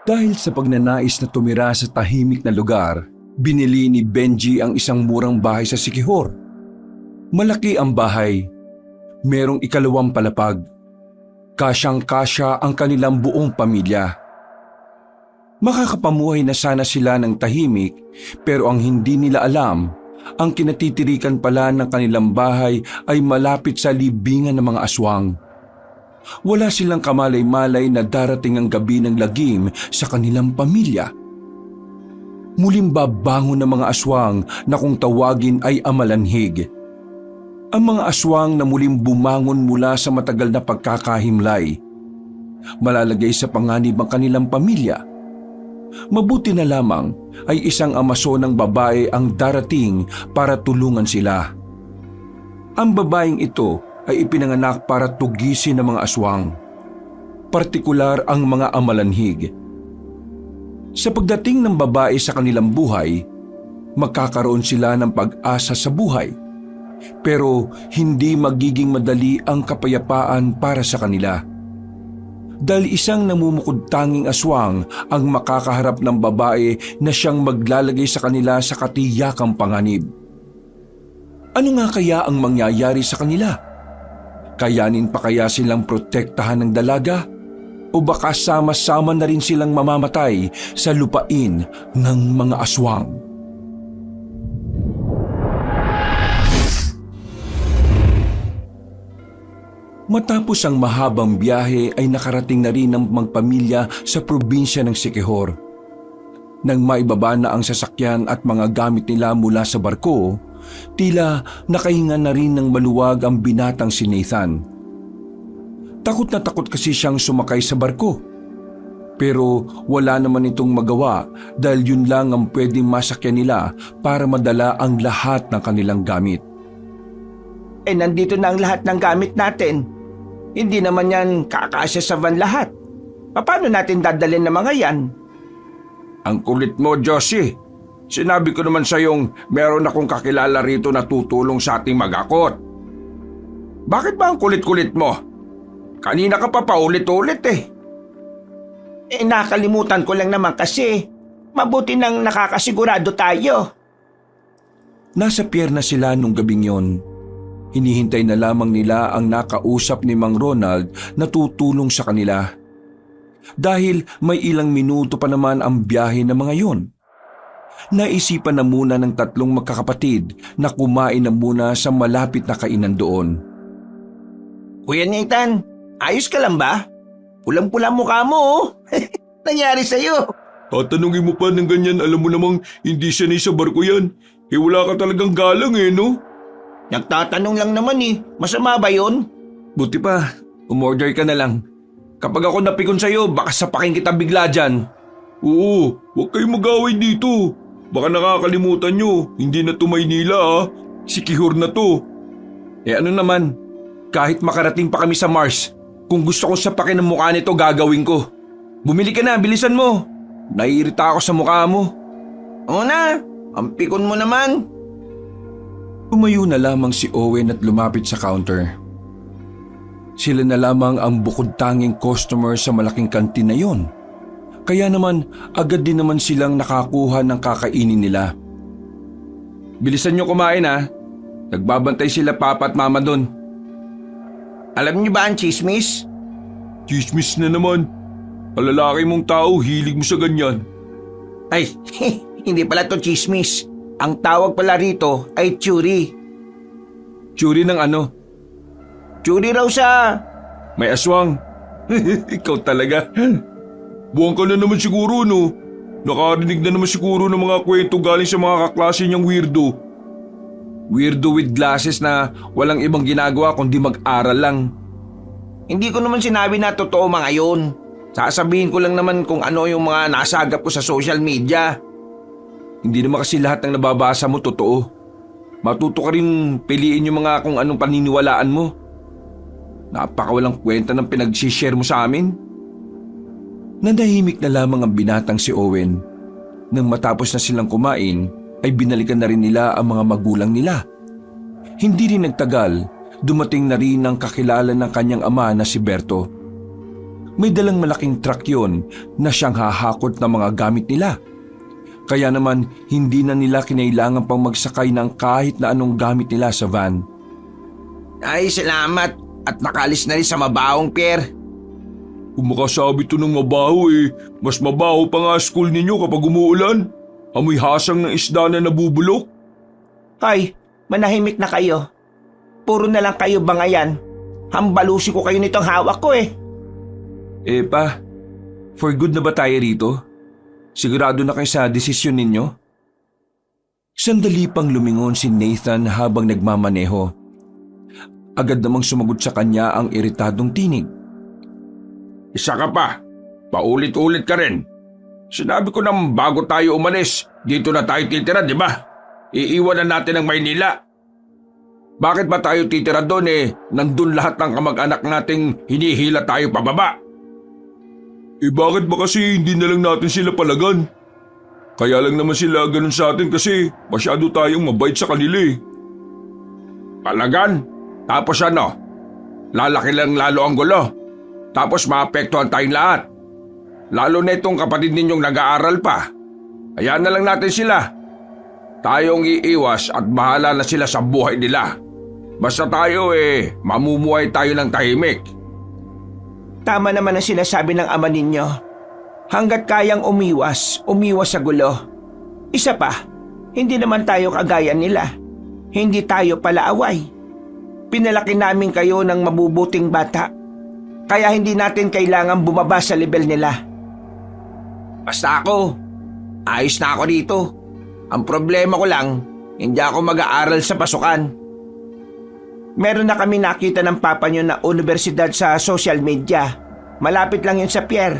Dahil sa pagnanais na tumira sa tahimik na lugar, binili ni Benji ang isang murang bahay sa Siquijor. Malaki ang bahay. Merong 2 palapag. Kasyang-kasya ang kanilang buong pamilya. Makakapamuhay na sana sila ng tahimik, pero ang hindi nila alam, ang kinatitirikan pala ng kanilang bahay ay malapit sa libingan ng mga aswang. Wala silang kamalay-malay na darating ang gabi ng lagim sa kanilang pamilya. Muling babangon ng mga aswang na kung tawagin ay amalanhig. Ang mga aswang na muling bumangon mula sa matagal na pagkakahimlay. Malalagay sa panganib ang kanilang pamilya. Mabuti na lamang ay isang amasonang babae ang darating para tulungan sila. Ang babaeng ito ay ipinanganak para tugisin ng mga aswang, partikular ang mga amalanhig. Sa pagdating ng babae sa kanilang buhay, magkakaroon sila ng pag-asa sa buhay, pero hindi magiging madali ang kapayapaan para sa kanila. Dahil isang namumukod-tanging aswang ang makakaharap ng babae na siyang maglalagay sa kanila sa katiyakang panganib. Ano nga kaya ang mangyayari sa kanila? Kayanin pa kaya silang protektahan ng dalaga? O baka sama-sama na rin silang mamamatay sa lupain ng mga aswang? Matapos ang mahabang biyahe ay nakarating na rin ang magpamilya sa probinsya ng Siquijor. Nang maibaba na ang sasakyan at mga gamit nila mula sa barko, tila nakahinga na rin ng maluwag ang binatang si Nathan. Takot na takot kasi siyang sumakay sa barko. Pero wala naman itong magawa dahil yun lang ang pwedeng masakyan nila para madala ang lahat ng kanilang gamit. Nandito na ang lahat ng gamit natin. Hindi naman yan kakasya sa van lahat. Paano natin dadalhin ng mga yan? Ang kulit mo, Josie. Sinabi ko naman sa'yong meron akong kakilala rito na tutulong sa ating mag-akot. Bakit ba ang kulit-kulit mo? Kanina ka pa paulit-ulit eh. Nakalimutan ko lang naman kasi. Mabuti nang nakakasigurado tayo. Nasa pier na sila nung gabing yon. Hinihintay na lamang nila ang nakausap ni Mang Ronald na tutulong sa kanila. Dahil may ilang minuto pa naman ang biyahe ng mga yon. Naisipan na muna ng 3 magkakapatid na kumain na muna sa malapit na kainan doon. Kuya Nathan, ayos ka lang ba? Pulang-pula mukha mo oh. Nangyari sa'yo? Tatanungin mo pa ng ganyan, alam mo namang hindi sanay sa barko yan. Wala ka talagang galang eh, no? Nagtatanong lang naman eh. Masama ba yun? Buti pa, umorder ka na lang. Kapag ako napikon sa'yo, baka sapakin kita bigla dyan. Oo, huwag kayong mag-away dito. Baka nakakalimutan nyo, hindi na to Maynila ah. Siquijor na to. Ano naman, kahit makarating pa kami sa Mars, kung gusto kong sapakin ang mukha nito, gagawin ko. Bumili ka na, bilisan mo. Naiirita ako sa mukha mo. Oo na, ampikon mo naman. Tumayo na lamang si Owen at lumapit sa counter. Sila na lamang ang bukod-tanging customer sa malaking kantin na yon. Kaya naman agad din naman silang nakakuha ng kakainin nila. Bilisan nyo kumain ha. Nagbabantay sila papa at mama doon. Alam niyo ba ang chismis? Chismis na naman. Palalaki mong tao, hilig mo sa ganyan. Ay, hindi pala to chismis. Ang tawag pala rito ay Churi. Churi ng ano? Churi raw sa... May aswang. Ikaw talaga. Buwan ka na naman siguro, no? Nakarinig na naman siguro ng mga kwento galing sa mga kaklase niyang weirdo. Weirdo with glasses na walang ibang ginagawa kundi mag-aral lang. Hindi ko naman sinabi na totoo mga yun. Sasabihin ko lang naman kung ano yung mga nasagap ko sa social media. Hindi naman kasi lahat ng nababasa mo totoo. Matuto ka rin piliin yung mga kung anong paniniwalaan mo. Napakawalang kwenta ng pinag-share mo sa amin. Nanahimik na lamang ang binatang si Owen. Nang matapos na silang kumain, ay binalikan na rin nila ang mga magulang nila. Hindi rin nagtagal, dumating na rin ang kakilala ng kanyang ama na si Berto. May dalang malaking truck yun na siyang hahakot ng mga gamit nila. Kaya naman hindi na nila kinailangan pang magsakay ng kahit na anong gamit nila sa van. Ay, salamat at nakalis na rin sa mabahong pier. Kung makasabi to ng mabaho mas mabaho pa nga school ninyo kapag umuulan. Amoy hasang ng isda na nabubulok. Ay, manahimik na kayo. Puro na lang kayo bangayan. Hambalusi ko kayo nitong hawak ko Pa, for good na ba tayo rito? Sigurado na kayo sa desisyon ninyo? Sandali pang lumingon si Nathan habang nagmamaneho. Agad namang sumagot sa kanya ang iritadong tinig. Isa ka pa. Paulit-ulit ka rin. Sinabi ko nang bago tayo umalis, dito na tayo titira, di ba? Iiwanan natin ang Maynila. Bakit ba tayo titira doon nandun lahat ng kamag-anak nating hinihila tayo pababa? Bakit ba kasi hindi na lang natin sila palagan? Kaya lang naman sila ganun sa atin kasi masyado tayong mabait sa kanila Palagan? Tapos ano? Lalaki lang lalo ang gulo. Tapos maapektuhan tayong lahat. Lalo na itong kapatid ninyong nag-aaral pa. Hayaan na lang natin sila. Tayong iiwas at bahala na sila sa buhay nila. Basta tayo mamumuhay tayo ng tahimik. Tama naman ang sinasabi ng ama ninyo. Hanggat kayang umiwas sa gulo. Isa pa, hindi naman tayo kagaya nila. Hindi tayo palaaway. Pinalaki namin kayo ng mabubuting bata. Kaya hindi natin kailangan bumaba sa level nila. Basta ako, ayos na ako dito. Ang problema ko lang, hindi ako mag-aaral sa pasukan. Meron na kami nakita ng papa nyo na universidad sa social media. Malapit lang yun sa pier.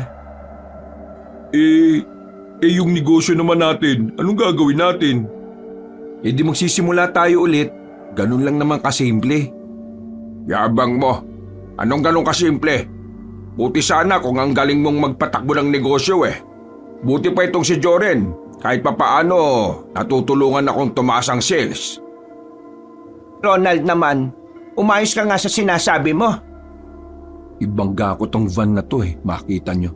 Yung negosyo naman natin, anong gagawin natin? Di magsisimula tayo ulit. Ganun lang naman kasimple. Yabang mo. Anong ganun kasimple? Buti sana kung ang galing mong magpatakbo ng negosyo Buti pa itong si Joren. Kahit papaano, natutulungan akong tumaas ang sales. Ronald naman, umayos ka nga sa sinasabi mo. Ibangga ko tong van na to makita nyo.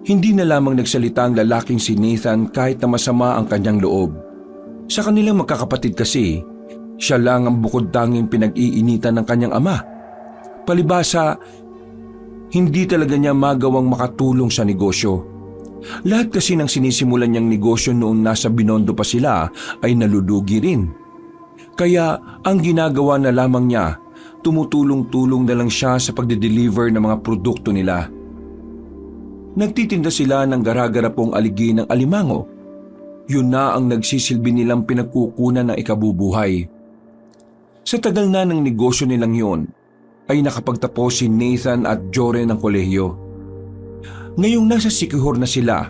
Hindi na lamang nagsalita ang lalaking si Nathan kahit na masama ang kanyang loob. Sa kanilang magkakapatid kasi, siya lang ang bukod tanging pinag-iinitan ng kanyang ama. Palibasa, hindi talaga niya magawang makatulong sa negosyo. Lahat kasi ng sinisimulan niyang negosyo noong nasa Binondo pa sila ay nalulugi rin. Kaya ang ginagawa na lamang niya, tumutulong-tulong na lang siya sa pagde-deliver ng mga produkto nila. Nagtitinda sila ng gara-garapong aligi ng alimango. Yun na ang nagsisilbi nilang pinagkukunan ng ikabubuhay. Sa tagal na ng negosyo nilang yon, ay nakapagtapos si Nathan at Joren ng kolehiyo. Ngayong nasa Sikihor na sila,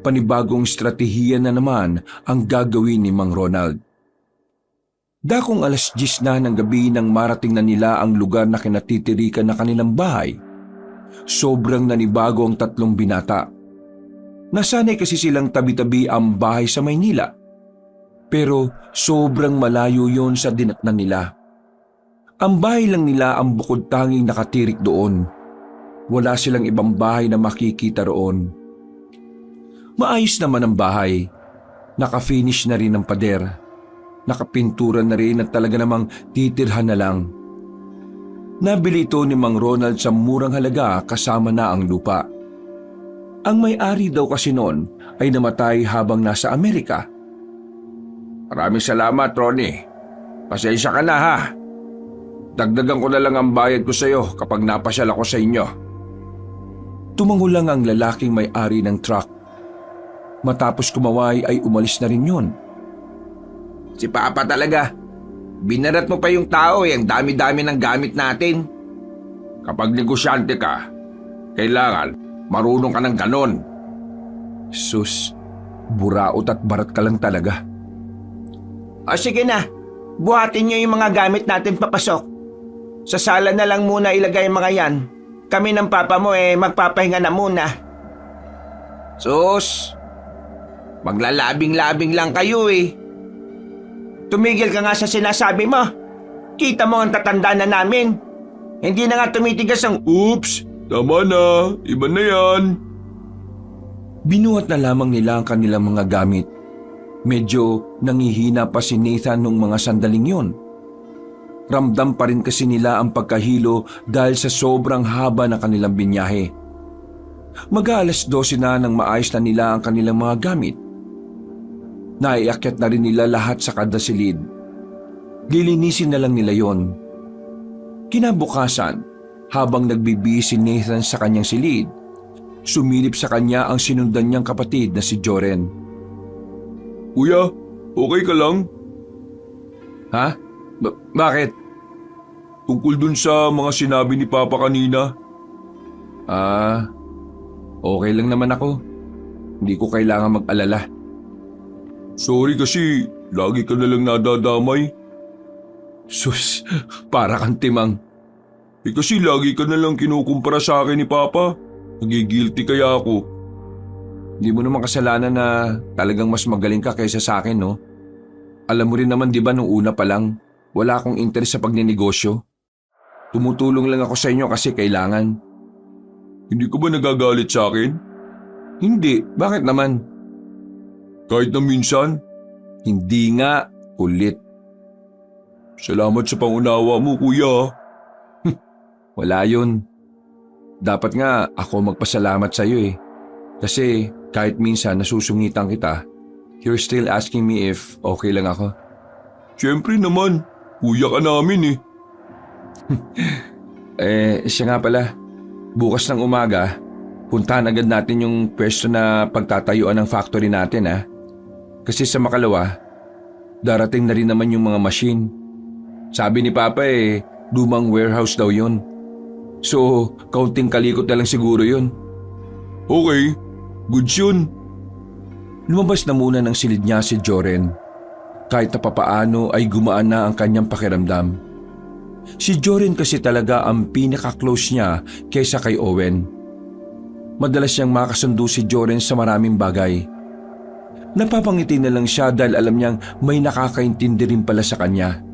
panibagong estratehiya na naman ang gagawin ni Mang Ronald. Dakong 10:00 na ng gabi nang marating na nila ang lugar na kinatitirikan na kanilang bahay. Sobrang nanibago ang 3 binata. Nasanay kasi silang tabi-tabi ang bahay sa Maynila. Pero sobrang malayo yon sa dinatnan nila. Ang bahay lang nila ang bukod tanging nakatirik doon. Wala silang ibang bahay na makikita roon. Maayos naman ang bahay. Naka-finish na rin ang pader. Nakapintura na rin at talaga namang titirhan na lang. Nabili ito ni Mang Ronald sa murang halaga kasama na ang lupa. Ang may-ari daw kasi noon ay namatay habang nasa Amerika. Maraming salamat, Ronnie. Pasensya ka na ha. Dagdagan ko na lang ang bayad ko sa iyo kapag napasyal ako sa inyo. Tumango lang ang lalaking may-ari ng truck. Matapos kumaway ay umalis na rin yun. Si Papa talaga. Binarat mo pa yung tao ang dami-dami ng gamit natin. Kapag negosyante ka, kailangan marunong ka ng ganon. Sus, buraot at barat ka lang talaga. O sige na, buhatin niyo yung mga gamit natin papasok. Sa sala na lang muna ilagay ang mga yan. Kami ng papa mo magpapahinga na muna. Sus, maglalabing-labing lang kayo Tumigil ka nga sa sinasabi mo. Kita mo ang tatanda na namin. Hindi na nga tumitigas ang oops Tama na, iba na yan. Binuhat na lamang nila ang kanilang mga gamit. Medyo nangihina pa si Nathan nung mga sandaling yon. Ramdam pa rin kasi nila ang pagkahilo dahil sa sobrang haba ng kanilang binyahe. Mag-aalas 12 na nang maayos na nila ang kanilang mga gamit. Naiakyat na rin nila lahat sa kada silid. Lilinisin na lang nila yon. Kinabukasan, habang nagbibihis si Nathan sa kanyang silid, sumilip sa kanya ang sinundan niyang kapatid na si Joren. Kuya, okay ka lang? Ha? Bakit? Tungkol dun sa mga sinabi ni Papa kanina. Okay lang naman ako. Hindi ko kailangan mag-alala. Sorry kasi lagi ka nalang nadadamay. Sus, para kang timang. Kasi lagi ka nalang kinukumpara sa akin ni Papa. Nagigilty kaya ako. Hindi mo naman kasalanan na talagang mas magaling ka kaysa sa akin, no? Alam mo rin naman, di ba, nung una pa lang, wala akong interes sa pagninegosyo. Tumutulong lang ako sa inyo kasi kailangan. Hindi ka ba nagagalit sa akin? Hindi, bakit naman? Kahit na minsan? Hindi nga, kulit. Salamat sa pangunawa mo, kuya. Wala yun. Dapat nga ako magpasalamat sa iyo eh. Kasi kahit minsan nasusungitan kita, you're still asking me if okay lang ako. Siyempre naman, kuya ka namin eh. Siya nga pala. Bukas ng umaga, puntahan agad natin yung pwesto na pagtatayuan ng factory natin ha. Kasi sa makalawa, darating na rin naman yung mga machine. Sabi ni Papa lumang warehouse daw yun. So, kaunting kalikot na lang siguro yun. Okay, goods yun. Lumabas na muna ng silid niya si Joren. Kahit na papaano ay gumaan na ang kanyang pakiramdam. Si Joren kasi talaga ang pinaka-close niya kaysa kay Owen. Madalas siyang makasundo si Joren sa maraming bagay. Napapangiti na lang siya dahil alam niyang may nakakaintindi rin pala sa kanya.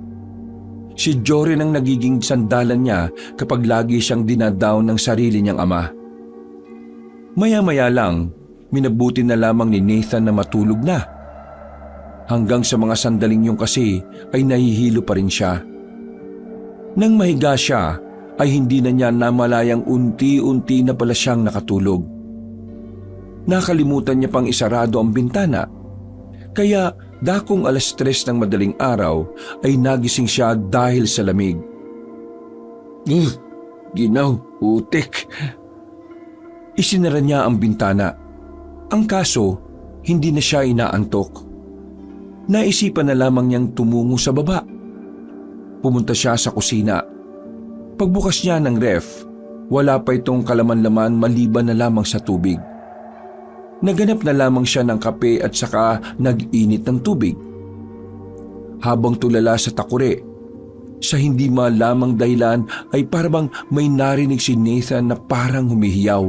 Si Joren ang nagiging sandalan niya kapag lagi siyang dinadown ng sarili niyang ama. Maya-maya lang, minabuti na lamang ni Nathan na matulog na. Hanggang sa mga sandaling yun kasi ay nahihilo pa rin siya. Nang mahiga siya, ay hindi na niya namalayang unti-unti na pala siyang nakatulog. Nakalimutan niya pang isarado ang bintana. Kaya dakong 3:00 ng madaling araw ay nagising siya dahil sa lamig. Ginaw, utik. Isinara niya ang bintana. Ang kaso, hindi na siya inaantok. Naisipan na lamang niyang tumungo sa baba. Pumunta siya sa kusina. Pagbukas niya ng ref, wala pa itong kalaman-laman maliban na lamang sa tubig. Naganap na lamang siya ng kape at saka nag-init ng tubig. Habang tulala sa takure, sa hindi malamang dahilan ay parang may narinig si Nathan na parang humihiyaw.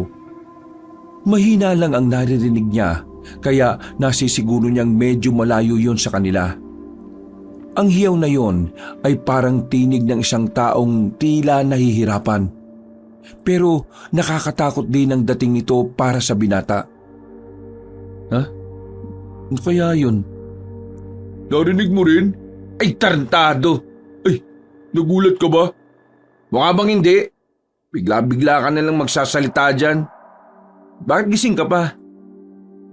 Mahina lang ang naririnig niya, kaya nasisiguro niyang medyo malayo yon sa kanila. Ang hiyaw na yon ay parang tinig ng isang taong tila nahihirapan. Pero nakakatakot din ang dating nito para sa binata. Ha? Ano kaya yun? Narinig mo rin? Ay, tarantado! Ay, nagulat ka ba? Mukha bang hindi? Bigla-bigla ka na lang magsasalita dyan. Bakit gising ka pa?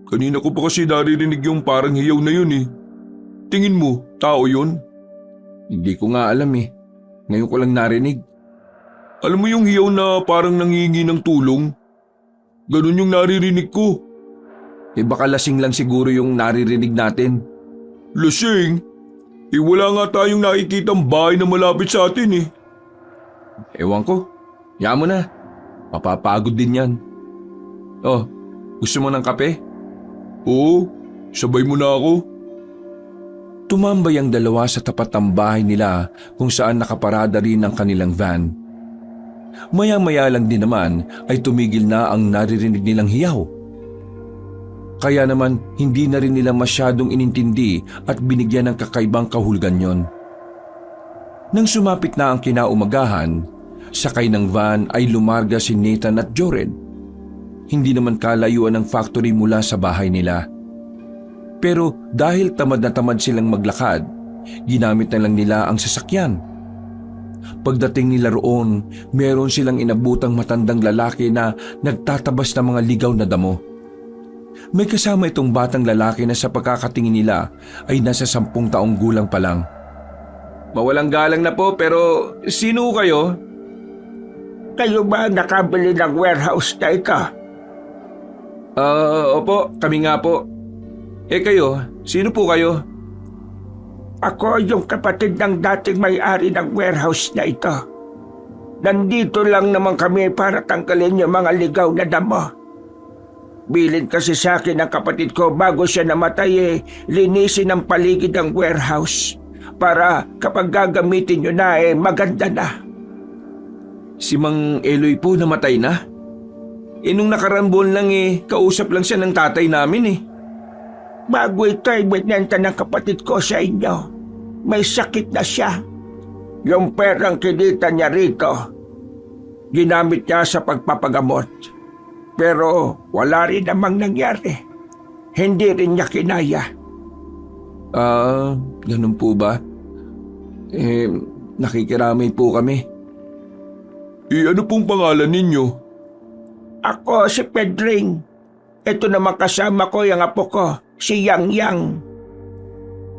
Kanina ko pa kasi naririnig yung parang hiyaw na yun eh. Tingin mo, tao yun? Hindi ko nga alam eh. Ngayon ko lang narinig. Alam mo yung hiyaw na parang nangingi ng tulong? Ganun yung naririnig ko. Baka lasing lang siguro yung naririnig natin. Lasing? Wala nga tayong nakikitang bahay na malapit sa atin eh. Ewan ko. Hayaan mo na. Mapapagod din yan. Oh, gusto mo ng kape? Oo, sabay mo na ako. Tumambay ang dalawa sa tapat ng bahay nila kung saan nakaparada rin ang kanilang van. Maya-maya lang din naman ay tumigil na ang naririnig nilang hiyaw. Kaya naman hindi na rin nila masyadong inintindi at binigyan ng kakaibang kahulugan yon. Nang sumapit na ang kinaumagahan, Sakay ng van ay lumarga si Nathan at Jored. Hindi naman kalayuan ng factory mula sa bahay nila. Pero dahil tamad na tamad silang maglakad, ginamit na lang nila ang sasakyan. Pagdating nila roon, meron silang inabutang matandang lalaki na nagtatabas ng mga ligaw na damo. May kasama itong batang lalaki na sa pagkakatingin nila ay nasa 10 taong gulang pa lang. Mawalang galang na po, pero sino kayo? Kayo ba nakabili ng warehouse na ito? Opo, kami nga po. Kayo, sino po kayo? Ako yung kapatid ng dating may-ari ng warehouse na ito. Nandito lang naman kami para tanggalin yung mga ligaw na damo. Bilin kasi sa akin ng kapatid ko bago siya namatay linisin ang paligid ng warehouse para kapag gagamitin nyo na maganda na. Si Mang Eloy po namatay na? Nung nakaraan buwan lang kausap lang siya ng tatay namin Bago ito ay binenta ng kapatid ko sa inyo. May sakit na siya. Yung perang kinita niya rito, ginamit niya sa pagpapagamot. Pero wala rin namang nangyari. Hindi rin niya kinaya. Ganun po ba? Nakikiramay po kami. Ano pong pangalan ninyo? Ako si Pedring. Ito naman kasama ko yung apo ko, si Yang Yang.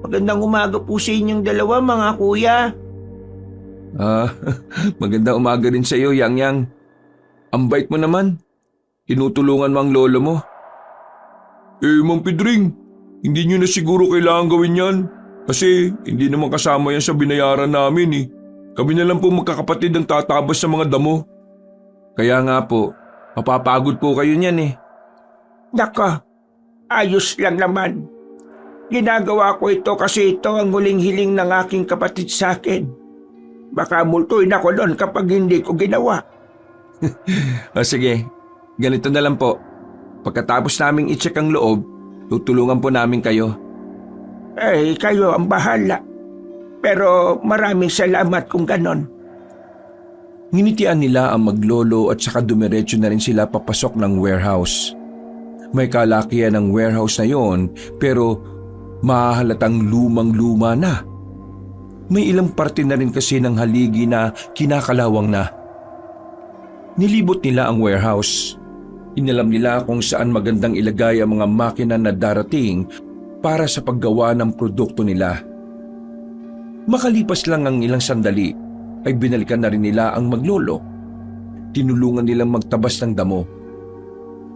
Magandang umaga po sa inyong dalawa, mga kuya. Magandang umaga rin sa iyo, Yang Yang. Ang bait mo naman. Tinutulungan mo ang lolo mo. Mang Pedring, hindi nyo na siguro kailangan gawin yan. Kasi hindi naman kasama yan sa binayaran namin Kami na lang po magkakapatid ang tatabas sa mga damo. Kaya nga po, mapapagod po kayo niyan Nako, ayos lang naman. Ginagawa ko ito kasi ito ang huling hiling ng aking kapatid sa akin. Baka multuin ako doon kapag hindi ko ginawa. Sige, ganito na lang po. Pagkatapos naming i-check ang loob, tutulungan po namin kayo. Kayo ang bahala. Pero maraming salamat kung ganon. Nginitian nila ang maglolo at saka dumiretso na rin sila papasok ng warehouse. May kalakihan ng warehouse na yon pero mahahalatang lumang-luma na. May ilang parte na rin kasi ng haligi na kinakalawang na. Nilibot nila ang warehouse. Inalam nila kung saan magandang ilagay ang mga makina na darating para sa paggawa ng produkto nila. Makalipas lang ang ilang sandali ay binalikan na rin nila ang maglolo. Tinulungan nilang magtabas ng damo.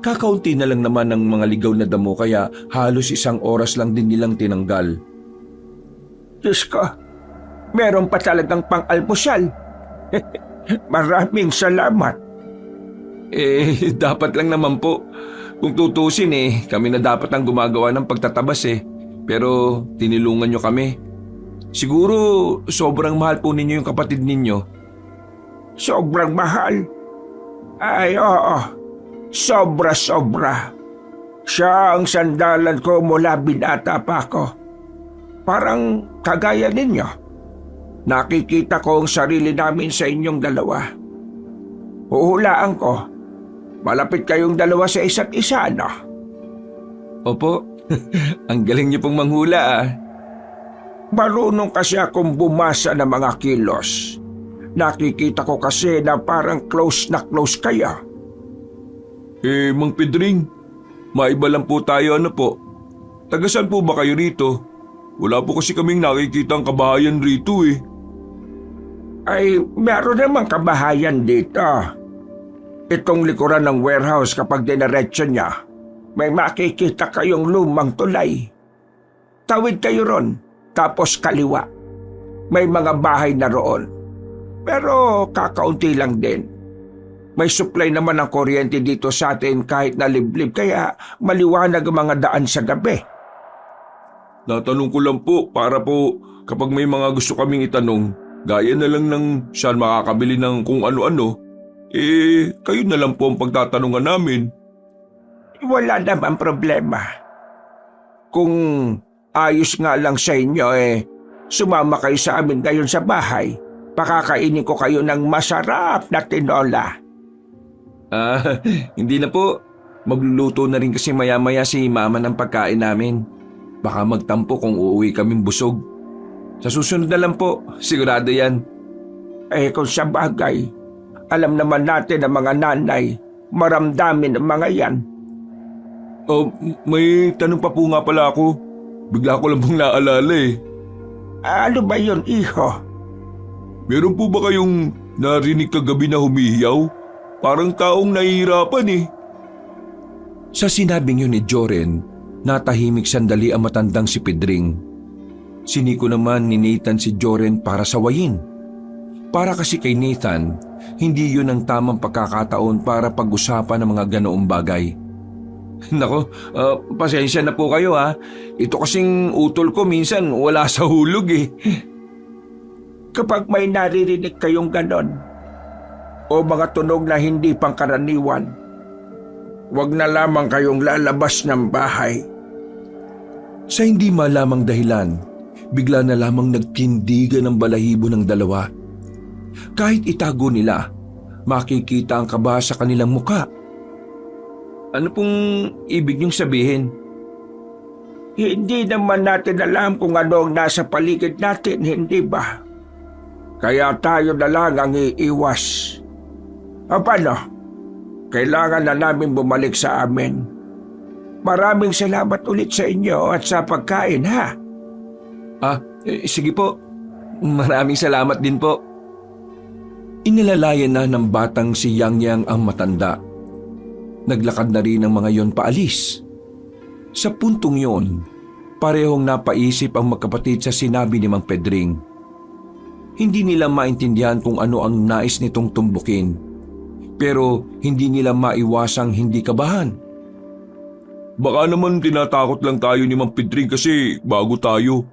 Kakaunti na lang naman ang mga ligaw na damo kaya halos 1 oras lang din nilang tinanggal. Diyos ko, meron pa talagang pang-almusal. Maraming salamat. Dapat lang naman po. Kung tutusin kami na dapat ang gumagawa ng pagtatabas Pero tinulungan nyo kami. Siguro sobrang mahal po ninyo yung kapatid ninyo. Sobrang mahal? Ay, oo. Sobra-sobra. Siya ang sandalan ko mula binata pa ako. Parang kagaya ninyo. Nakikita ko ang sarili namin sa inyong dalawa. Huhulaan ko. Malapit kayong dalawa sa isa't isa, no? Opo, ang galing niyo pong manghula Marunong kasi akong bumasa ng mga kilos. Nakikita ko kasi na parang close na close kayo. Mang Pedring, maiba lang po tayo po. Tagasan po ba kayo rito? Wala po kasi kaming nakikita ang kabahayan rito Ay, meron namang kabahayan dito. Itong likuran ng warehouse kapag dinaretso niya, may makikita kayong lumang tulay. Tawid kayo ron, tapos kaliwa. May mga bahay na roon. Pero kakaunti lang din. May supply naman ng kuryente dito sa atin kahit na liblib kaya maliwanag ang mga daan sa gabi. Natanong ko lang po para po kapag may mga gusto kaming itanong, gaya na lang ng saan makakabili ng kung ano-ano, kayo na lang po ang pagtatanungan namin. Wala naman problema. Kung ayos nga lang sa inyo sumama kayo sa amin ngayon sa bahay Pakakainin ko kayo ng masarap na tinola. Hindi na po. Magluluto na rin kasi maya-maya si mama ng pagkain namin. Baka magtampo kung uuwi kaming busog. Sa susunod na lang po, sigurado yan. Kung sa bagay, alam naman natin ang mga nanay, maramdamin ang mga yan. May tanong pa po nga pala ako. Bigla ko lang pong naalala eh. Ano ba yun, iho? Meron po ba kayong narinig kagabi na humihiyaw? Parang taong nahihirapan eh. Sa sinabing yun ni Joren, natahimik sandali ang matandang si Pedring. Siniko naman ni Nathan si Joren para sawayin. Para kasi kay Nathan, hindi yun ang tamang pagkakataon para pag-usapan ng mga ganoong bagay. Nako, pasensya na po kayo ha. Ito kasing utol ko minsan wala sa hulog eh. Kapag may naririnig kayong ganon, o mga tunog na hindi pangkaraniwan, huwag na lamang kayong lalabas ng bahay. Sa hindi malamang dahilan, bigla na lamang nagtindigan ng balahibo ng dalawa. Kahit itago nila, makikita ang kaba sa kanilang muka. Ano pong ibig niyong sabihin? Hindi naman natin alam kung ano ang nasa paligid natin, hindi ba? Kaya tayo na lang ang iiwas. Paano? Kailangan na namin bumalik sa amin. Maraming salamat ulit sa inyo at sa pagkain, ha? Sige po. Maraming salamat din po. Inilalayan na ng batang si Yang Yang ang matanda. Naglakad na rin ang mga yon paalis. Sa puntong yon, parehong napaisip ang magkapatid sa sinabi ni Mang Pedring. Hindi nila maintindihan kung ano ang nais nitong tumbukin. Pero hindi nila maiwasang hindi kabahan. Baka naman tinatakot lang tayo ni Mang Pedring kasi bago tayo.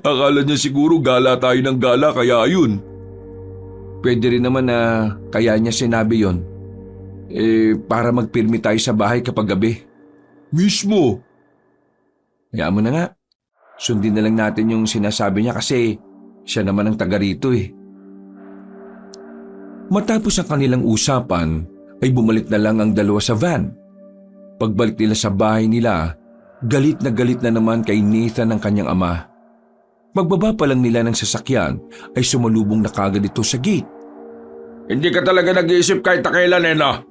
Akala niya siguro gala tayo ng gala kaya ayun. Pwede rin naman na kaya niya sinabi yon. Para magpirmi tayo sa bahay kapag gabi. Mismo. Hayaan mo na nga. Sundin na lang natin yung sinasabi niya kasi siya naman ang taga rito eh. Matapos ang kanilang usapan ay bumalik na lang ang dalawa sa van. Pagbalik nila sa bahay nila, galit na naman kay Nathan ang kanyang ama. Magbaba pa lang nila ng sasakyan ay sumalubong na kagad ito sa gate. Hindi ka talaga nag-iisip kahit kailan no?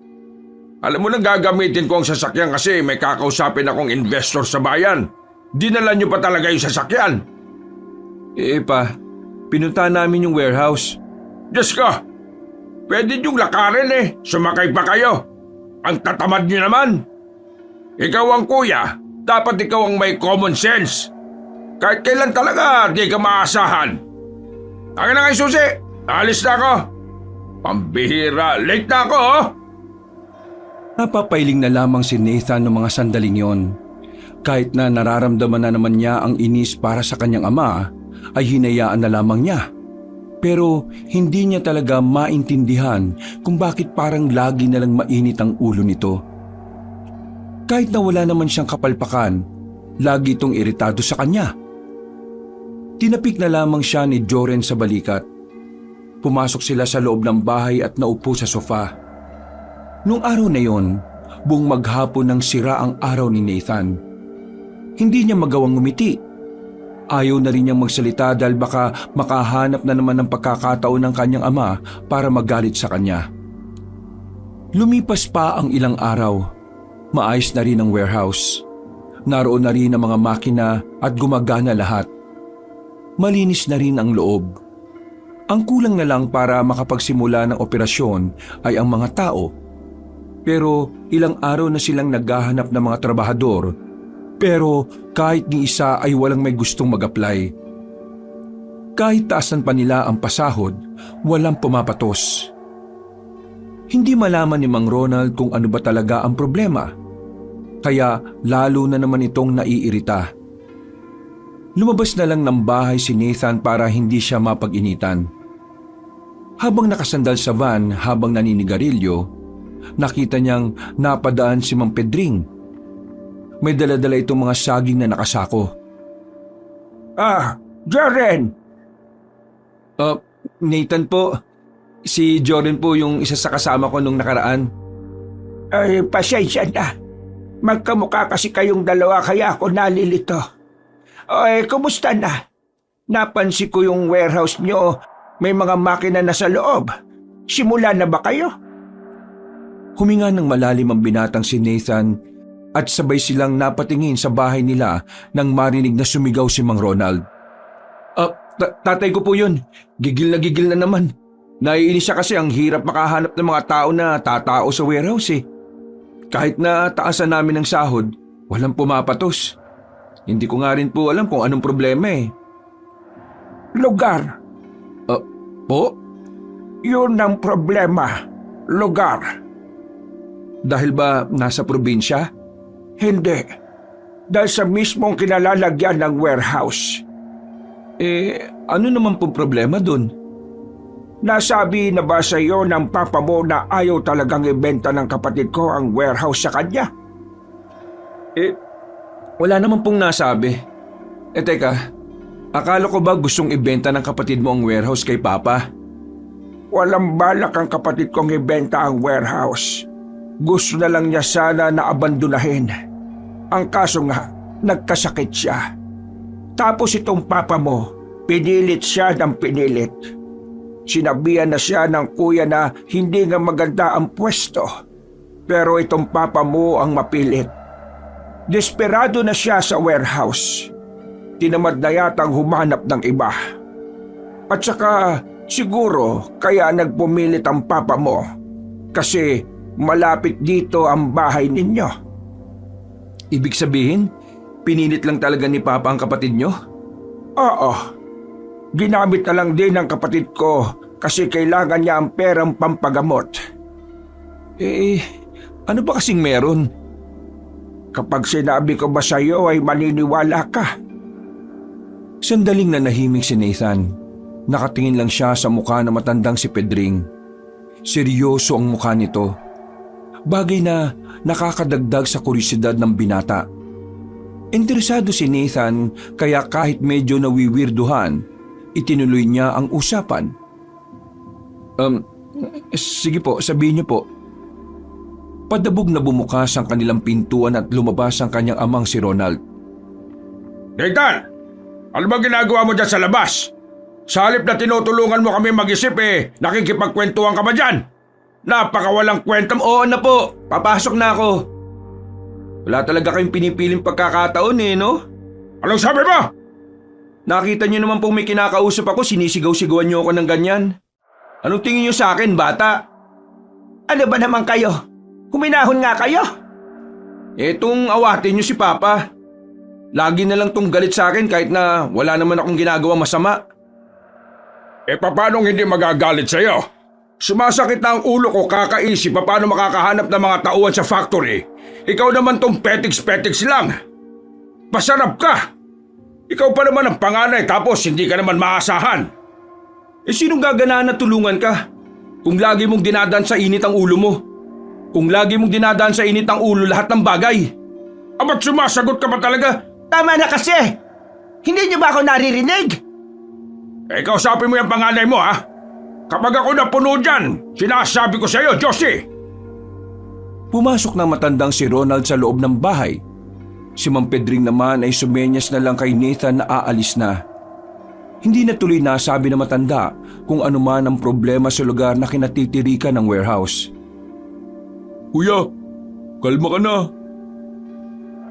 Alam mo nang gagamitin ko ang sasakyan kasi may kakausapin akong investor sa bayan. Dinala niyo pa talaga yung sasakyan. Pa, pinunta namin yung warehouse. Diyos ko! Pwede niyong lakarin eh. Sumakay pa kayo. Ang tatamad niyo naman. Ikaw ang kuya. Dapat ikaw ang may common sense. Kahit kailan talaga di ka maasahan. Akin na kayo susi. Alis na ako. Pambihira. Late na ako Napapailing na lamang si Nathan ng mga sandaling yon. Kahit na nararamdaman na naman niya ang inis para sa kanyang ama, ay hinayaan na lamang niya. Pero hindi niya talaga maintindihan kung bakit parang lagi na lang mainit ang ulo nito. Kahit na wala naman siyang kapalpakan, lagi itong iritado sa kanya. Tinapik na lamang siya ni Joren sa balikat. Pumasok sila sa loob ng bahay at naupo sa sofa. Nung araw na yon, buong maghapon nang sira ang araw ni Nathan. Hindi niya magawang ngumiti. Ayaw na rin niyang magsalita dahil baka makahanap na naman ng pagkakataon ng kanyang ama para magalit sa kanya. Lumipas pa ang ilang araw. Maayos na rin ang warehouse. Naroon na rin ang mga makina at gumagana lahat. Malinis na rin ang loob. Ang kulang na lang para makapagsimula ng operasyon ay ang mga tao. Pero ilang araw na silang naghahanap ng mga trabahador. Pero kahit ni isa ay walang may gustong mag-apply. Kahit taasan pa nila ang pasahod, walang pumapatos. Hindi malaman ni Mang Ronald kung ano ba talaga ang problema. Kaya lalo na naman itong naiirita. Lumabas na lang ng bahay si Nathan para hindi siya mapag-initan. Habang nakasandal sa van habang naninigarilyo, nakita niyang napadaan si Mang Pedring. May dala-dala itong mga saging na nakasako. Joren! Nathan po. Si Jordan po yung isa sa kasama ko nung nakaraan. Ay, pasensya na. Magkamukha kasi kayong dalawa kaya ako nalilito. Ay, kumusta na? Napansin ko yung warehouse nyo. May mga makina na sa loob. Simula na ba kayo? Huminga ng malalim ang binatang si Nathan at sabay silang napatingin sa bahay nila nang marinig na sumigaw si Mang Ronald. Tatay ko po yun. Gigil na naman. Naiinis siya kasi ang hirap makahanap ng mga tao na tatao sa warehouse eh. Kahit na taasan namin ng sahod, walang pumapatos. Hindi ko nga rin po alam kung anong problema eh. Lugar. Po? Yun ang problema. Lugar. Dahil ba nasa probinsya? Hindi. Dahil sa mismong kinalalagyan ng warehouse. Ano naman pong problema dun? Nasabi na ba sa iyo ng papa mo na ayaw talagang ibenta ng kapatid ko ang warehouse sa kanya? Wala naman pong nasabi. Teka, akala ko ba gustong ibenta ng kapatid mo ang warehouse kay Papa? Walang balak ang kapatid kong ibenta ang warehouse. Gusto na lang niya sana na abandonahin. Ang kaso nga, nagkasakit siya. Tapos itong papa mo, pinilit siya ng pinilit. Sinabihan na siya ng kuya na hindi nga maganda ang pwesto. Pero itong papa mo ang mapilit. Desperado na siya sa warehouse. Tinamad na yatang humanap ng iba. At saka siguro kaya nagpumilit ang papa mo. Kasi malapit dito ang bahay ninyo. Ibig sabihin, pinilit lang talaga ni Papa ang kapatid nyo? Oo. Ginamit na lang din ng kapatid ko kasi kailangan niya ang perang pampagamot. Ano ba kasing meron? Kapag sinabi ko ba sa iyo ay maniniwala ka? Sandaling nanahimik si Nathan. Nakatingin lang siya sa mukha na matandang si Pedring. Seryoso ang mukha nito. Bagay na nakakadagdag sa kuryosidad ng binata. Interesado si Nathan kaya kahit medyo nawiwirduhan, itinuloy niya ang usapan. Sige po, sabihin niyo po. Padabog na bumukas ang kanilang pintuan at lumabas ang kanyang amang si Ronald. Nathan! Ano ba ginagawa mo dyan sa labas? Sa halip na tinutulungan mo kami mag-isip nakikipagkwentuhan ka ba dyan? Napakawalang kwenta mo. Oo na po, papasok na ako. Wala talaga kayong pinipiling pagkakataon no? Anong sabi mo? Nakita niyo naman pong may kinakausap ako, sinisigaw-sigawan niyo ako ng ganyan. Anong tingin niyo sa akin, bata? Ano ba naman kayo? Huminahon nga kayo? Etong awatin niyo si Papa. Lagi na lang tong galit sa akin kahit na wala naman akong ginagawa masama. Paano hindi magagalit sa'yo? Sumasakit na ang ulo ko kakaisip paano makakahanap ng mga tauhan sa factory. Ikaw naman tong petiks-petiks lang. Pasarap ka. Ikaw pa naman ang panganay tapos hindi ka naman maasahan. Sinong gaganaan na tulungan ka? Kung lagi mong dinadaan sa init ang ulo mo. Kung lagi mong dinadaan sa init ang ulo lahat ng bagay. Ba't sumasagot ka ba talaga? Tama na kasi! Hindi niyo ba ako naririnig? Ikaw sabi mo yung panganay mo ha? Kapag ako napuno dyan, sinasabi ko sa iyo, Josie! Pumasok na matandang si Ronald sa loob ng bahay. Si Mang Pedring naman ay sumenyas na lang kay Nathan na aalis na. Hindi na tuloy nasabi na matanda kung ano man ang problema sa lugar na kinatitirikan ng warehouse. Kuya, kalma ka na.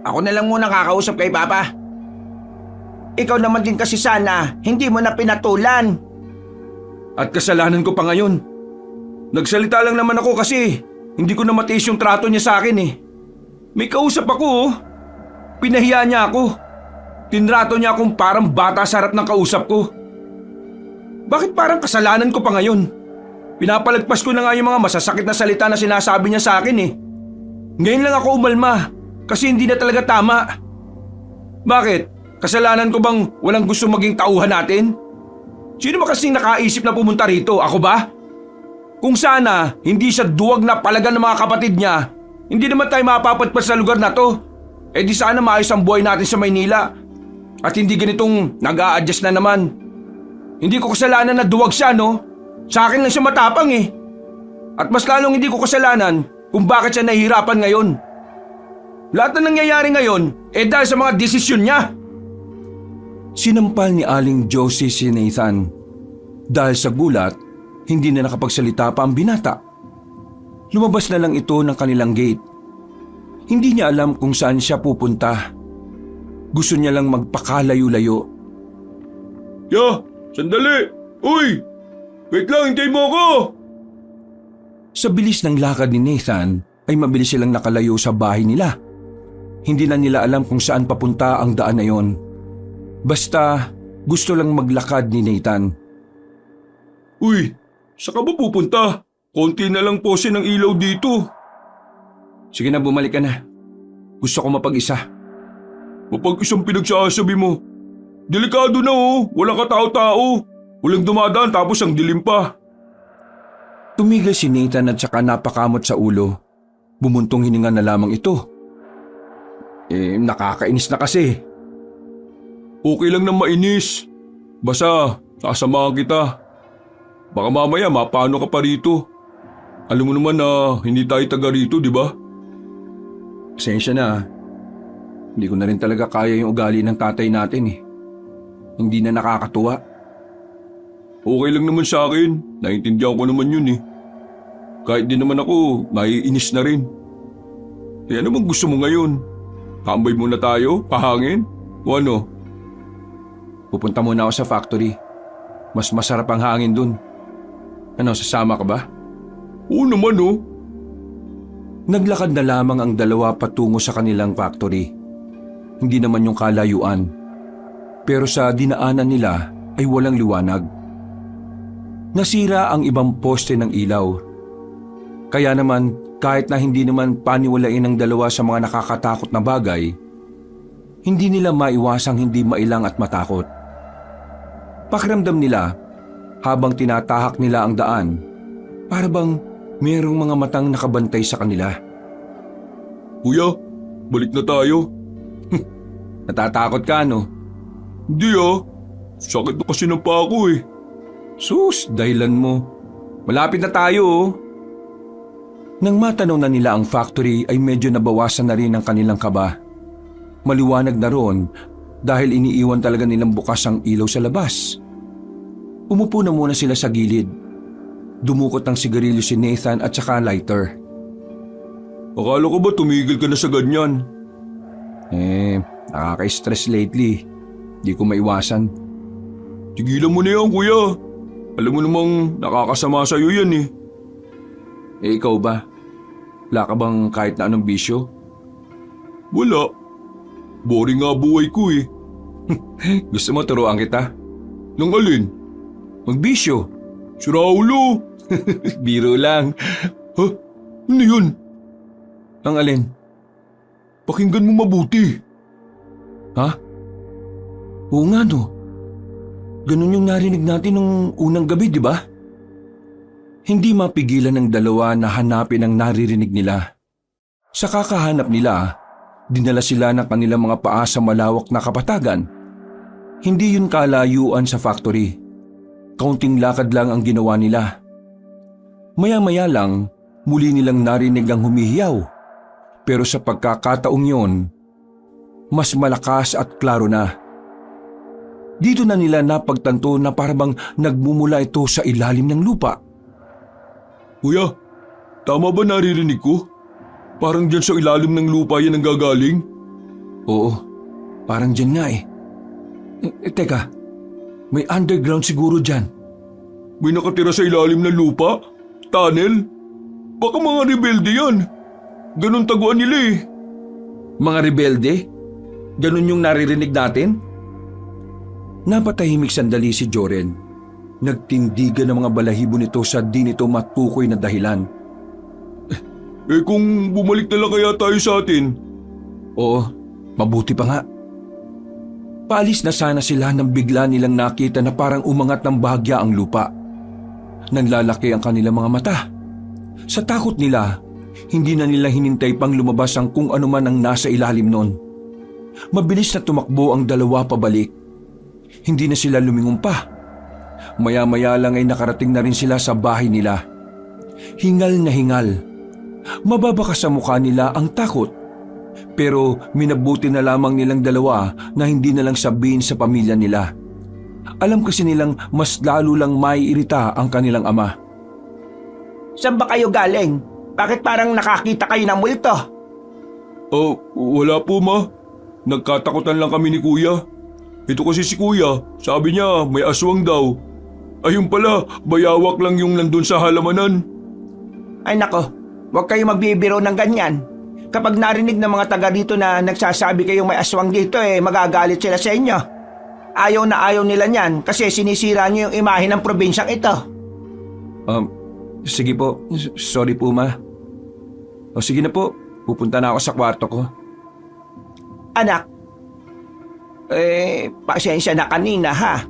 Ako na lang muna kakausap kay Papa. Ikaw naman din kasi sana, hindi mo na pinatulan. At kasalanan ko pa ngayon. Nagsalita lang naman ako kasi hindi ko na matiis yung trato niya sa akin May kausap ako Pinahiya niya ako. Tinrato niya akong parang bata sa harap ng kausap ko. Bakit parang kasalanan ko pa ngayon? Pinapalagpas ko na nga yung mga masasakit na salita na sinasabi niya sa akin Ngayon lang ako umalma kasi hindi na talaga tama. Bakit? Kasalanan ko bang walang gusto maging tauhan natin? Sino ba kasing nakaisip na pumunta rito? Ako ba? Kung sana hindi siya duwag na palagan ng mga kapatid niya, hindi naman tayo mapapatpat sa lugar na to. Di sana maayos ang buhay natin sa Maynila at hindi ganitong nag-a-adjust na naman. Hindi ko kasalanan na duwag siya, no? Sa akin lang siya matapang eh. At mas lalong hindi ko kasalanan kung bakit siya nahihirapan ngayon. Lahat na nangyayari ngayon dahil sa mga desisyon niya. Sinampal ni Aling Josie si Nathan. Dahil sa gulat, hindi na nakapagsalita pa ang binata. Lumabas na lang ito ng kanilang gate. Hindi niya alam kung saan siya pupunta. Gusto niya lang magpakalayo-layo. Ya, sandali! Uy! Wait lang, hintayin mo ako! Sa bilis ng lakad ni Nathan ay mabilis silang nakalayo sa bahay nila. Hindi na nila alam kung saan papunta ang daan na yon. Basta gusto lang maglakad ni Nathan. Uy, saan ka ba pupunta? Konti na lang pose ng ilaw dito. Sige na, bumalik ka na. Gusto ko mapag-isa. Mapag-isang pinagsasabi mo. Delikado na oh, walang katao-tao. Walang dumadaan tapos ang dilim pa. Tumigil si Nathan at saka napakamot sa ulo. Bumuntong hininga na lamang ito. Nakakainis na kasi. Okay lang na mainis. Basta, sasamahan kita. Baka mamaya mapano ka pa rito. Alam mo naman na hindi tayo taga rito, di ba? Pasensya na. Hindi ko na rin talaga kaya yung ugali ng tatay natin eh. Hindi na nakakatuwa. Okay lang naman sa akin. Naintindihan ko naman yun eh. Kahit din naman ako, maiinis na rin. Eh ano bang gusto mo ngayon? Tambay muna tayo? Pahangin? O ano? Pupunta muna ako sa factory. Mas masarap ang hangin dun. Ano, sasama ka ba? Oo naman oh. Naglakad na lamang ang dalawa patungo sa kanilang factory. Hindi naman yung kalayuan. Pero sa dinaanan nila ay walang liwanag. Nasira ang ibang poste ng ilaw. Kaya naman kahit na hindi naman paniwalain ng dalawa sa mga nakakatakot na bagay, hindi nila maiwasang hindi mailang at matakot. Pakiramdam nila habang tinatahak nila ang daan, para bang mayroong mga matang nakabantay sa kanila. Kuya, balik na tayo. Natatakot ka, no? Hindi ah, sakit na kasi ng paa ko eh. Sus, dahilan mo. Malapit na tayo oh. Nang matanong na nila ang factory ay medyo nabawasan na rin ang kanilang kaba. Maliwanag na roon dahil iniiwan talaga nilang bukas ang ilaw sa labas. Umupo na muna sila sa gilid. Dumukot ng sigarilyo si Nathan at saka lighter. Akala ko ba tumigil ka na sa ganyan? Nakaka-stress lately. Di ko maiwasan. Tigilan mo na yan kuya. Alam mo namang nakakasama sa'yo yan eh. Ikaw ba? Wala ka bang kahit na anong bisyo? Wala. Boring nga buhay ko eh. Gusto mo turuan kita? Nang alin? Magbisyo. Si Raulo. Biro lang. Ha? Ano yun? Ang alin? Pakinggan mo mabuti. Ha? Oo nga no. Ganun yung narinig natin nung unang gabi, di ba? Hindi mapigilan ng dalawa na hanapin ang naririnig nila. Sa kakahanap nila, dinala sila ng kanilang mga paa sa malawak na kapatagan. Hindi yun kalayuan sa factory. Kaunting lakad lang ang ginawa nila. Maya-maya lang, muli nilang narinig ang humihiyaw. Pero sa pagkakataong yon, mas malakas at klaro na. Dito na nila napagtanto na parabang nagmumula ito sa ilalim ng lupa. Kuya, tama ba naririnig ko? Parang dyan sa ilalim ng lupa yan ang gagaling? Oo, parang dyan nga eh. Teka, may underground siguro dyan. May nakatira sa ilalim ng lupa? Tunnel? Baka mga rebelde yan. Ganon taguan nila eh. Mga rebelde? Ganun yung naririnig natin? Napatahimik sandali si Joren. Nagtindigan ng mga balahibo nito sa di nito matukoy na dahilan. Kung bumalik na lang kaya tayo sa atin? Oo, mabuti pa nga. Paalis na sana sila nang bigla nilang nakita na parang umangat ng bahagya ang lupa. Nanlalaki ang kanilang mga mata. Sa takot nila, hindi na nila hinintay pang lumabas ang kung ano man ang nasa ilalim nun. Mabilis na tumakbo ang dalawa pabalik. Hindi na sila lumingon pa. Maya-maya lang ay nakarating na rin sila sa bahay nila. Hingal na hingal. Mababaka sa mukha nila ang takot. Pero minabuti na lamang nilang dalawa na hindi na lang sabihin sa pamilya nila. Alam kasi nilang mas lalo lang maiirita ang kanilang ama. Saan ba kayo galing? Bakit parang nakakita kayo ng multo? Oh, wala po ma. Nagkatakutan lang kami ni kuya. Ito kasi si kuya, sabi niya may aswang daw. Ayun pala, bayawak lang yung nandun sa halamanan. Ay nako, huwag kayo magbibiro ng ganyan. Kapag narinig ng mga taga dito na nagsasabi kayong may aswang dito magagalit sila sa inyo. Ayaw na ayaw nila niyan kasi sinisira niyo yung imahe ng probinsyang ito. Sige po, sorry po ma. O sige na po, pupunta na ako sa kwarto ko. Anak, pasensya na kanina ha.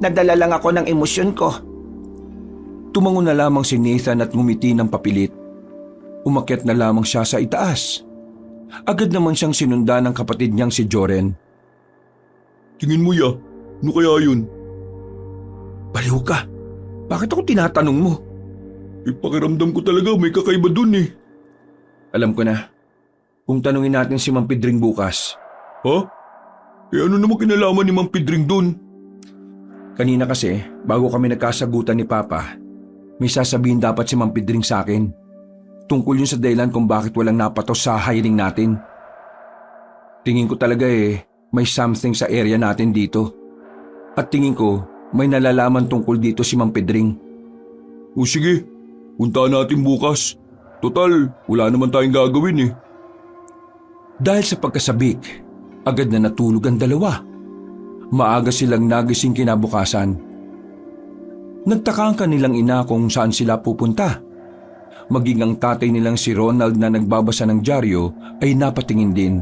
Nadala lang ako ng emosyon ko. Tumango na lamang si Nathan at ngumiti ng papilit. Umakyat na lamang siya sa itaas. Agad naman siyang sinundan ng kapatid niyang si Joren. Tingin mo ya, ano kaya yun? Baliw ka, bakit ako tinatanong mo? Pakiramdam ko talaga may kakaiba dun eh. Alam ko na, kung tanungin natin si Mang Pedring bukas. Ha? Ano naman kinalaman ni Mang Pedring dun? Kanina kasi, bago kami nagkasagutan ni Papa, may sasabihin dapat si Mang Pedring sa akin. Tungkol yun sa dahilan kung bakit walang napatos sa hiring natin. Tingin ko talaga may something sa area natin dito. At tingin ko, may nalalaman tungkol dito si Mang Pedring. O sige, puntaan natin bukas. Total, wala naman tayong gagawin eh. Dahil sa pagkasabik, agad na natulog ang dalawa. Maaga silang nagising kinabukasan. Nagtaka ang kanilang ina kung saan sila pupunta. Maging ang tatay nilang si Ronald na nagbabasa ng dyaryo ay napatingin din.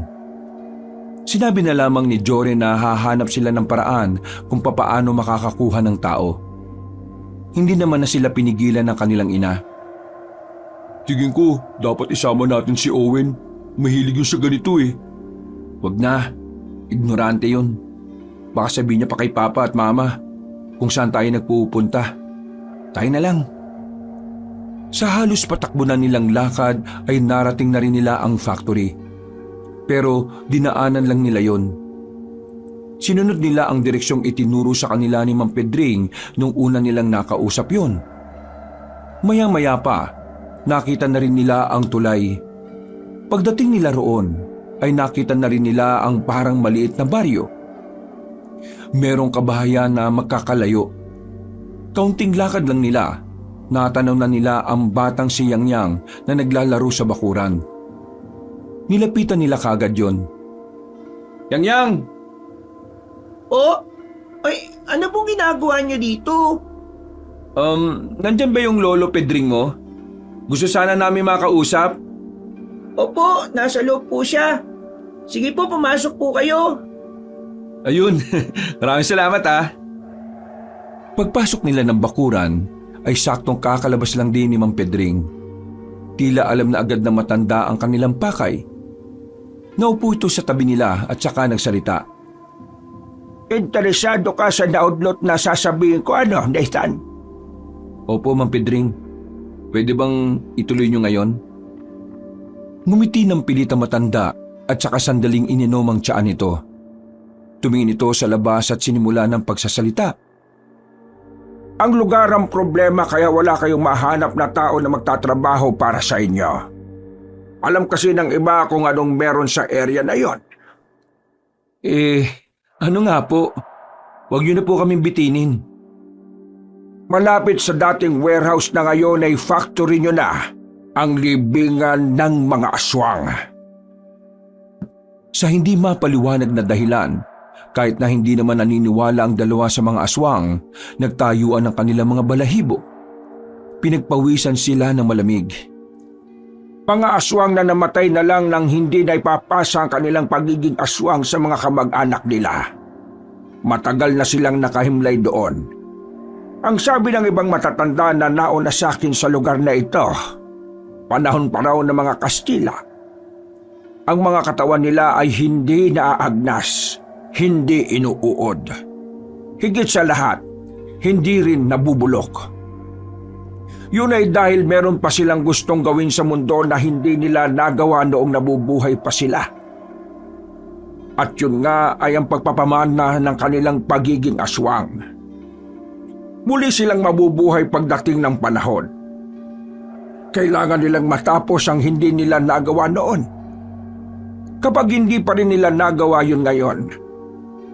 Sinabi na lamang ni Joren na hahanap sila ng paraan kung papaano makakakuha ng tao. Hindi naman na sila pinigilan ng kanilang ina. Tingin ko, dapat isama natin si Owen. Mahilig yun sa ganito eh. Wag na, ignorante yun. Baka sabihin niya pa kay Papa at Mama kung saan tayo nagpupunta. Tayo na lang. Sa halos patakbo na nilang lakad ay narating na rin nila ang factory. Pero dinaanan lang nila yon. Sinunod nila ang direksyong itinuro sa kanila ni Mang Pedring nung una nilang nakausap yon. Maya-maya pa, nakita na rin nila ang tulay. Pagdating nila roon, ay nakita na rin nila ang parang maliit na baryo. Merong kabahayan na magkakalayo. Kaunting lakad lang nila, natanaw na nila ang batang si Yang Yang na naglalaro sa bakuran. Nilapitan nila kagad yon. Yang Yang! Oh, ay ano pong ginagawa niyo dito? Nandyan ba yung lolo Pedring mo? Gusto sana namin makausap. Opo, nasa loob po siya. Sige po, pumasok po kayo. Ayun, maraming salamat ah. Pagpasok nila ng bakuran, ay saktong kakalabas lang din ni Mang Pedring. Tila alam na agad na matanda ang kanilang pakay. Naupo ito sa tabi nila at saka nagsalita. Interesado ka sa naudlot na sasabihin ko Nathan? Opo, Mang Pedring. Pwede bang ituloy nyo ngayon? Ngumiti ng pilit ang matanda at saka sandaling ininom ang tiyaan nito. Tumingin ito sa labas at sinimula ng pagsasalita. Ang lugar ang problema kaya wala kayong mahanap na tao na magtatrabaho para sa inyo. Alam kasi ng iba kung anong meron sa area na yon. Ano nga po? Huwag niyo na po kaming bitinin. Malapit sa dating warehouse na ngayon ay factory nyo na ang libingan ng mga aswang. Sa hindi mapaliwanag na dahilan, kahit na hindi naman naniniwala ang dalawa sa mga aswang, nagtayuan ang kanilang mga balahibo. Pinagpawisan sila ng malamig. Mga aswang na namatay na lang nang hindi na ipapasa ang kanilang pagiging aswang sa mga kamag-anak nila. Matagal na silang nakahimlay doon. Ang sabi ng ibang matatanda na nauna sa akin sa lugar na ito, panahon pa raw ng mga Kastila. Ang mga katawan nila ay hindi naaagnas, hindi inuuod. Higit sa lahat, hindi rin nabubulok. Yun ay dahil meron pa silang gustong gawin sa mundo na hindi nila nagawa noong nabubuhay pa sila. At yun nga ay ang pagpapamana ng kanilang pagiging aswang. Muli silang mabubuhay pagdating ng panahon. Kailangan nilang matapos ang hindi nila nagawa noon. Kapag hindi pa rin nila nagawa yun ngayon,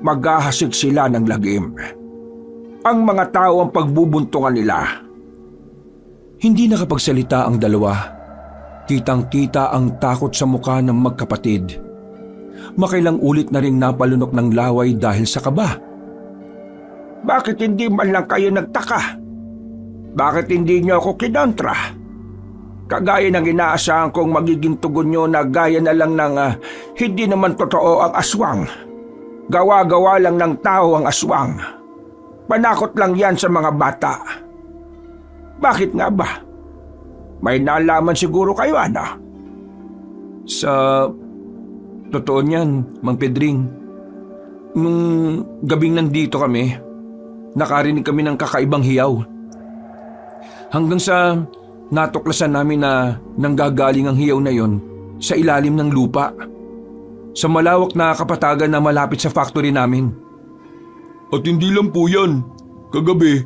maghahasik sila ng lagim. Ang mga tao ang pagbubuntungan nila. Hindi nakapagsalita ang dalawa. Kitang-kita ang takot sa mukha ng magkapatid. Makailang ulit na ring napalunok ng laway dahil sa kaba. Bakit hindi man lang kayo nagtaka? Bakit hindi niyo ako kinontra? Kagaya ng inaasahan kong magiging tugon niyo na gaya na lang ng hindi naman totoo ang aswang. Gawa-gawa lang ng tao ang aswang. Panakot lang yan sa mga bata. Bakit nga ba? May nalaman siguro kayo, ano? Sa totoo niyan, Mang Pedring, nung gabing nandito kami, nakarinig kami ng kakaibang hiyaw. Hanggang sa natuklasan namin na nanggagaling ang hiyaw na yon sa ilalim ng lupa, sa malawak na kapatagan na malapit sa factory namin. At hindi lang po yan. Kagabi,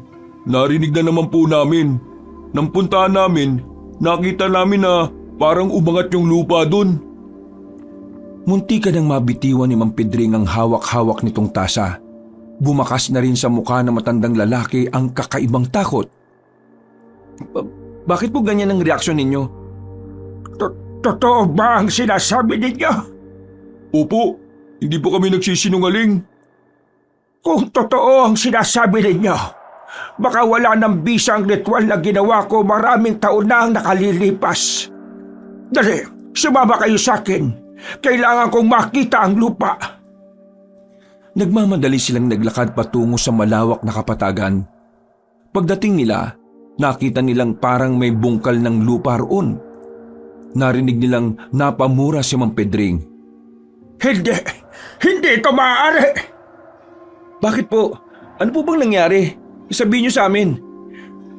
narinig na naman po namin. Nang puntahan namin, nakita namin na parang umangat yung lupa dun. Munti ka nang mabitiwan ni Mang Pedring ang hawak-hawak nitong tasa. Bumakas na rin sa mukha ng matandang lalaki ang kakaibang takot. Bakit po ganyan ang reaksyon ninyo? Totoo ba ang sinasabi ninyo? Opo, hindi po kami nagsisinungaling. Kung totoo ang sinasabi ninyo, baka wala ng bisa ang ritual na ginawa ko maraming taon na ang nakalilipas. Dali, sumama kayo sa akin. Kailangan kong makita ang lupa. Nagmamadali silang naglakad patungo sa malawak na kapatagan. Pagdating nila, nakita nilang parang may bungkal ng lupa roon. Narinig nilang napamura si Mang Pedring. Hindi ito maaari. Bakit po? Ano po bang nangyari? Sabihin niyo sa amin.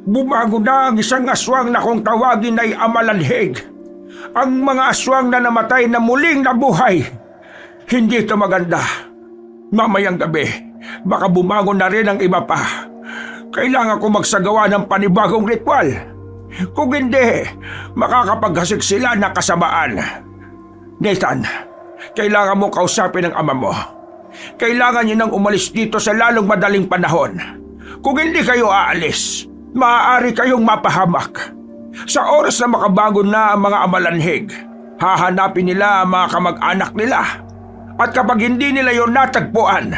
Bumago na ang isang aswang na kung tawagin ay Amalanhig. Ang mga aswang na namatay na muling nabuhay. Hindi ito maganda. Mamayang gabi, baka bumago na rin ang iba pa. Kailangan ko magsagawa ng panibagong ritual. Kung hindi, makakapaghasik sila ng kasamaan. Nathan, kailangan mo kausapin ang ama mo. Kailangan niyo nang umalis dito sa lalong madaling panahon. Kung hindi kayo aalis, maaari kayong mapahamak. Sa oras na makabago na ang mga Amalanhig, hahanapin nila ang mga kamag-anak nila. At kapag hindi nila yon natagpuan,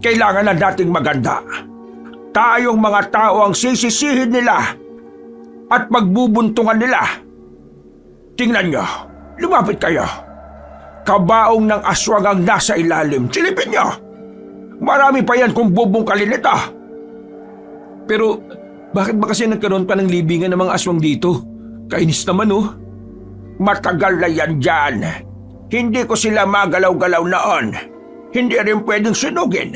kailangan na nating maganda. Tayong mga tao ang sisisihin nila at pagbubuntungan nila. Tingnan nyo, lumapit kayo. Kabaong ng aswang ang nasa ilalim. Silipin nyo. Marami pa yan kung bubungkalin ito. Pero bakit ba kasi nagkaroon pa ng libingan ng mga aswang dito? Kainis naman oh. Matagal na yan dyan. Hindi ko sila magalaw-galaw noon. Hindi rin pwedeng sunugin.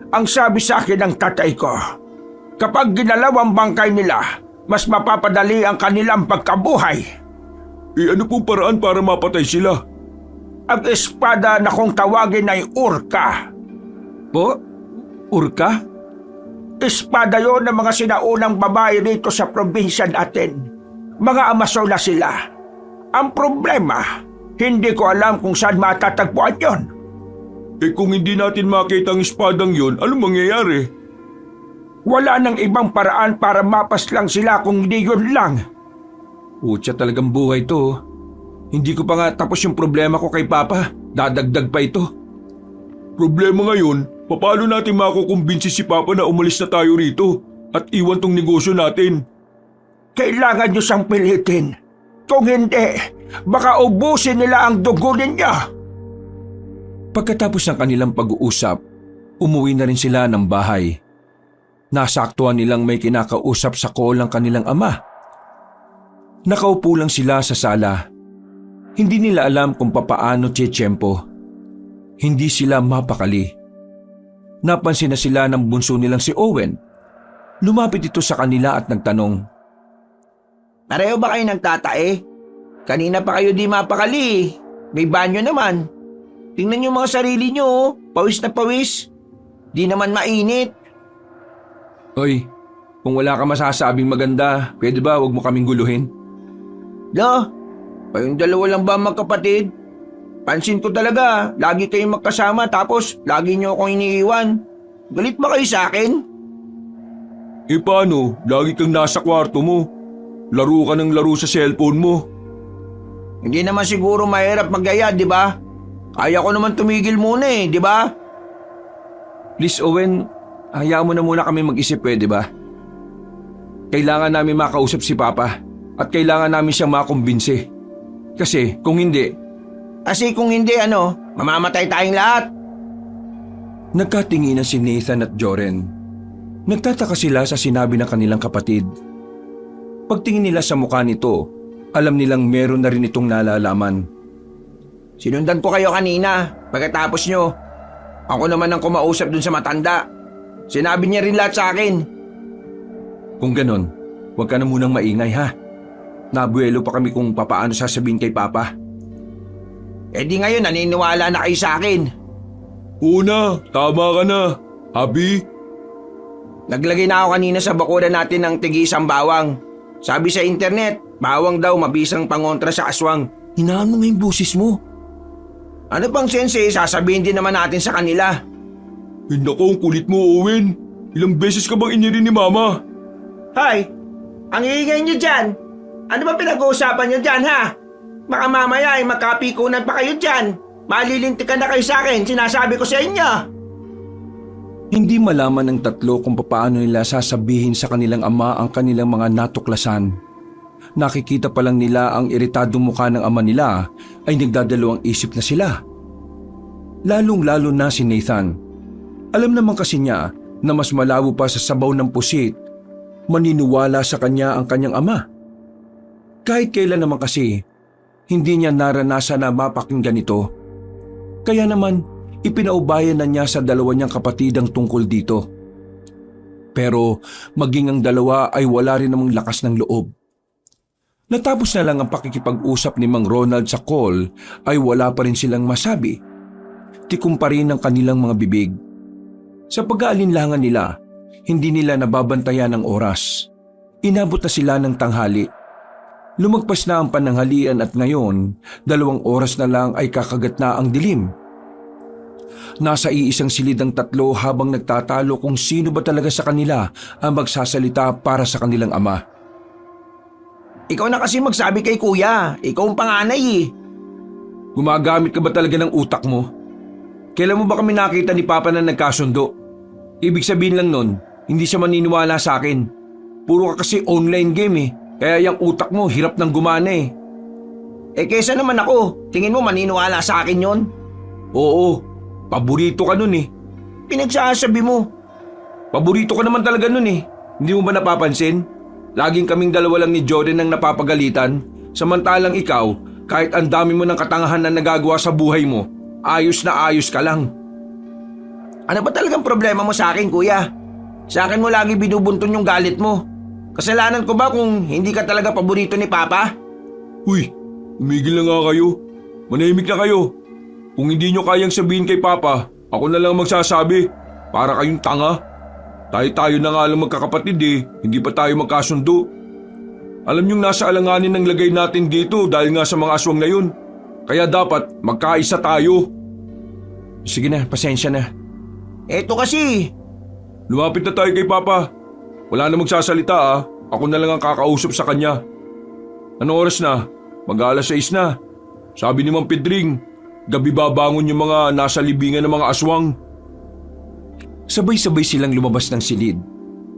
Ang sabi sa akin ng tatay ko, kapag ginalaw ang bangkay nila, mas mapapadali ang kanilang pagkabuhay. Ano pong paraan para mapatay sila? Ang espada na kung tawagin ay Urka. Po? Urka? Espada yon ng mga sinaunang babae rito sa probinsya natin. Mga Amazon na sila. Ang problema, hindi ko alam kung saan matatagpuan yon. Kung hindi natin makita ang espadang yon, anong mangyayari? Wala nang ibang paraan para mapaslang sila kung hindi yun lang. Putya talagang buhay to. Hindi ko pa nga tapos yung problema ko kay Papa. Dadagdag pa ito. Problema ngayon, paano natin makukumbinsi si Papa na umalis na tayo rito at iwan tong negosyo natin? Kailangan nyo siyang pilitin. Kung hindi, baka ubusin nila ang dugo ninyo. Pagkatapos ng kanilang pag-uusap, umuwi na rin sila ng bahay. Nasaktuhan nilang may kinakausap sa call ng kanilang ama. Nakaupo lang sila sa sala. Hindi nila alam kung papaano tiyempo. Hindi sila mapakali. Napansin na sila ng bunso nilang si Owen. Lumapit ito sa kanila at nagtanong. Pareho ba kayo nagtatae? Kanina pa kayo di mapakali. May banyo naman. Tingnan niyo mga sarili niyo, oh. Pawis na pawis. Di naman mainit. Hoy, kung wala ka masasabing maganda, pwede ba wag mo kaming guluhin? Lo, kayong dalawa lang ba magkapatid? Pansin ko talaga, lagi kayong magkasama tapos lagi niyo akong iniiwan. Galit ba kayo sa akin? Eh paano? Lagi kang nasa kwarto mo. Laro ka ng laro sa cellphone mo. Hindi naman siguro mahirap magaya, di ba? Kaya ko naman tumigil muna di ba? Please Owen, hayaan mo na muna kami mag-isip, pwede ba? Kailangan namin makausap si Papa at kailangan namin siyang makumbinsi. Kasi kung hindi, Kasi kung hindi mamamatay tayong lahat. nagkatinginan si Nathan at Joren. Nagtataka sila sa sinabi ng kanilang kapatid. Pagtingin nila sa mukha nito, alam nilang meron na rin itong nalalaman. Sinundan ko kayo kanina, pagkatapos nyo. Ako naman ang kumausap dun sa matanda. Sinabi niya rin lahat sa akin. Kung ganon, huwag ka na munang maingay ha. Nabuelo pa kami kung papaano sasabihin kay Papa. Eh di ngayon naniniwala na kayo sa akin. Una, tama ka na. Abi, Naglagay na ako kanina sa bakuran natin ng tigisang bawang. Sabi sa internet, bawang daw mabisang pangontra sa aswang. Hinaan mo nga yung busis mo. Ano pang sensei, sasabihin din naman natin sa kanila. nako, ang kulit mo, Owen. Ilang beses ka bang inirin ni Mama? Hay, ang iingay nyo dyan. Ano ba pinag-uusapan nyo dyan ha? Baka mamaya ay magkapikunan pa kayo dyan. Malilintikan na kayo sa akin, sinasabi ko sa inyo. Hindi malaman ng tatlo kung papaano nila sasabihin sa kanilang ama ang kanilang mga natuklasan. Nakikita pa lang nila ang iritadong mukha ng ama nila ay nagdadalawang isip na sila. Lalong-lalo na si Nathan. Alam naman kasi niya na mas malabo pa sa sabaw ng pusit, maniniwala sa kanya ang kanyang ama. Kahit kailan naman kasi, hindi niya naranasan na mapakinggan ito. Kaya naman, ipinaubayan na niya sa dalawa niyang kapatid ang tungkol dito. Pero maging ang dalawa ay wala rin namang lakas ng loob. Natapos na lang ang pakikipag-usap ni Mang Ronald sa call ay wala pa rin silang masabi. Tikom pa rin ang kanilang mga bibig. Sa pag-aalinlangan nila, hindi nila nababantayan ang oras. Inabot na sila ng tanghali. Lumagpas na ang pananghalian at ngayon, 2 oras na lang ay kakagat na ang dilim. Nasa iisang silid ang tatlo habang nagtatalo kung sino ba talaga sa kanila ang magsasalita para sa kanilang ama. Ikaw na kasi magsabi kay kuya, ikaw ang panganay Gumagamit ka ba talaga ng utak mo? Kailan mo ba kami nakita ni Papa na nagkasundo? Ibig sabihin lang nun, hindi siya maniniwala sa akin. Puro ka kasi online game kaya yung utak mo hirap nang gumana kesa naman ako, tingin mo maniniwala sa akin yon? Oo, paborito ka nun Pinagsasabi mo. Paborito ka naman talaga nun Hindi mo ba napapansin? Laging kaming dalawa lang ni Jordan ang napapagalitan, samantalang ikaw, kahit ang dami mo ng katangahan na nagagawa sa buhay mo, ayos na ayos ka lang. Ano ba talagang problema mo sa akin, kuya? Sa akin mo lagi binubunton yung galit mo. Kasalanan ko ba kung hindi ka talaga paborito ni Papa? Uy, umigil na nga kayo. Manahimik na kayo. Kung hindi nyo kayang sabihin kay Papa, ako na lang magsasabi. Para kayong tanga. Tayo na nga lang magkakapatid hindi pa tayo magkasundo. Alam nyong nasa alanganin ng lagay natin dito dahil nga sa mga aswang na yun. Kaya dapat magkaisa tayo. Sige na, pasensya na. Eto kasi. Lumapit na tayo kay Papa. Wala na magsasalita Ako na lang ang kakausap sa kanya. Anong oras na? Mag-alas 6 na. Sabi ni Mang Pedring, gabi babangon yung mga nasa libingan ng mga aswang. Sabay-sabay silang lumabas ng silid.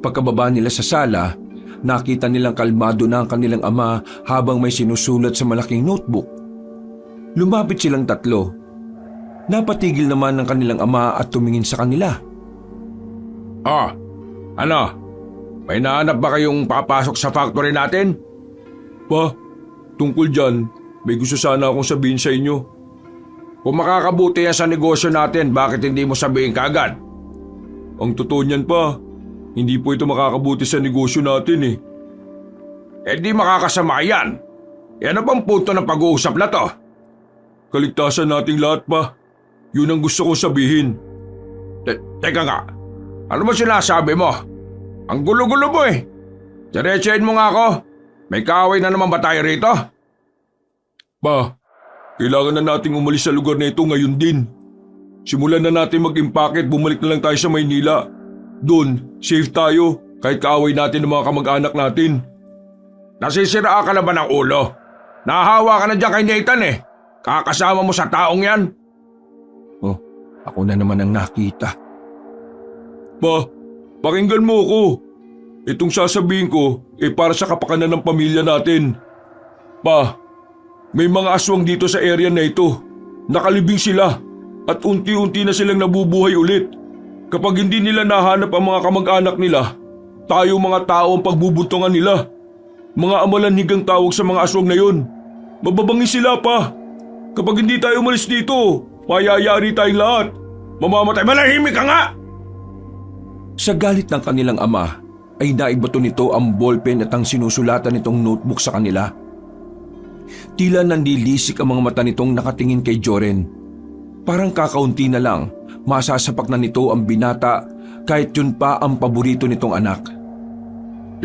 Pagkababa nila sa sala, nakita nilang kalmado na ang kanilang ama habang may sinusulat sa malaking notebook. Lumapit silang tatlo. Napatigil naman ng kanilang ama at tumingin sa kanila. Ano? May nahanap ba kayong papasok sa factory natin? Pa, tungkol dyan, may gusto sana akong sabihin sa inyo. Kung makakabuti yan sa negosyo natin, bakit hindi mo sabihin kaagad? Ang totoo niyan pa, Hindi po ito makakabuti sa negosyo natin eh. Eh di makakasama yan. Ano bang punto ng pag-uusap na to? Kaligtasan nating lahat pa. Yun ang gusto kong sabihin. Teka nga, ano mo sinasabi mo? Ang gulo-gulo mo eh. Diretsahin mo nga ako. May kaaway na naman ba tayo rito? Pa, kailangan na nating umalis sa lugar na ito ngayon din. Simulan na natin mag-impake at bumalik na lang tayo sa Maynila. Doon, safe tayo kahit kaaway natin ng mga kamag-anak natin. Nasisiraan ka na ba ng ulo? Nahahawa ka na dyan kay Nathan eh. Kakasama mo sa taong yan. Oh, ako na naman ang nakita. Pa, pakinggan mo ako. Itong sasabihin ko para sa kapakanan ng pamilya natin. Pa, may mga aswang dito sa area na ito. Nakalibing sila at unti-unti na silang nabubuhay ulit. Kapag hindi nila nahanap ang mga kamag-anak nila, tayo mga tao ang pagbubuntungan nila. Mga amalanhigang tawag sa mga aswang na yon. Mababangi sila pa. Kapag hindi tayo umalis dito, payayari tayong lahat. Mamamatay. Manahimik ka nga! Sa galit ng kanilang ama, ay naibato nito ang ballpen at ang sinusulatan nitong notebook sa kanila. Tila nanlilisik ang mga mata nitong nakatingin kay Joren. Parang kakaunti na lang, masasapak na nito ang binata kahit yun pa ang paborito nitong anak.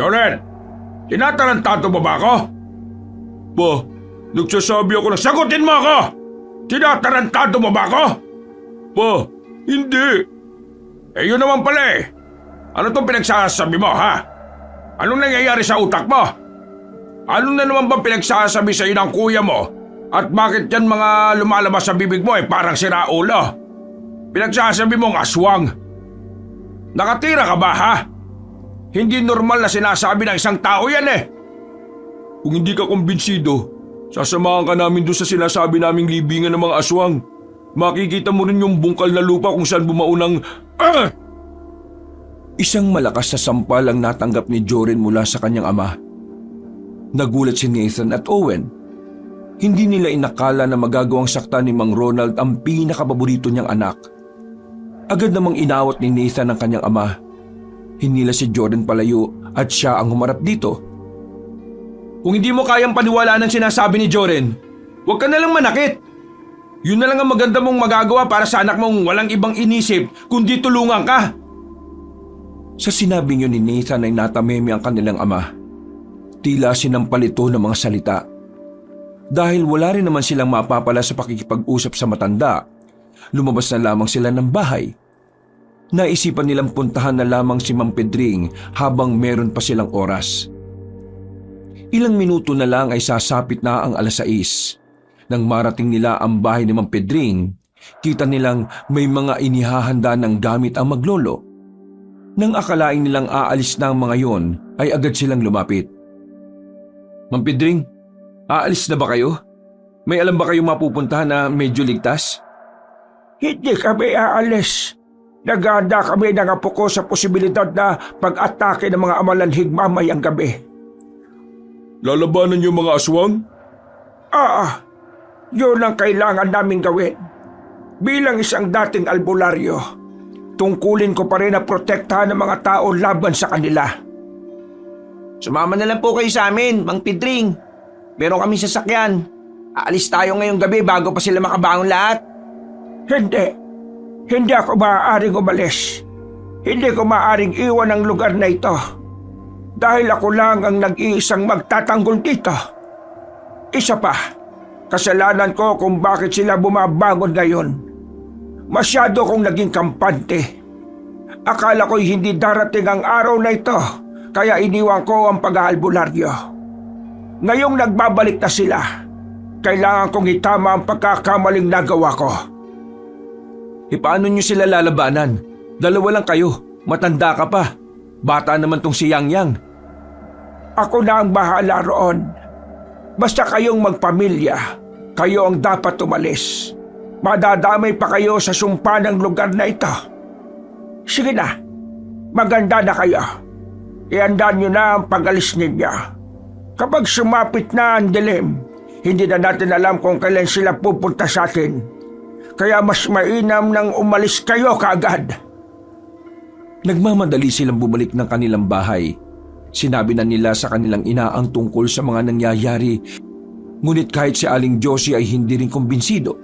Joren, tinatarantado mo ba ako? Pa, nagsasabi ako na Sagutin mo ako! Tinatarantado mo ba ako? Pa, hindi. Eh yun naman pala eh. Ano tong pinagsasabi mo ha? Anong nangyayari sa utak mo? Ano na naman bang pinagsasabi sa ng kuya mo? At bakit yan mga lumalabas sa bibig mo parang siraulo? Pinagsasabi mong aswang. Nakatira ka ba ha? Hindi normal na sinasabi ng isang tao yan eh. Kung hindi ka kumbinsido, sasamahan ka namin doon sa sinasabi naming libingan ng mga aswang. Makikita mo rin yung bungkal na lupa kung saan bumaunang... Isang malakas na sampal ang natanggap ni Joren mula sa kanyang ama. Nagulat si Nathan at Owen. Hindi nila inakala na magagawang sakta ni Mang Ronald ang pinakapaborito niyang anak. Agad namang inawat ni Nathan ang kanyang ama. Hinila si Joren palayo at siya ang humarap dito. Kung hindi mo kayang paniwalaan ang sinasabi ni Joren, huwag ka na lang manakit. Yun na lang ang maganda mong magagawa para sa anak mong walang ibang inisip kundi tulungan ka. Sa sinabing yun ni Nathan ay natameme ang kanilang ama. Tila sinampalito ng mga salita. Dahil wala rin naman silang mapapala sa pakikipag-usap sa matanda, lumabas na lamang sila ng bahay. Naisipan nilang puntahan na lamang si Mang Pedring habang meron pa silang oras. Ilang minuto na lang ay sasapit na ang 6:00. Nang marating nila ang bahay ni Mang Pedring, kita nilang may mga inihahanda ng gamit ang maglolo. Nang akalain nilang aalis na ang mga yon, ay agad silang lumapit. Mang Pedring, aalis na ba kayo? May alam ba kayong mapupuntahan na medyo ligtas? Hindi kami aalis. Naganda kami ng apo ko sa posibilidad na pag-atake ng mga amalanhig mamayang gabi. Lalabanan yung mga aswang? Yun ang kailangan naming gawin. Bilang isang dating albularyo, tungkulin ko pa rin na protektahan ng mga tao laban sa kanila. Sumama na lang po kayo sa amin, Mang Pedring. Meron kami sasakyan. Aalis tayo ngayong gabi bago pa sila makabangon lahat. Hindi ako maaaring umalis. Hindi ko maaaring iwan ang lugar na ito. Dahil ako lang ang nag-iisang magtatanggol dito. Isa pa, kasalanan ko kung bakit sila bumabangon ngayon. Masyado kong naging kampante. Akala ko'y hindi darating ang araw na ito, kaya iniwan ko ang pag-aalbularyo. Ngayong nagbabalik na sila, kailangan kong itama ang pagkakamaling nagawa ko. Paano nyo sila lalabanan? Dalawa lang kayo, matanda ka pa. Bata naman tong si Yang Yang. Ako na ang bahala roon. Basta kayong magpamilya, kayo ang dapat umalis. Madadamay pa kayo sa sumpa ng lugar na ito. Sige na, maganda na kayo. Iandaan nyo na ang pag-alis ninyo. Kapag sumapit na ang dilim, hindi na natin alam kung kailan sila pupunta sa atin. Kaya mas mainam nang umalis kayo kaagad. Nagmamadali silang bumalik ng kanilang bahay. Sinabi na nila sa kanilang ina ang tungkol sa mga nangyayari, ngunit kahit si Aling Josie ay hindi rin kumbinsido.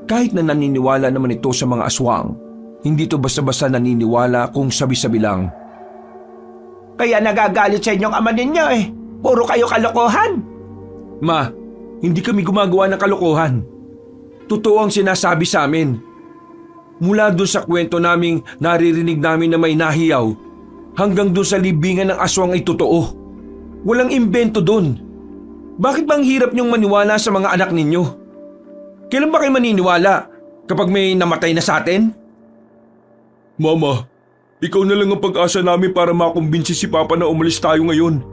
Kahit na naniniwala naman ito sa mga aswang, hindi ito basta-basta naniniwala kung sabi-sabi lang. Kaya nagagalit sa inyong ama ninyo eh. Puro kayo kalokohan. Ma, hindi kami gumagawa ng kalokohan. Totoo ang sinasabi sa amin. Mula doon sa kwento naming naririnig namin na may nahiyaw, hanggang doon sa libingan ng aswang ay totoo. Walang imbento doon. Bakit bang hirap niyong maniwala sa mga anak ninyo? Kailan ba kayo maniniwala? Kapag may namatay na sa atin? Mama, ikaw na lang ang pag-asa namin para makumbinsi si Papa na umalis tayo ngayon.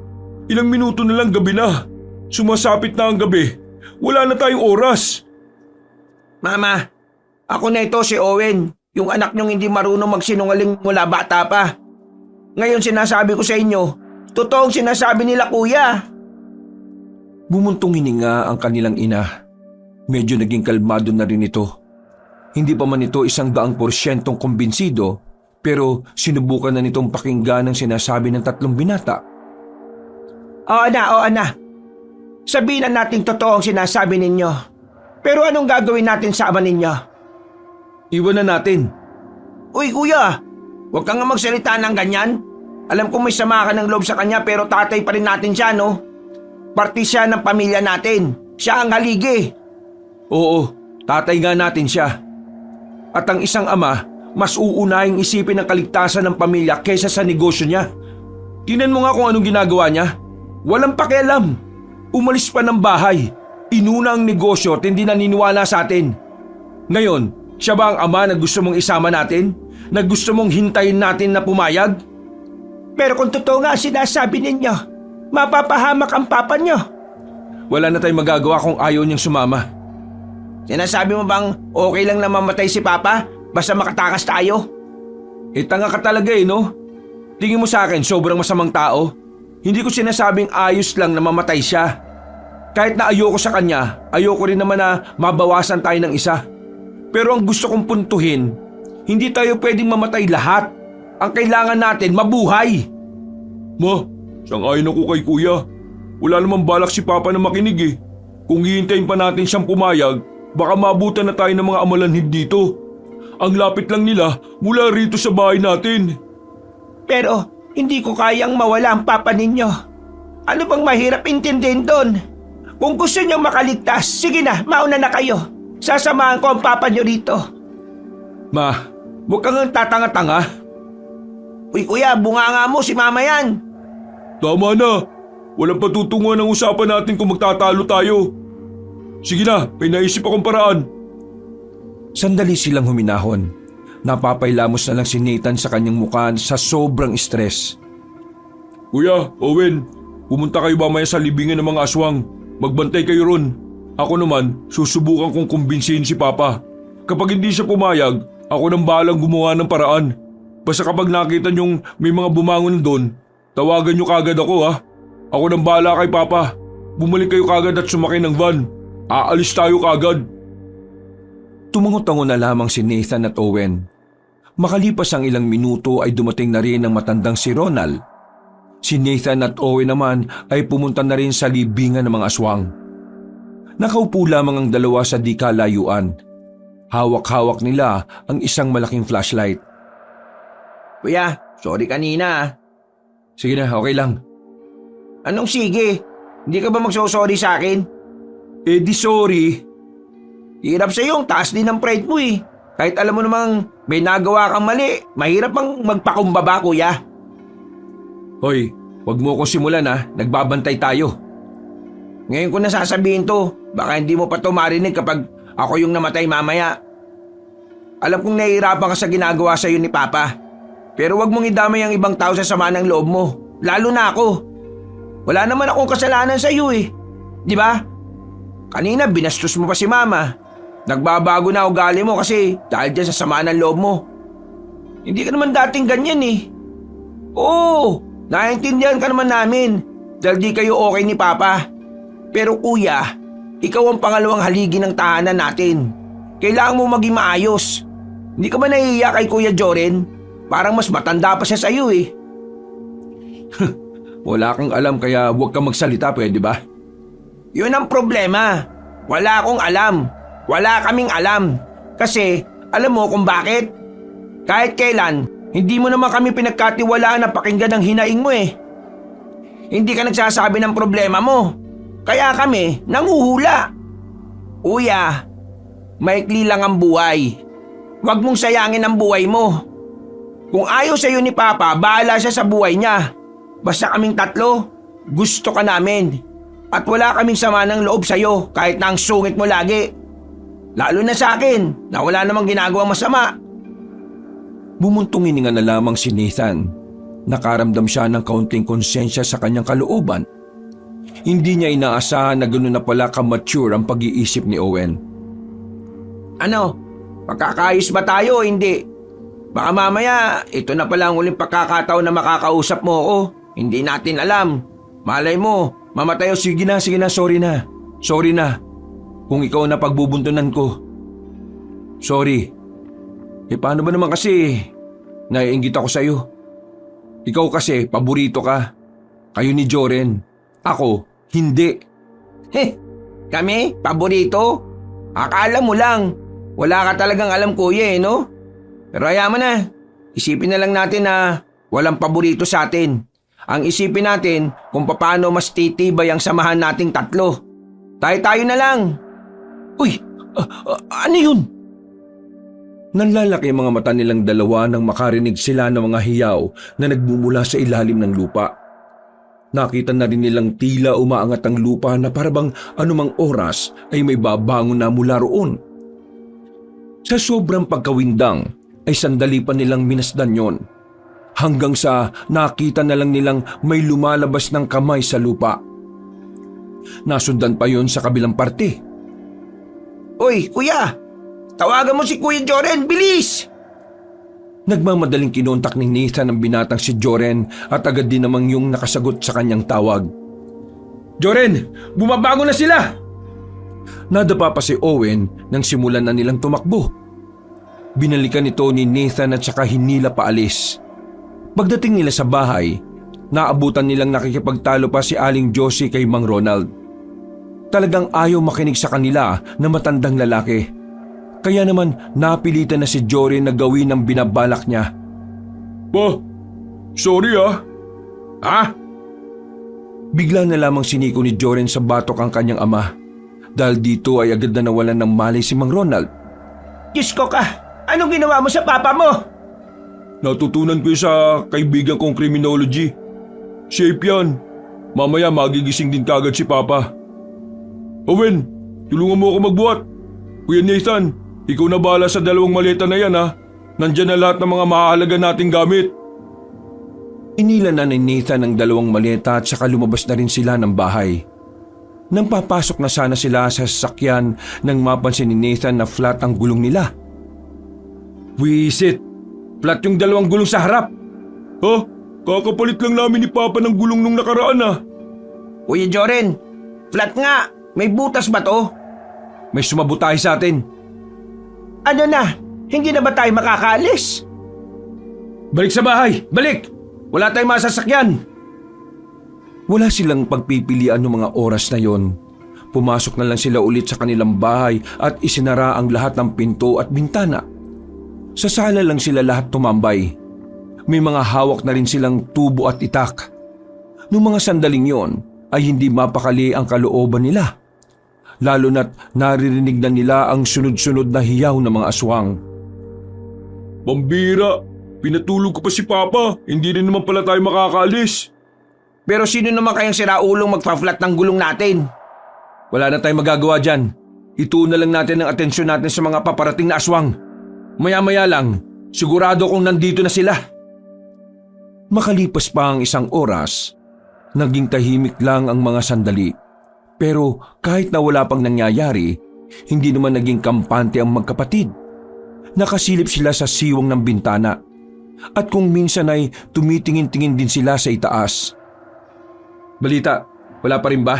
Ilang minuto na lang gabi na. Sumasapit na ang gabi. Wala na tayong oras. Mama, ako na ito si Owen, yung anak niyong hindi marunong magsinungaling mula bata pa. Ngayon sinasabi ko sa inyo, totoong sinasabi nila kuya. Bumuntong hininga ang kanilang ina. Medyo naging kalmado na rin ito. Hindi pa man ito 100% kumbinsido, pero sinubukan na nitong pakinggan ang sinasabi ng 3 binata. Oo na. Sabihin na natin totoo ang sinasabi ninyo. Pero anong gagawin natin sa ama ninyo? Iwan na natin. Uy kuya, huwag kang nga magsalita ng ganyan. Alam kong may sama ka ng loob sa kanya pero tatay pa rin natin siya, no? Parte siya ng pamilya natin. Siya ang haligi. Oo, tatay nga natin siya. At ang isang ama, mas uunahing isipin ang kaligtasan ng pamilya kaysa sa negosyo niya. Tingnan mo nga kung anong ginagawa niya. Walang pakialam. Umalis pa ng bahay. Inuna ang negosyo at hindi naniniwala sa atin. Ngayon, siya ba ang ama na gusto mong isama natin? Na gusto mong hintayin natin na pumayag? Pero kung totoo nga sinasabi ninyo, mapapahamak ang papa nyo. Wala na tayong magagawa kung ayaw niyang sumama. Sinasabi mo bang okay lang na mamatay si papa basta makatakas tayo? Tanga ka talaga no? Tingin mo sa akin sobrang masamang tao? Hindi ko sinasabing ayos lang na mamatay siya. Kahit na ayoko sa kanya, ayoko rin naman na mabawasan tayo ng isa. Pero ang gusto kong puntuhin, hindi tayo pwedeng mamatay lahat. Ang kailangan natin, mabuhay. Ma, sang-ayon ako kay Kuya. Wala namang balak si Papa na makinig eh. Kung hihintayin pa natin siyang pumayag, baka mabutan na tayo ng mga amalanhid dito. Ang lapit lang nila mula rito sa bahay natin. Pero hindi ko kayang mawala ang papa ninyo. Ano bang mahirap intindihin doon? Kung gusto niyong makaligtas, sige na, mauna na kayo. Sasamahan ko ang papa niyo rito. Ma, huwag kang tatanga-tanga. Uy kuya, bunganga mo si mama yan. Tama na. Walang patutunguhan ang usapan natin kung magtatalo tayo. Sige na, may naisip akong paraan. Sandali silang huminahon. Napapailamos na lang si Nathan sa kanyang mukha sa sobrang stress. Kuya, Owen, pumunta kayo mamaya sa libingan ng mga aswang. Magbantay kayo ron. Ako naman, susubukan kong kumbinsihin si Papa. Kapag hindi siya pumayag, ako nang bahalang gumawa ng paraan. Basta kapag nakita niyong may mga bumangon doon, tawagan niyo kagad ako ha. Ako nang bahala kay Papa. Bumalik kayo kagad at sumakay ng van. Aalis tayo kagad. Tumango-tango na lamang si Nathan at Owen. Makalipas ang ilang minuto ay dumating na rin ang matandang si Ronald. Si Nathan at Owen naman ay pumunta na rin sa libingan ng mga aswang. Nakaupo lamang ang dalawa sa di kalayuan. Hawak-hawak nila ang isang malaking flashlight. Kuya, sorry kanina. Sige na, okay lang. Anong sige? Hindi ka ba magsosorry sa akin? Di sorry. Hirap sa yung taas din ng pride mo eh. Kahit alam mo namang may nagawa kang mali, mahirap bang magpakumbaba kuya? Hoy, wag mo akong simulan ha, nagbabantay tayo. Ngayon ko nasasabihin to, baka hindi mo pa to marinig kapag ako yung namatay mamaya. Alam kong nahihirapan ka sa ginagawa sa'yo ni Papa. Pero wag mong idamay ang ibang tao sa sama ng loob mo, lalo na ako. Wala naman akong kasalanan sa'yo eh, di ba? Kanina binastos mo pa si Mama. Nagbabago na ugali mo kasi dahil dyan sa sama ng loob mo. Hindi ka naman dating ganyan eh. Oo, naiintindihan ka naman namin dahil di kayo okay ni Papa. Pero kuya, ikaw ang pangalawang haligi ng tahanan natin. Kailangan mo maging maayos. Hindi ka ba nahihiya kay Kuya Joren? Parang mas matanda pa siya sa'yo eh. Wala kang alam kaya huwag kang magsalita, pwede ba? Yun ang problema. Wala akong alam. Wala kaming alam. Kasi alam mo kung bakit? Kahit kailan, hindi mo naman kami pinagkatiwalaan na pakinggan ang hinaing mo eh. Hindi ka nagsasabi ng problema mo. Kaya kami nanguhula. Uya, maikli lang ang buhay. Huwag mong sayangin ang buhay mo. Kung ayaw sa'yo ni Papa, bahala siya sa buhay niya. Basta kaming tatlo, gusto ka namin. At wala kaming sama ng loob sa'yo kahit na ang sungit mo lagi. Lalo na sa akin na wala namang ginagawang masama. Bumuntong hininga na lamang si Nathan. Nakaramdam siya ng kaunting konsensya sa kanyang kalooban. Hindi niya inaasahan na gano'n na pala ka-mature ang pag-iisip ni Owen. Ano? Magkakaayos ba tayo o hindi? Baka mamaya, ito na pala ang uling pagkakataon na makakausap mo ako. Hindi natin alam. Malay mo, mamatay o Sige na, sorry na. Sorry na. Kung ikaw na pagbubuntunan ko. Sorry. Paano ba naman kasi naiinggit ako sa'yo? Ikaw kasi, paborito ka. Kayo ni Joren. Ako, hindi. Kami? Paborito? Akala mo lang. Wala ka talagang alam kuya eh, no? Pero hayaan mo na. Isipin na lang natin na walang paborito sa atin. Ang isipin natin kung paano mas titibay ang samahan nating tatlo. Tayo-tayo na lang. Uy, ano yun? Nanlalaki ang mga mata nilang dalawa nang makarinig sila ng mga hiyaw na nagmumula sa ilalim ng lupa. Nakita na rin nilang tila umaangat ang lupa na parabang anumang oras ay may babangon na mula roon. Sa sobrang pagkawindang ay sandali pa nilang minasdan yon. Hanggang sa nakita na lang nilang may lumalabas ng kamay sa lupa. Nasundan pa yon sa kabilang parte. Uy, kuya! Tawagan mo si Kuya Joren, bilis! Nagmamadaling kinontak ni Nathan ang binatang si Joren at agad din namang yung nakasagot sa kanyang tawag. Joren, bumabango na sila! Nadapa pa si Owen nang simulan na nilang tumakbo. Binalikan ito ni Nathan at saka hinila paalis. Pagdating nila sa bahay, naabutan nilang nakikipagtalo pa si Aling Josie kay Mang Ronald. Talagang ayaw makinig sa kanila na matandang lalaki. Kaya naman napilitan na si Joren na gawin ang binabalak niya. Sorry ah. Ha? Bigla na lamang siniko ni Joren sa batok ang kanyang ama. Dahil dito ay agad na nawalan ng malay si Mang Ronald. Diyos ko ka! Anong ginawa mo sa papa mo? Natutunan ko sa kaibigan kong criminology. Shape yan. Mamaya magigising din kagad si Papa. Owen, tulungan mo ako magbuhat. Kuya Nathan, ikaw na bahala sa dalawang maleta na yan ha. Nandyan na lahat ng mga mahalaga nating gamit. Inila na ni Nathan ang dalawang maleta at saka lumabas na rin sila ng bahay. Nang papasok na sana sila sa sasakyan nang mapansin ni Nathan na flat ang gulong nila. Wisit, flat yung dalawang gulong sa harap. Ha? Kakapalit lang namin ni Papa ng gulong nung nakaraan ah. Kuya Joren, flat nga. May butas ba to? May sumabutahe sa atin. Ano na? Hindi na ba tayo makakaalis? Balik sa bahay! Balik! Wala tayong masasakyan! Wala silang pagpipilian ng mga oras na yon. Pumasok na lang sila ulit sa kanilang bahay at isinara ang lahat ng pinto at bintana. Sa sala lang sila lahat tumambay. May mga hawak na rin silang tubo at itak. Noong mga sandaling yon ay hindi mapakali ang kalooban nila. Lalo na't naririnig na nila ang sunod-sunod na hiyaw ng mga aswang. Pambira, pinatulog ko pa si Papa. Hindi rin naman pala tayo makakaalis. Pero sino naman kayang siraulong magpa-flat ng gulong natin? Wala na tayong magagawa dyan. Ituon na lang natin ang atensyon natin sa mga paparating na aswang. Maya-maya lang, sigurado kong nandito na sila. Makalipas pa ang isang oras, naging tahimik lang ang mga sandali. Pero kahit na wala pang nangyayari, hindi naman naging kampante ang magkapatid. Nakasilip sila sa siwang ng bintana. At kung minsan ay tumitingin-tingin din sila sa itaas. Balita, wala pa rin ba?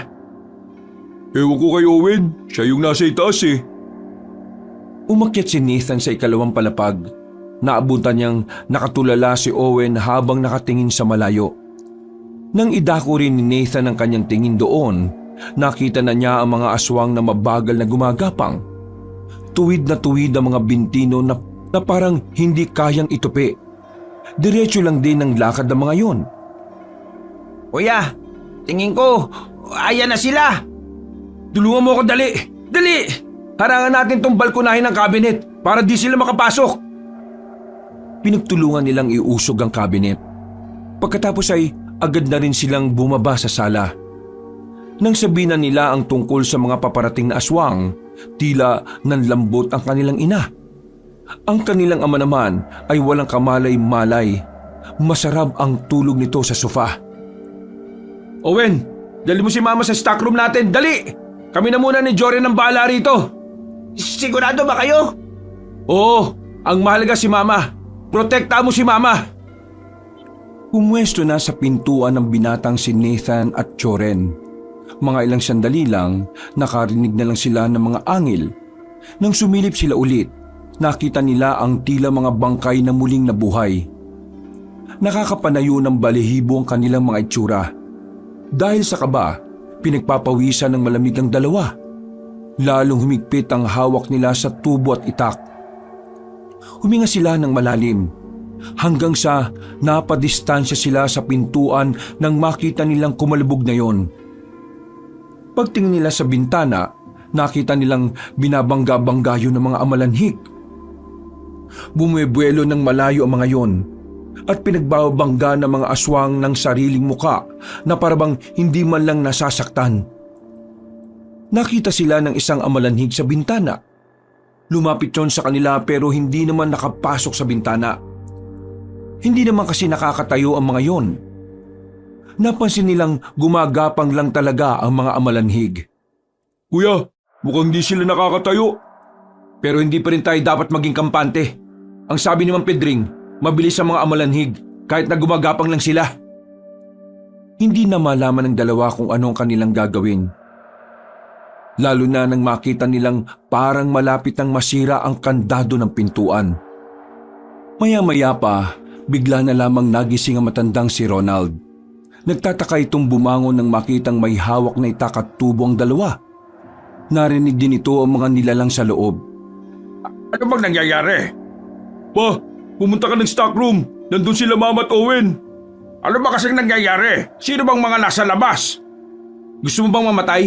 Ewan ko kay Owen, siya yung nasa itaas eh. Umakyat si Nathan sa ikalawang palapag. Naabutan niyang nakatulala si Owen habang nakatingin sa malayo. Nang idako rin ni Nathan ang kanyang tingin doon, nakita na niya ang mga aswang na mabagal na gumagapang. Tuwid na tuwid ang mga bintino na parang hindi kayang itupi. Diretso lang din ang lakad ng mga yon. Kuya, tingin ko, ayan na sila. Tulungan mo ako dali! Dali! Harangan natin tong balkonahin ng cabinet para di sila makapasok. Pinagtulungan nilang iusog ang cabinet. Pagkatapos ay agad na rin silang bumaba sa sala. Nang sabihin na nila ang tungkol sa mga paparating na aswang, tila nanlambot ang kanilang ina. Ang kanilang ama naman ay walang kamalay-malay. Masarap ang tulog nito sa sofa. Owen, dali mo si Mama sa stockroom natin, dali! Kami na muna ni Jory ng bahala rito. Sigurado ba kayo? Oo, ang mahalaga si Mama. Protektahan mo si Mama. Pumwesto na sa pintuan ng binatang si Nathan at Joren. Mga ilang sandali lang, nakarinig na lang sila ng mga angil. Nang sumilip sila ulit, nakita nila ang tila mga bangkay na muling nabuhay. Nakakapanayo ng balihibo ang kanilang mga itsura. Dahil sa kaba, pinagpapawisan ng malamig ang dalawa. Lalong humigpit ang hawak nila sa tubo at itak. Huminga sila ng malalim hanggang sa napadistansya sila sa pintuan nang makita nilang kumalubog na yon. Pagtingin nila sa bintana, nakita nilang binabangga-bangga yun ng mga amalanhik. Bumuebuelo ng malayo ang mga yon at pinagbabangga ng mga aswang ng sariling muka na parabang hindi man lang nasasaktan. Nakita sila ng isang amalanhig sa bintana. Lumapit yon sa kanila pero hindi naman nakapasok sa bintana. Hindi naman kasi nakakatayo ang mga yon. Napansin nilang gumagapang lang talaga ang mga amalanhig. Kuya, mukhang di sila nakakatayo. Pero hindi pa rin tayo dapat maging kampante. Ang sabi ni Mang Pedring, mabilis ang mga amalanhig kahit na gumagapang lang sila. Hindi na malaman ng dalawa kung anong kanilang gagawin. Lalo na nang makita nilang parang malapit ang masira ang kandado ng pintuan. Maya-maya pa, bigla na lamang nagising ang matandang si Ronald. Nagtataka itong bumangon nang makitang may hawak na itak at tubo ang dalawa. Narinig din ito ang mga nilalang sa loob. Ano bang nangyayari? Pa, pumunta ka ng stockroom. Nandun sila Mama at Owen. Ano ba kasing nangyayari? Sino bang mga nasa labas? Gusto mo bang mamatay?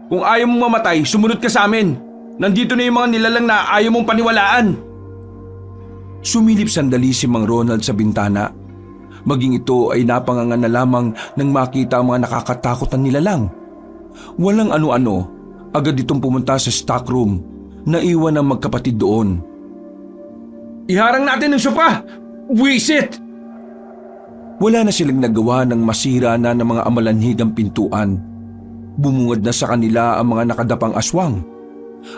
Kung ayaw mong mamatay, sumunod ka sa amin. Nandito na yung mga nilalang na ayaw mong paniwalaan. Sumilip sandali si Mang Ronald sa bintana. Maging ito ay napangangan na lamang nang makita ang mga nakakatakot na nilalang. Walang ano-ano, agad itong pumunta sa stockroom. Naiwan ang magkapatid doon. Iharang natin ng sopa! Wisit! Wala na silang nagawa nang masira na ng mga amalanhig ang pintuan. Bumungad na sa kanila ang mga nakadapang aswang.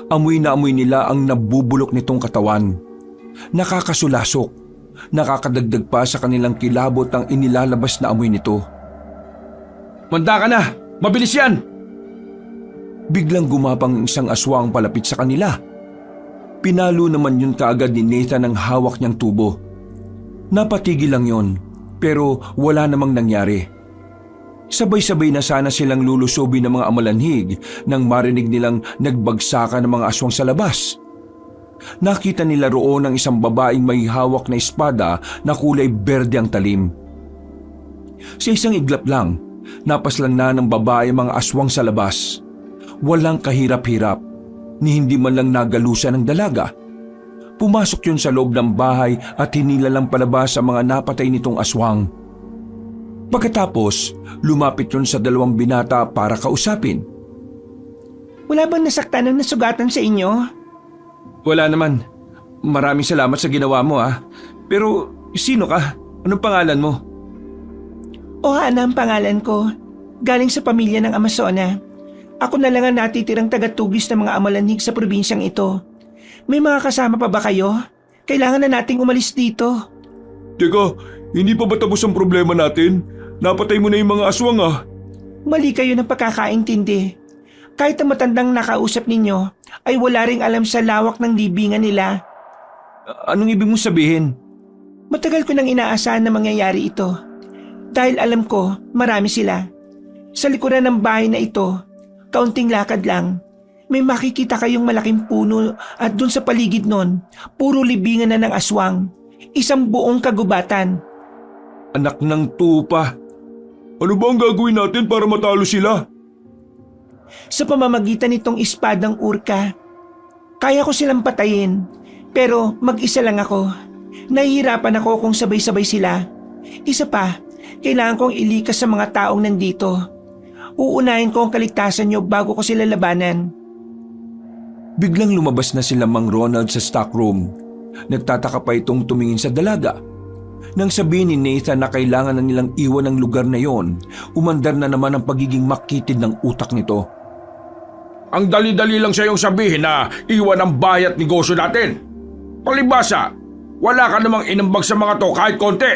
Amoy na amoy nila ang nabubulok nitong katawan. Nakakasulasok, nakakadagdag pa sa kanilang kilabot ang inilalabas na amoy nito. Manda ka na! Mabilis yan! Biglang gumapang isang aswang palapit sa kanila. Pinalo naman yun kaagad ni Nathan ang hawak niyang tubo. Napatigil lang yon, pero wala namang nangyari. Sabay-sabay na sana silang lulusobin ng mga amalanhig nang marinig nilang nagbagsakan ng mga aswang sa labas. Nakita nila roon ang isang babaeng may hawak na espada na kulay berde ang talim. Sa isang iglap lang, napaslang na ng babae mga aswang sa labas. Walang kahirap-hirap, ni hindi man lang nagalusan ng dalaga. Pumasok yun sa loob ng bahay at hinilalang palabas ang mga napatay nitong aswang. Pagkatapos, lumapit yun sa dalawang binata para kausapin. Wala bang nasaktan ng nasugatan sa inyo? Wala naman. Maraming salamat sa ginawa mo Pero sino ka? Anong pangalan mo? Ohana ang pangalan ko. Galing sa pamilya ng Amazona. Ako na lang ang natitirang tagatugis ng mga amalanhig sa probinsyang ito. May mga kasama pa ba kayo? Kailangan na nating umalis dito. Teka, hindi pa ba tapos ang problema natin? Napatay mo na yung mga aswang Mali kayo ng pagkakaintindi. Kahit ang matandang nakausap ninyo ay wala ring alam sa lawak ng libingan nila. Anong ibig mong sabihin? Matagal ko nang inaasahan na mangyayari ito. Dahil alam ko, marami sila. Sa likuran ng bahay na ito, kaunting lakad lang, may makikita kayong malaking puno at dun sa paligid nun, puro libingan na ng aswang. Isang buong kagubatan. Anak ng tupa. Ano ba ang gagawin natin para matalo sila? Sa pamamagitan nitong espadang urka, kaya ko silang patayin, pero mag-isa lang ako. Nahihirapan ako kung sabay-sabay sila. Isa pa, kailangan kong ilikas sa mga taong nandito. Uunahin ko ang kaligtasan niyo bago ko sila labanan. Biglang lumabas na sila Mang Ronald sa stockroom. Nagtataka pa itong tumingin sa dalaga. Nang sabihin ni Nathan na kailangan na nilang iwan ang lugar na yon, umandar na naman ang pagiging makitid ng utak nito. Ang dali-dali lang sa iyong sabihin na iwan ang bahay at negosyo natin. Palibasa, wala ka namang inambag sa mga to kahit konti.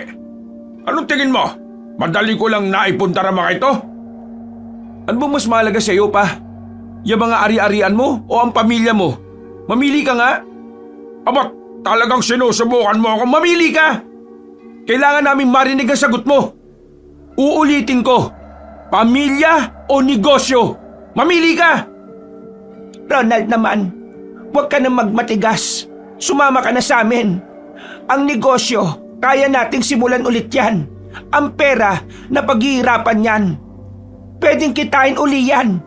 Anong tingin mo? Madali ko lang naipunta ang mga ito? Ano bang mas mahalaga sa iyo pa? Yung mga ari-arian mo o ang pamilya mo? Mamili ka nga. Abot, talagang sinusubukan mo akong mamili ka! Kailangan namin marinig ang sagot mo. Uulitin ko, pamilya o negosyo? Mamili ka! Ronald naman, huwag ka na magmatigas. Sumama ka na sa amin. Ang negosyo, kaya nating simulan ulit yan. Ang pera, napaghihirapan yan. Pwedeng kitain uli yan.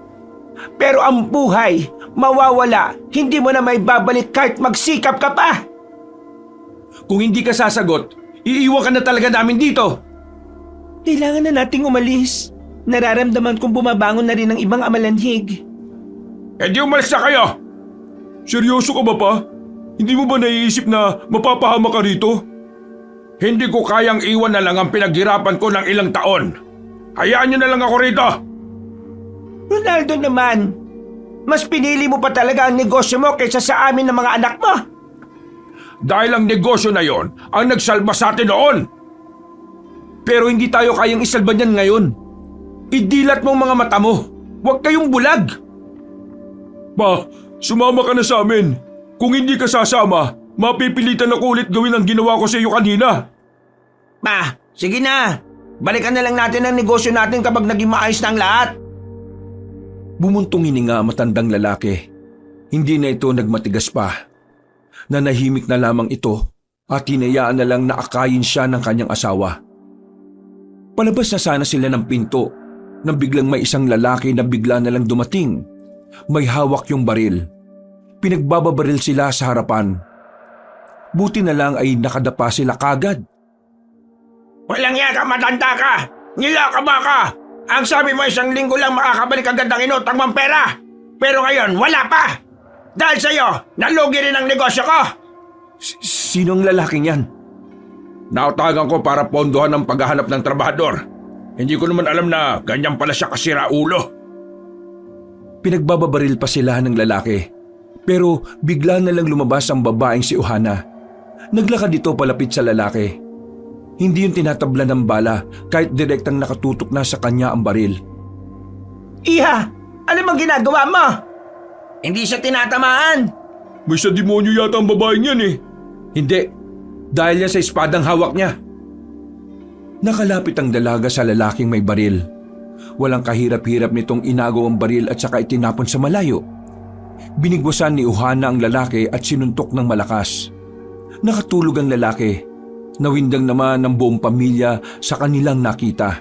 Pero ang buhay, mawawala. Hindi mo na may babalik kahit magsikap ka pa. Kung hindi ka sasagot, iiwan ka na talaga namin dito. Kailangan na nating umalis. Nararamdaman kong bumabangon na rin ang ibang amalanhig. Eh di umalis na kayo! Seryoso ka ba pa? Hindi mo ba naiisip na mapapahama ka rito? Hindi ko kayang iwan na lang ang pinaghirapan ko ng ilang taon. Hayaan niyo na lang ako rito! Ronaldo naman, mas pinili mo pa talaga ang negosyo mo kaysa sa amin ng mga anak mo. Dahil ang negosyo na yon ang nagsalba sa atin noon. Pero hindi tayo kayang isalba niyan ngayon. Idilat mo ang mga mata mo. Huwag kayong bulag. Pa, sumama ka na sa amin. Kung hindi ka sasama, mapipilitan ako ulit gawin ang ginawa ko sa iyo kanina. Ma, sige na. Balikan na lang natin ang negosyo natin kapag naging maayos na ang lahat. Bumuntong hininga ang matandang lalaki. Hindi na ito nagmatigas pa. Nanahimik na lamang ito at hinayaan na lang na akayin siya ng kanyang asawa. Palabas na sana sila ng pinto nang biglang may isang lalaki na bigla na lang dumating. May hawak yung baril. Pinagbababaril sila sa harapan. Buti na lang ay nakadapa sila kagad. Walang yan ka, matanda ka! Nilaka ba ka? Ang sabi mo 1 linggo lang makakabalik agad ng inutang mong pera. Pero ngayon, wala pa! Dahil sa'yo, nalugi rin ang negosyo ko! Sinong lalaking yan? Nautagan ko para pondohan ang paghahanap ng trabahador. Hindi ko naman alam na ganyan pala siya kasira ulo. Pinagbababaril pa sila ng lalaki. Pero bigla na lang lumabas ang babaeng si Ohana. Naglakad ito palapit sa lalaki. Hindi yung tinatabla ng bala kahit direktang nakatutok na sa kanya ang baril. Iha, ano bang ginagawa mo? Hindi siya tinatamaan. May sa demonyo yata ang babaeng yan eh. Hindi, dahil yan sa espadang hawak niya. Nakalapit ang dalaga sa lalaking may baril. Walang kahirap-hirap nitong inagaw ang baril at saka itinapon sa malayo. Binigwasan ni Ohana ang lalaki at sinuntok ng malakas. Nakatulog ang lalaki. Nawindang naman ng buong pamilya sa kanilang nakita.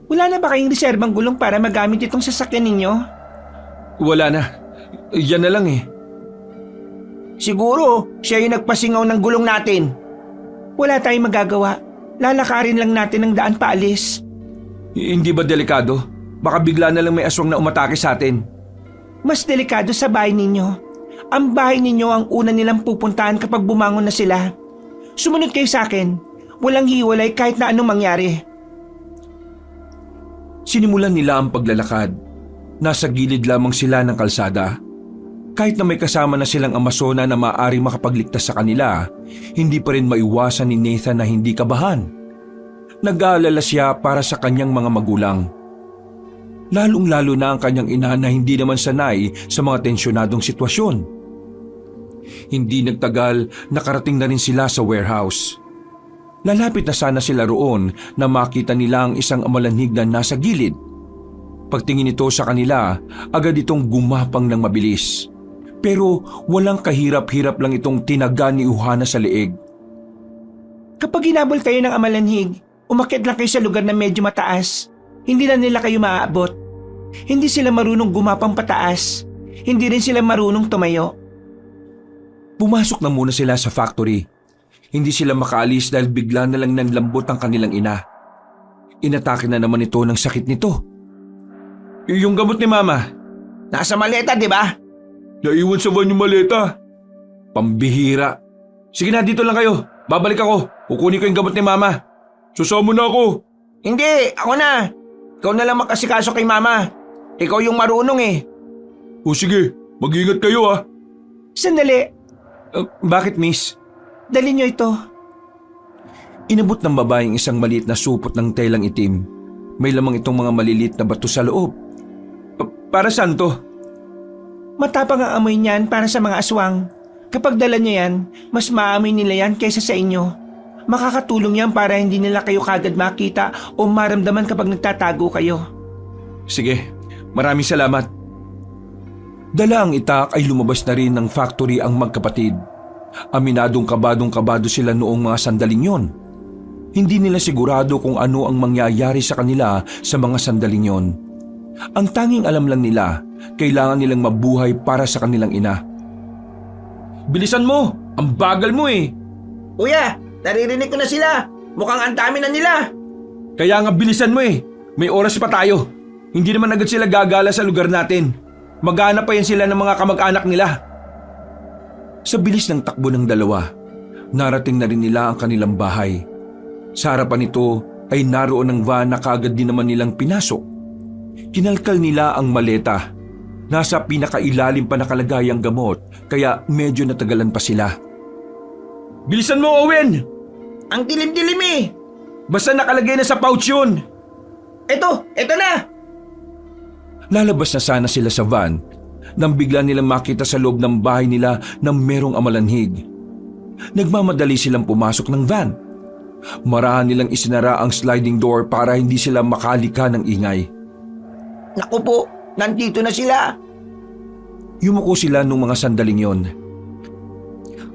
Wala na ba kayong reserbang gulong para magamit itong sasakyan ninyo? Wala na. Yan na lang eh. Siguro, siya yung nagpasingaw ng gulong natin. Wala tayong magagawa. Lalakarin lang natin ang daan paalis. Hindi ba delikado? Baka bigla na lang may aswang na umatake sa atin. Mas delikado sa bahay ninyo. Ang bahay ninyo ang una nilang pupuntahan kapag bumangon na sila. Sumunod kayo sa akin. Walang hiwalay kahit na anong mangyari. Sinimulan nila ang paglalakad. Nasa gilid lamang sila ng kalsada. Kahit na may kasama na silang Amazona na maaaring makapagligtas sa kanila, hindi pa rin maiwasan ni Nathan na hindi kabahan. Nag-aalala siya para sa kanyang mga magulang. Lalong-lalo na ang kanyang ina na hindi naman sanay sa mga tensyonadong sitwasyon. Hindi nagtagal, nakarating na rin sila sa warehouse. Lalapit na sana sila roon na makita nila ang isang amalanhig na nasa gilid. Pagtingin nito sa kanila, agad itong gumapang ng mabilis. Pero walang kahirap-hirap lang itong tinaga ni Uhana sa leeg. Kapag hinabol kayo ng amalanhig, umakyat lang kayo sa lugar na medyo mataas. Hindi na nila kayo maaabot. Hindi sila marunong gumapang pataas. Hindi rin sila marunong tumayo. Pumasok na muna sila sa factory. Hindi sila makaalis dahil bigla na lang nanlambot ang kanilang ina. Inatake na naman ito ng sakit nito. Yung gamot ni Mama. Nasa maleta, di ba? Naiwan sa van yung maleta. Pambihira. Sige na, dito lang kayo. Babalik ako. Kukunin ko yung gamot ni Mama. Susama na ako. Hindi, ako na. Ikaw na lang makasikaso kay Mama. Ikaw yung marunong eh. O sige, mag-ingat kayo ah. Sandali, Bakit, miss? dali niyo ito. Inabot ng babaeng isang maliit na supot ng telang itim. May lamang itong mga maliliit na bato sa loob. Para saan to? Matapang ang amoy niyan para sa mga aswang. Kapag dala niyo yan, mas maamoy nila yan kaysa sa inyo. Makakatulong yan para hindi nila kayo kagad makita o maramdaman kapag nagtatago kayo. Sige, maraming salamat. Dala ang itak ay lumabas na rin ng factory ang magkapatid. Aminadong kabadong-kabado sila noong mga sandaling yon. Hindi nila sigurado kung ano ang mangyayari sa kanila sa mga sandaling yon. Ang tanging alam lang nila, kailangan nilang mabuhay para sa kanilang ina. Bilisan mo! Ang bagal mo eh! Kuya, naririnig ko na sila. Mukhang ang dami na nila. Kaya nga bilisan mo eh! May oras pa tayo. Hindi naman agad sila gagala sa lugar natin. Maghanap pa yan sila ng mga kamag-anak nila. Sa bilis ng takbo ng dalawa, narating na rin nila ang kanilang bahay. Sa harapan nito ay naroon ang van na kaagad din naman nilang pinasok. Kinalkal nila ang maleta. Nasa pinakailalim pa nakalagay ang gamot kaya medyo natagalan pa sila. Bilisan mo, Owen! Ang dilim-dilim eh. Basta nakalagay na sa pouch yun! Ito na! Lalabas na sana sila sa van nang bigla nilang makita sa loob ng bahay nila na merong amalanhig. Nagmamadali silang pumasok ng van. Marahan nilang isinara ang sliding door para hindi sila makalika ng ingay. Naku po, nandito na sila. Yumuko sila nung mga sandaling yon.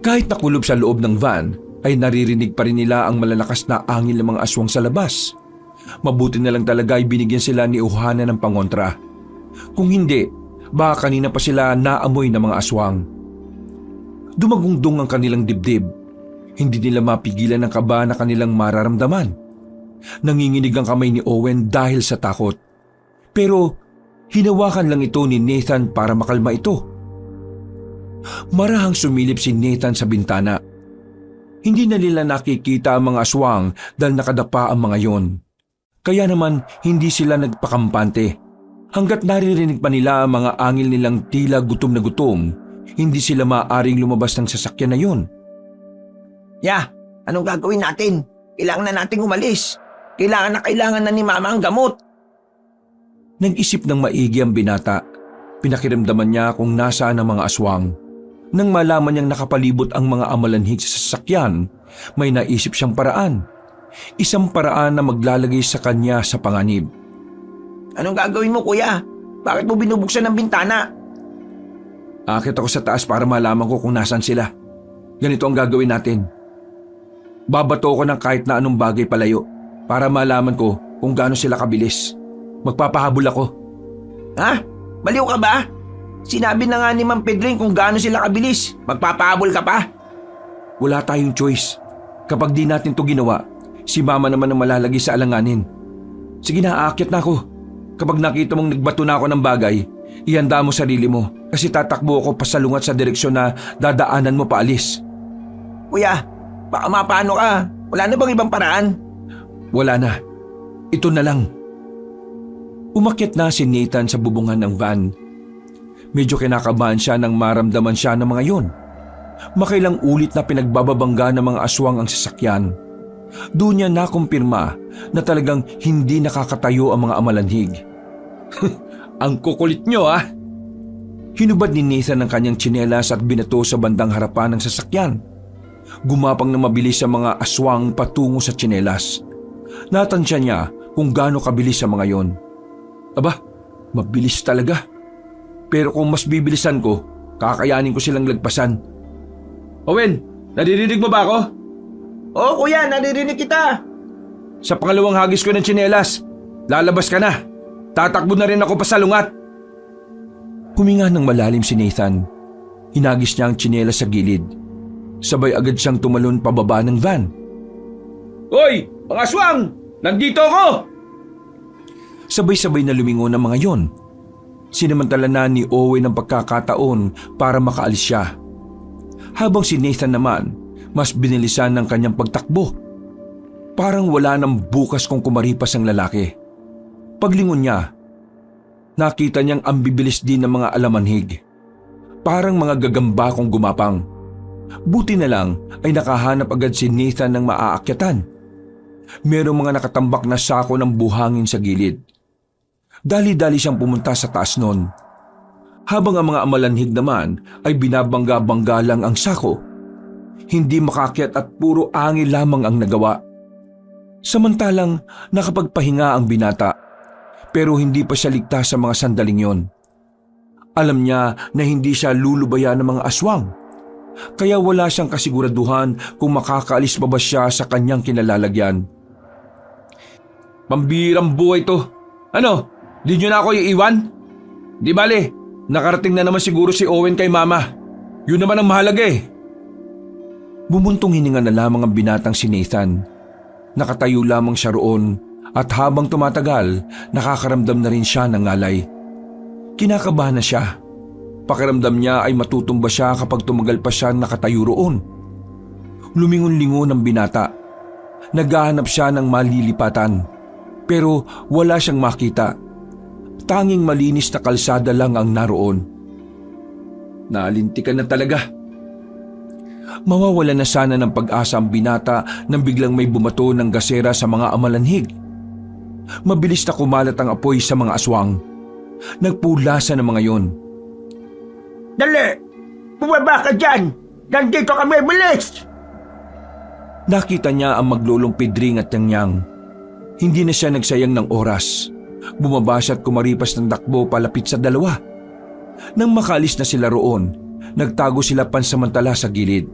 Kahit nakulob sa loob ng van, ay naririnig pa rin nila ang malalakas na angin ng mga aswang sa labas. Mabuti na lang talaga ay binigyan sila ni Uhana ng pangontra. Kung hindi, baka kanina pa sila naamoy ng mga aswang. Dumagungdong ang kanilang dibdib. Hindi nila mapigilan ang kaba na kanilang mararamdaman. Nanginginig ang kamay ni Owen dahil sa takot. Pero hinawakan lang ito ni Nathan para makalma ito. Marahang sumilip si Nathan sa bintana. Hindi na nila nakikita ang mga aswang dahil nakadapa ang mga yon. Kaya naman hindi sila nagpakampante. Hanggat naririnig pa nila ang mga angil nilang tila gutom na gutom, hindi sila maaaring lumabas ng sasakyan na yon. Anong gagawin natin? Kailangan na nating umalis. Kailangan na ni Mama ang gamot. Nag-isip ng maigi ang binata. Pinakiramdaman niya kung nasaan ang mga aswang. Nang malaman niyang nakapalibot ang mga amalanhig sa sasakyan, may naisip siyang paraan. Isang paraan na maglalagay sa kanya sa panganib. Anong gagawin mo, kuya? Bakit mo binubuksan ng bintana? Akit ako sa taas para malaman ko kung nasaan sila. Ganito ang gagawin natin. Babato ko ng kahit na anong bagay palayo para malaman ko kung gaano sila kabilis. Magpapahabol ako. Ha? Baliw ka ba? Sinabi na nga ni Ma'am Pedring kung gaano sila kabilis. Magpapahabol ka pa? Wala tayong choice. Kapag di natin to ginawa, si Mama naman ang malalagay sa alanganin. Sige na, aakyat na ako. Kapag nakita mong nagbato na ako ng bagay, ihanda mo sarili mo kasi tatakbo ako pasalungat sa direksyon na dadaanan mo paalis. Kuya, baka mapano ka. Wala na bang ibang paraan? Wala na. Ito na lang. Umakyat na si Nathan sa bubungan ng van. Medyo kinakabahan siya nang maramdaman siya ng mga yon. Makailang ulit na pinagbababangga ng mga aswang ang sasakyan. Doon niya nakumpirma na talagang hindi nakakatayo ang mga amalanhig. Ang kukulit nyo ah! Hinubad ni Nathan ang kanyang tsinelas at binato sa bandang harapan ng sasakyan. Gumapang na mabilis sa mga aswang patungo sa tsinelas. Natansya niya kung gaano kabilis sa mga yon. Aba, mabilis talaga. Pero kung mas bibilisan ko, kakayanin ko silang lagpasan. Owen, naririnig mo ba ako? Oo kuya, naririnig kita. Sa pangalawang hagis ko ng tsinelas, lalabas ka na. Tatakbo na rin ako pasalungat. Huminga ng malalim si Nathan. Hinagis niya ang tsinelas sa gilid. Sabay agad siyang tumalon pababa ng van. Hoy, mga aswang! Nandito ako! Sabay-sabay na lumingon ang mga yon. Sinamantala na ni Owen ang pagkakataon para makaalis siya. Habang si Nathan naman, mas binilisan ng kanyang pagtakbo. Parang wala nang bukas kung kumaripas ang lalaki. Paglingon niya, nakita niyang ambibilis din ng mga alamanhig. Parang mga gagamba kung gumapang. Buti na lang ay nakahanap agad si Nathan ng maaakyatan. Merong mga nakatambak na sako ng buhangin sa gilid. Dali-dali siyang pumunta sa taas nun. Habang ang mga amalanhig naman ay binabangga-bangga lang ang sako. Hindi makakyat at puro angin lamang ang nagawa. Samantalang nakapagpahinga ang binata, pero hindi pa siya ligtas sa mga sandaling yon. Alam niya na hindi siya lulubayan ng mga aswang, kaya wala siyang kasiguraduhan kung makakaalis pa ba siya sa kanyang kinalalagyan. Pambirang buhay to. Ano? Di nyo na ako iiwan? Di bale, nakarating na naman siguro si Owen kay mama. Yun naman ang mahalaga eh. Bumuntong hininga na lamang ang binatang si Nathan. Nakatayo lamang siya roon at habang tumatagal, nakakaramdam na rin siya ng ngalay. Kinakabahan na siya. Pakiramdam niya ay matutumba siya kapag tumagal pa siya nakatayo roon. Lumingon-lingon ang binata. Naghahanap siya ng malilipatan, pero wala siyang makita. Tanging malinis na kalsada lang ang naroon. Nalintikan na talaga. Mawawala na sana ng pag-asa ang binata nang biglang may bumato ng gasera sa mga amalanhig. Mabilis na kumalat ang apoy sa mga aswang. Nagpulasa ng mga yon. Dali! Bumaba ka dyan! Nandito kami, bilis! Nakita niya ang maglulong Pedring at Yang. Hindi na siya nagsayang ng oras. Bumaba siya at kumaripas ng takbo palapit sa dalawa. Nang makaalis na sila roon, nagtago sila pansamantala sa gilid.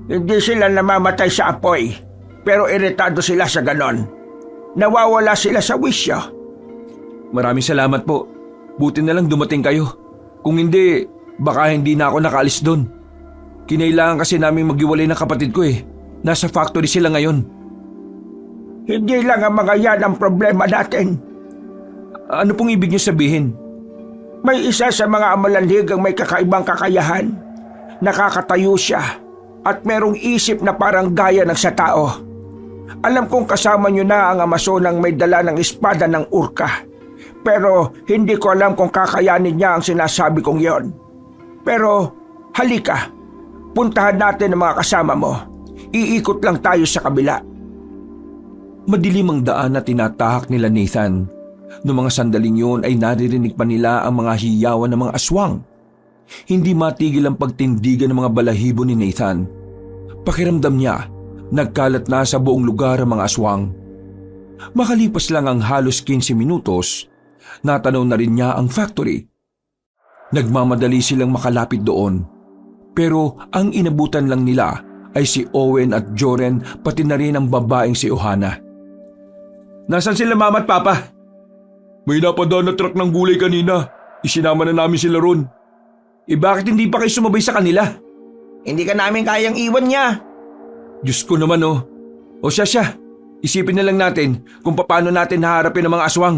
Hindi sila namamatay sa apoy, pero iritado sila sa ganon. Nawawala sila sa wisyo. Maraming salamat po. Buti na lang dumating kayo. Kung hindi, baka hindi na ako nakaalis doon. Kinailangan kasi namin maghiwalay ng kapatid ko eh. Nasa factory sila ngayon. Hindi lang ang mga yan ang problema natin. Ano pong ibig niyo sabihin? May isa sa mga amalanhig ang may kakaibang kakayahan. Nakakatayo siya at merong isip na parang gaya ng sa tao. Alam kong kasama niyo na ang Amazonang may dala ng espada ng urka. Pero hindi ko alam kung kakayanin niya ang sinasabi kong yon. Pero halika, puntahan natin ang mga kasama mo. Iikot lang tayo sa kabila. Madilim ang daan na tinatahak nila Nathan. Noong mga sandaling yun ay naririnig pa nila ang mga hiyawan ng mga aswang. Hindi matigil ang pagtindigan ng mga balahibo ni Nathan. Pakiramdam niya, nagkalat na sa buong lugar ang mga aswang. Makalipas lang ang halos 15 minutos, natanaw na rin niya ang factory. Nagmamadali silang makalapit doon. Pero ang inabutan lang nila ay si Owen at Joren pati na rin ang babaeng si Ohana. Nasaan sila mama at papa? May napadaan na truck ng gulay kanina. Isinama na namin sila ron. Bakit hindi pa kayo sumabay sa kanila? Hindi ka namin kayang iwan niya. Diyos ko naman oh. O siya. Isipin na lang natin kung paano natin haharapin ang mga aswang.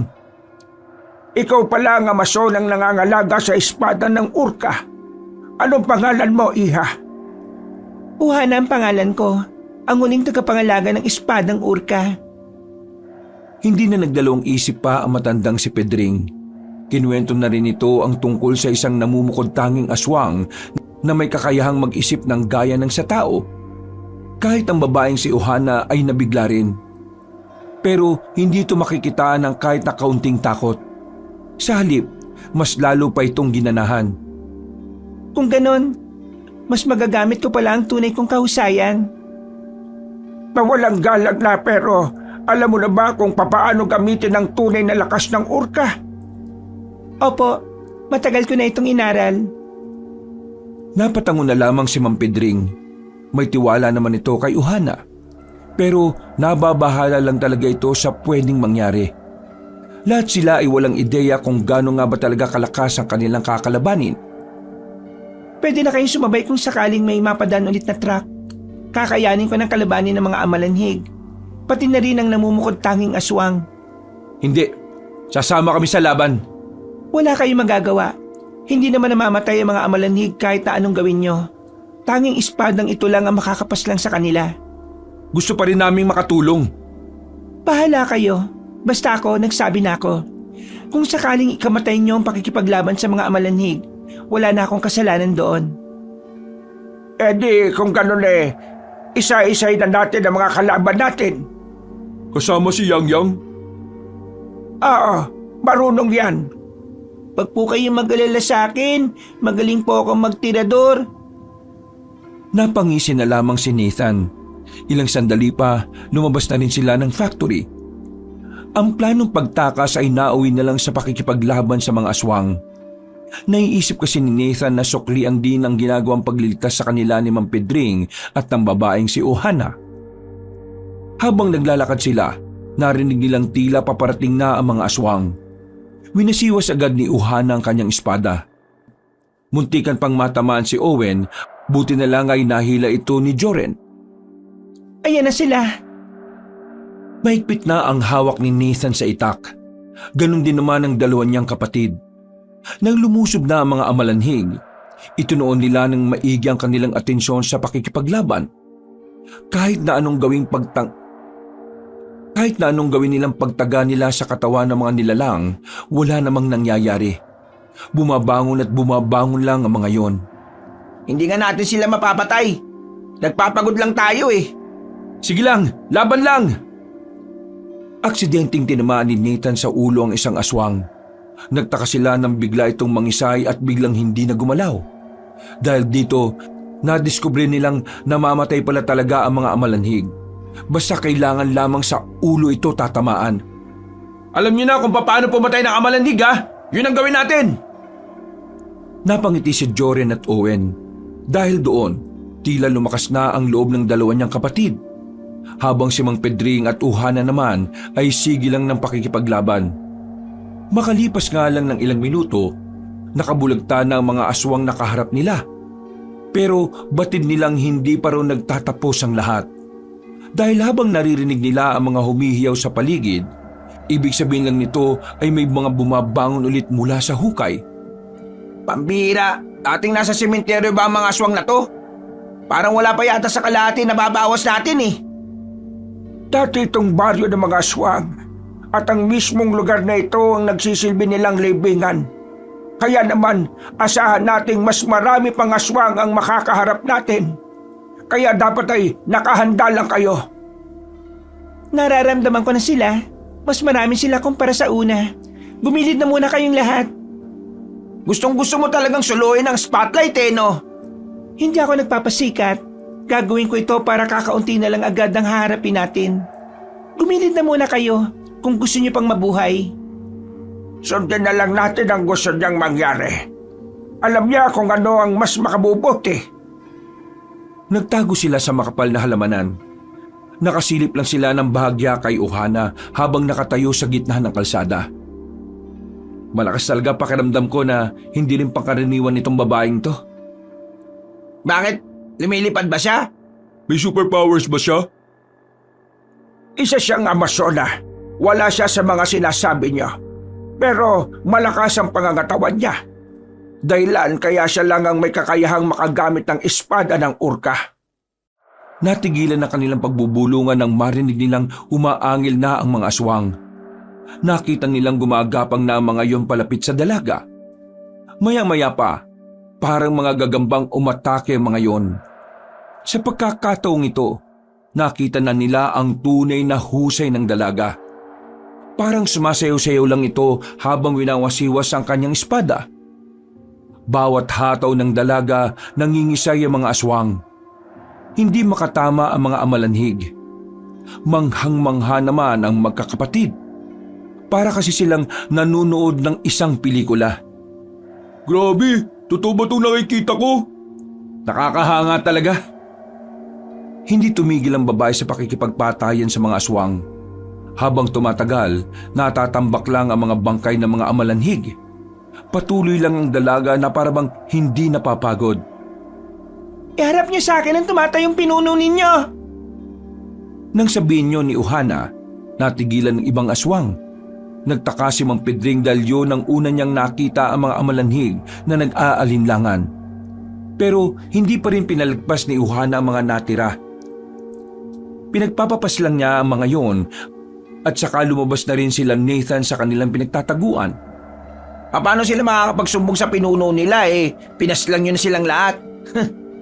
Ikaw pala ang Amazon ang nangangalaga sa espada ng urka. Anong pangalan mo, Iha? Ohana ang pangalan ko. Ang huling tagapangalaga ng espadang urka. Hindi na nagdalawang isip pa ang matandang si Pedring. Kinuwento na rin ito ang tungkol sa isang namumukod tanging aswang na may kakayahang mag-isip ng gaya ng sa tao. Kahit ang babaeng si Ohana ay nabigla rin. Pero hindi ito makikita ng kahit na kaunting takot. Sa halip mas lalo pa itong ginanahan. Kung ganon, mas magagamit ko pala ang tunay kong kahusayan. Mawalang galag na pero alam mo na ba kung papaano gamitin ang tunay na lakas ng orka? Opo, matagal ko na itong inaral. Napatango na lamang si Mang Pedring. May tiwala naman ito kay Uhana. Pero nababahala lang talaga ito sa pwedeng mangyari. Lahat sila ay walang ideya kung gaano nga ba talaga kalakas ang kanilang kakalabanin. Pwede na kayong sumabay kung sakaling may mapadaan ulit na truck. Kakayanin ko ng kalabanin ng mga amalanhig. Pati na rin ang namumukod tanging aswang. Hindi, sasama kami sa laban. Wala kayong magagawa. Hindi naman namamatay ang mga amalanhig kahit na anong gawin nyo. Tanging espadang ito lang ang makakapaslang sa kanila. Gusto pa rin naming makatulong. Bahala kayo. Basta ako, nagsabi na ako. Kung sakaling ikamatay nyo ang pakikipaglaban sa mga amalanhig, wala na akong kasalanan doon. Eh di kung ganun isa-isay na natin ang mga kalaban natin. Kasama si Yang Yang. Oo, marunong yan. Pag po kayong mag-alala sa akin, magaling po akong magtirador. Napangisi na lamang si Nathan. Ilang sandali pa, lumabas na rin sila ng factory. Ang planong pagtakas ay nauwi na lang sa pakikipaglaban sa mga aswang. Naiisip kasi ni Nathan na suklian din ang ginagawang pagliligtas sa kanila ni Mang Pedring at ng babaeng si Ohana. Habang naglalakad sila, narinig nilang tila paparating na ang mga aswang. Winasiwas agad ni Ohana ang kanyang espada. Muntikan pang matamaan si Owen, buti na lang ay nahila ito ni Joren. Ayan na sila. Mahigpit na ang hawak ni Nathan sa itak. Ganon din naman ang dalawa niyang kapatid. Nang lumusob na ang mga amalanhig, itunoon nila ng maigi ang kanilang atensyon sa pakikipaglaban. Kahit na anong gawin nilang pagtaga nila sa katawan ng mga nilalang, wala namang nangyayari. Bumabangon at bumabangon lang ang mga yon. Hindi nga natin sila mapapatay. Nagpapagod lang tayo eh. Sige lang, laban lang! Aksidenteng tinamaan ni Nathan sa ulo ang isang aswang. Nagtaka sila nang bigla itong mangisay at biglang hindi na gumalaw. Dahil dito, nadiskubre nilang namamatay pala talaga ang mga amalanhig. Basta kailangan lamang sa ulo ito tatamaan. Alam niyo na kung paano pumatay ng amalanhig ha? Yun ang gawin natin! Napangiti si Joren at Owen. Dahil doon, tila lumakas na ang loob ng dalawa niyang kapatid. Habang si Mang Pedring at Uhana naman ay sige lang ng pakikipaglaban. Makalipas nga lang ng ilang minuto, nakabulagta na ang mga aswang nakaharap nila. Pero batid nilang hindi pa raw nagtatapos ang lahat. Dahil habang naririnig nila ang mga humihiyaw sa paligid, ibig sabihin lang nito ay may mga bumabangon ulit mula sa hukay. Pambira, dating nasa sementeryo ba ang mga aswang na to? Parang wala pa yata sa kalahati na babawas natin eh. Dati itong baryo ng mga aswang at ang mismong lugar na ito ang nagsisilbi nilang libingan. Kaya naman, asahan nating mas marami pang aswang ang makakaharap natin. Kaya dapat ay nakahanda lang kayo. Nararamdaman ko na sila. Mas marami sila kumpara sa una. Bumilid na muna kayong lahat. Gustong-gusto mo talagang suluin ang spotlight eh, no? Hindi ako nagpapasikat. Gagawin ko ito para kakaunti na lang agad ang haharapin natin. Gumilid na muna kayo kung gusto niyo pang mabuhay. Sundin na lang natin ang gusto niyang mangyari. Alam niya kung ano ang mas makabubuti. Nagtago sila sa makapal na halamanan. Nakasilip lang sila ng bahagya kay Ohana habang nakatayo sa gitna ng kalsada. Malakas talaga pakiramdam ko na hindi rin pangkaraniwan nitong babaeng to. Bakit? Lumilipad ba siya? May superpowers ba siya? Isa siyang Amazona. Wala siya sa mga sinasabi niya. Pero malakas ang pangangatawan niya. Dahilan kaya siya lang ang may kakayahang makagamit ng espada ng orka. Natigilan na kanilang pagbubulungan nang marinig nilang umaangil na ang mga aswang. Nakita nilang gumagapang na ang mga yon palapit sa dalaga. Maya-maya pa, parang mga gagambang umatake ang mga yon. Sa pagkakataong ito, nakita na nila ang tunay na husay ng dalaga. Parang sumasayaw-sayaw lang ito habang winawasiwas ang kanyang espada. Bawat hataw ng dalaga nangingisay ang mga aswang. Hindi makatama ang mga amalanhig. Manghang-mangha naman ang magkakapatid. Para kasi silang nanunood ng isang pelikula. Grabe, totoo ba itong nakikita ko? Nakakahanga talaga. Hindi tumigil ang babae sa pakikipagpatayan sa mga aswang. Habang tumatagal, natatambak lang ang mga bangkay ng mga amalanhig. Patuloy lang ang dalaga na parabang hindi napapagod. Iharap niyo sa akin ang tumatayong pinuno ninyo. Nang sabihin niyo ni Uhana, natigilan ng ibang aswang. Nagtaka si Mang Pedring dahil yun ang una niyang nakita ang mga amalanhig na nag-aalinlangan. Pero hindi pa rin pinalagpas ni Uhana ang mga natira. Pinagpapapas lang niya ang mga yon at saka lumabas na rin sila Nathan sa kanilang pinagtataguan. Paano sila makakapagsumbong sa pinuno nila pinaslang nyo na silang lahat?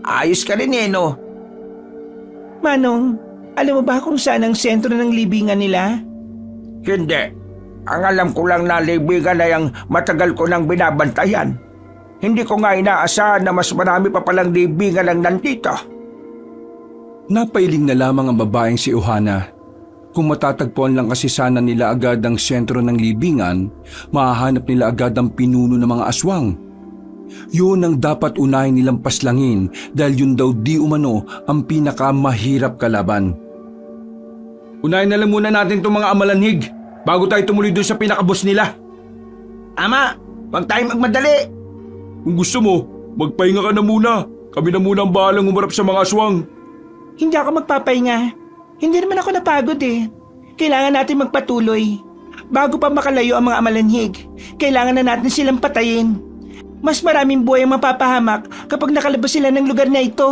Ayos ka rin no? Manong, alam mo ba kung saan ang sentro ng libingan nila? Hindi. Ang alam ko lang na libingan ay ang matagal ko nang binabantayan. Hindi ko nga inaasahan na mas marami pa palang libingan ang nandito. Napailing na lamang ang babaeng si Uhana. Kung matatagpuan lang kasi sana nila agad ang sentro ng libingan, mahahanap nila agad ang pinuno ng mga aswang. Yun ang dapat unahin nilang paslangin dahil yun daw di umano ang pinakamahirap kalaban. Unahin na lang muna natin itong mga amalanhig bago tayo tumuloy doon sa pinakabos nila. Ama, huwag tayong magmadali. Kung gusto mo, magpahinga ka na muna. Kami na muna ang bahalang umarap sa mga aswang. Hindi ako magpapahinga. Hindi naman ako napagod Kailangan natin magpatuloy. Bago pa makalayo ang mga amalanhig, kailangan na natin silang patayin. Mas maraming buhay ang mapapahamak kapag nakalabas sila ng lugar na ito.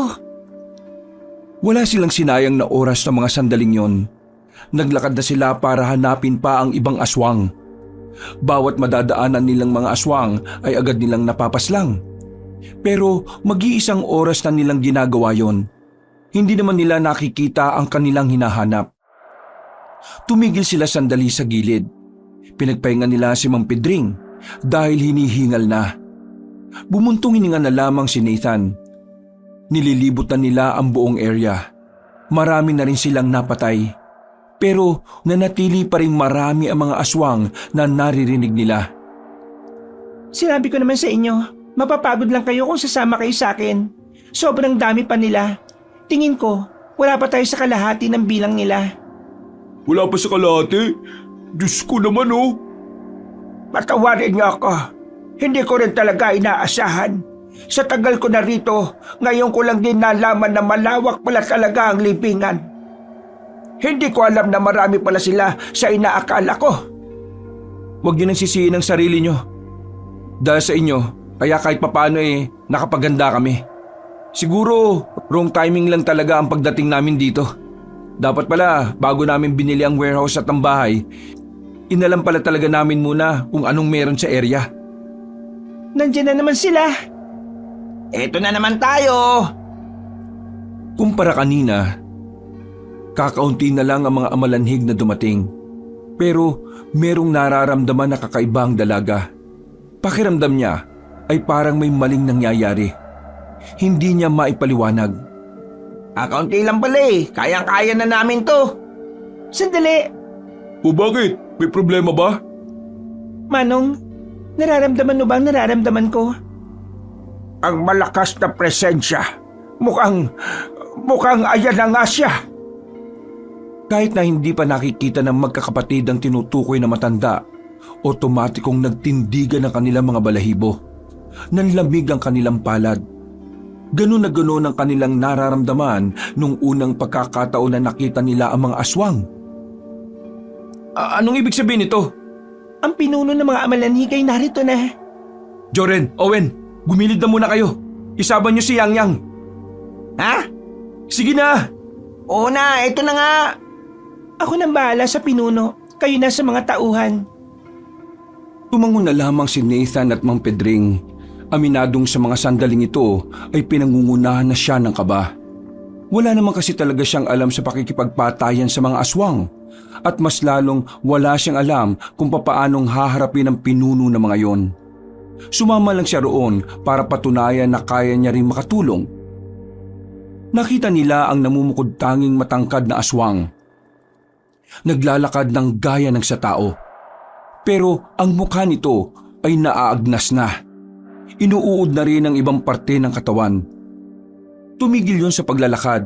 Wala silang sinayang na oras ng mga sandaling yon. Naglakad na sila para hanapin pa ang ibang aswang. Bawat madadaanan nilang mga aswang ay agad nilang napapaslang. Pero mag-iisang oras na nilang ginagawa yon. Hindi naman nila nakikita ang kanilang hinahanap. Tumigil sila sandali sa gilid. Pinagpahinga nila si Mang Pedring dahil hinihingal na. Bumuntong hininga na lamang si Nathan. Nililibot na nila ang buong area. Marami na rin silang napatay. Pero nanatili pa rin marami ang mga aswang na naririnig nila. Sinabi ko naman sa inyo, mapapagod lang kayo kung sasama kayo sa akin. Sobrang dami pa nila. Tingin ko, wala pa tayo sa kalahati ng bilang nila. Wala pa sa kalahati? Diyos ko naman Patawarin niyo ako. Hindi ko rin talaga inaasahan. Sa tagal ko na rito, ngayon ko lang din nalaman na malawak pala talaga ang libingan. Hindi ko alam na marami pala sila sa inaakala ko. Huwag niyo nang sisihin ang sarili niyo. Dahil sa inyo, kaya kahit papano nakapaganda kami. Siguro, wrong timing lang talaga ang pagdating namin dito. Dapat pala, bago namin binili ang warehouse at ang bahay, inalam pala talaga namin muna kung anong meron sa area. Nandiyan na naman sila. Eto na naman tayo. Kumpara kanina, kakaunti na lang ang mga amalanhig na dumating. Pero merong nararamdaman na kakaibang dalaga. Pakiramdam niya ay parang may maling nangyayari. Hindi niya maipaliwanag. Kaunti lang pala Kayang-kaya na namin to. Sandali. O bakit? May problema ba? Manong, nararamdaman mo ba ang nararamdaman ko? Ang malakas na presensya. Mukhang ayan na nga siya. Kahit na hindi pa nakikita ng magkakapatid ang tinutukoy na matanda, otomatikong nagtindigan ang kanilang mga balahibo. Nanlamig ang kanilang palad. Ganun na ganun ang kanilang nararamdaman nung unang pagkakataon na nakita nila ang mga aswang. Anong ibig sabihin nito? Ang pinuno ng mga amalanhig ay narito na. Joren, Owen, gumilid na muna kayo. Isaban niyo si Yang Yang. Ha? Sige na! Oo na, ito na nga. Ako nang bahala sa pinuno. Kayo na sa mga tauhan. Tumango na lamang si Nathan at Mang Pedring. Aminadong sa mga sandaling ito ay pinangungunahan na siya ng kaba. Wala naman kasi talaga siyang alam sa pakikipagpatayan sa mga aswang At mas lalong wala siyang alam kung papaanong haharapin ang pinuno ng mga yon. Sumama lang siya roon para patunayan na kaya niya rin makatulong. Nakita nila ang namumukod tanging matangkad na aswang. Naglalakad ng gaya ng sa tao. Pero ang mukha nito ay naaagnas na. Inuuod na rin ang ibang parte ng katawan. Tumigil yon sa paglalakad.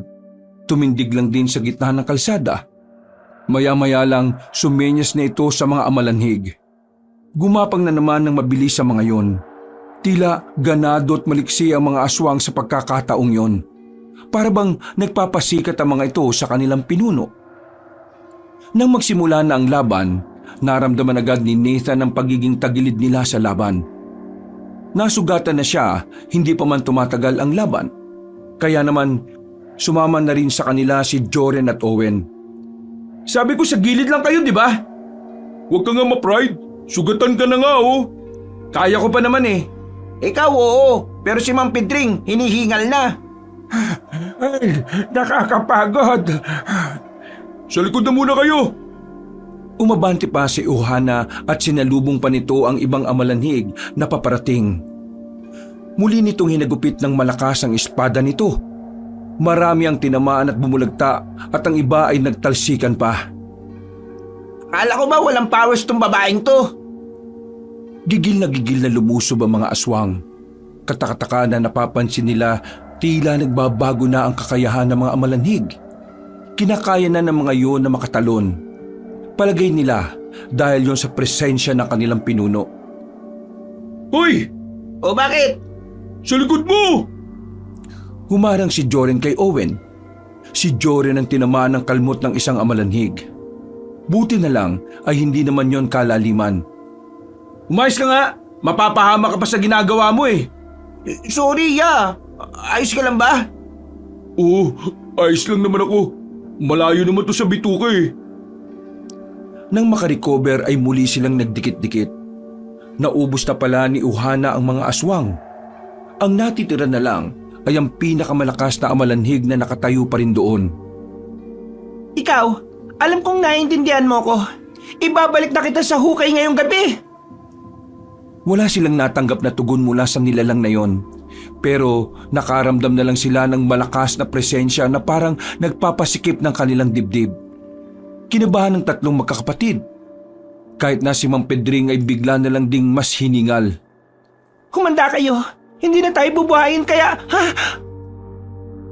Tumindig lang din sa gitna ng kalsada. Maya-maya lang sumenyas na ito sa mga amalanhig. Gumapang na naman ng mabilis sa mga yon. Tila ganado at maliksi ang mga aswang sa pagkakataong yon. Para bang nagpapasikat ang mga ito sa kanilang pinuno. Nang magsimula na ang laban, naramdaman agad ni Nathan ang pagiging tagilid nila sa laban. Nasugatan na siya, hindi pa man tumatagal ang laban. Kaya naman, sumama na rin sa kanila si Joren at Owen. Sabi ko sa gilid lang kayo, di ba? Huwag ka nga ma-pride. Sugatan ka na nga, oh. Kaya ko pa naman eh. Ikaw oo, pero si Mang Pedring hinihingal na. Ay, nakakapagod. Sa likod na muna kayo. Umabante pa si Uhana at sinalubong pa nito ang ibang amalanhig na paparating. Muli nitong hinagupit ng malakas ang espada nito. Marami ang tinamaan at bumulagta at ang iba ay nagtalsikan pa. Akala ko ba walang powers tong babaeng to? Gigil na lumusob ang mga aswang. Katakataka na napapansin nila tila nagbabago na ang kakayahan ng mga amalanhig. Kinakaya na ng mga yon na makatalon. Palagay nila dahil yon sa presensya ng kanilang pinuno. Hoy! O bakit? Sa likod mo! Humarang si Joren kay Owen. Si Joren ang tinamaan ng kalmot ng isang amalanhig. Buti na lang ay hindi naman yon kalaliman. Umayos ka nga! Mapapahama ka pa sa ginagawa mo eh! Sorry ya, ayos ka lang ba? Oo, ayos lang naman ako. Malayo naman to sa bituka eh. Nang makarecover ay muli silang nagdikit-dikit. Naubos na pala ni Uhana ang mga aswang. Ang natitira na lang ay ang pinakamalakas na amalanhig na nakatayo pa rin doon. Ikaw, alam kong naiintindihan mo ko. Ibabalik na kita sa hukay ngayong gabi. Wala silang natanggap na tugon mula sa nilalang na yon. Pero nakaramdam na lang sila ng malakas na presensya na parang nagpapasikip ng kanilang dibdib. Kinabahan ng tatlong magkakapatid. Kahit na si Mang Pedring ay bigla na lang ding mas hiningal. Humanda kayo. Hindi na tayo bubuhayin kaya... Ha?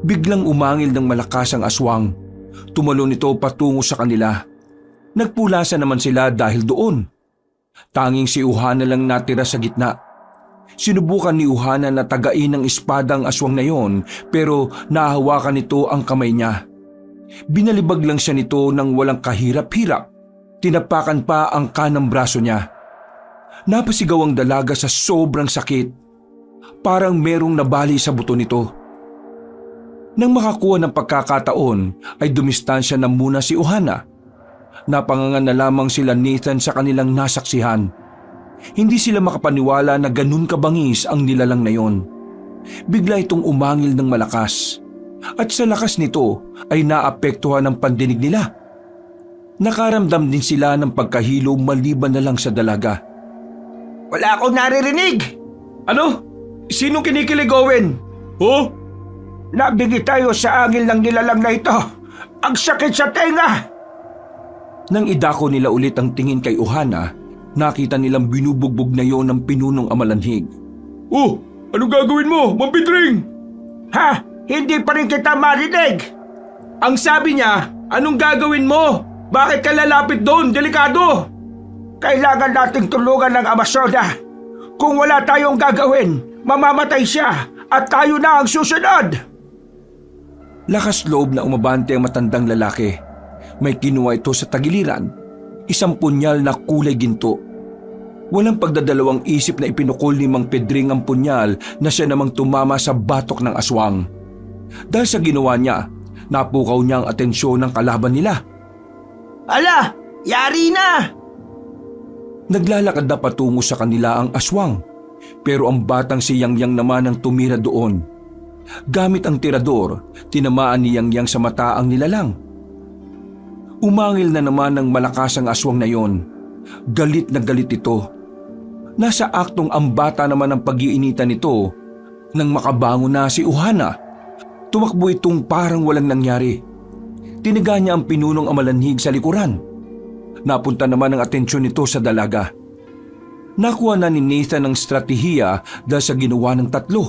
Biglang umangil ng malakas ang aswang. Tumalon ito patungo sa kanila. Nagpulasan naman sila dahil doon. Tanging si Uhana lang natira sa gitna. Sinubukan ni Uhana na tagain ng espada ang aswang na yon pero nahawakan nito ang kamay niya. Binalibag lang siya nito ng walang kahirap-hirap. Tinapakan pa ang kanang braso niya. Napasigaw ang dalaga sa sobrang sakit. Parang merong nabali sa buto nito. Nang makakuha ng pagkakataon ay dumistansya na muna si Uhana. Napangangan na lamang sila Nathan sa kanilang nasaksihan. Hindi sila makapaniwala na ganun kabangis ang nilalang na yon. Bigla itong umangil ng malakas. At sa lakas nito ay naapektuhan ang pandinig nila. Nakaramdam din sila ng pagkahilo maliban na lang sa dalaga. Wala akong naririnig. Ano? Sinong kinikilig, Owen? Oh? Nabigi tayo sa angil ng nilalang na ito. Ang sakit sa tenga. Nang idako nila ulit ang tingin kay Uhana, nakita nilang binubugbog na yon ng pinunong amalanhig. Oh, anong gagawin mo, Mang Pedring? Ha? Hindi pa rin kita marinig. Ang sabi niya, anong gagawin mo? Bakit ka lalapit doon? Delikado! Kailangan nating tulungan ng Amazona. Kung wala tayong gagawin, mamamatay siya at tayo na ang susunod. Lakas loob na umabante ang matandang lalaki. May kinuha ito sa tagiliran, isang punyal na kulay ginto. Walang pagdadalawang isip na ipinukol ni Mang Pedring ang punyal na siya namang tumama sa batok ng aswang. Dahil sa ginawa niya, napukaw niya ang atensyon ng kalaban nila. Ala, yari na! Naglalakad na patungo sa kanila ang aswang, pero ang batang si Yang Yang naman ang tumira doon. Gamit ang tirador, tinamaan ni Yang Yang sa mata ang nilalang. Umangil na naman ng malakas ang aswang na yon. Galit na galit ito. Nasa aktong ang bata naman ang pag-iinitan nito nang makabangon na si Ohana. Tumakbo itong parang walang nangyari. Tinaga niya ang pinunong amalanhig sa likuran. Napunta naman ang atensyon nito sa dalaga. Nakuha na ni Nathan ang stratehiya dahil sa ginawa ng tatlo.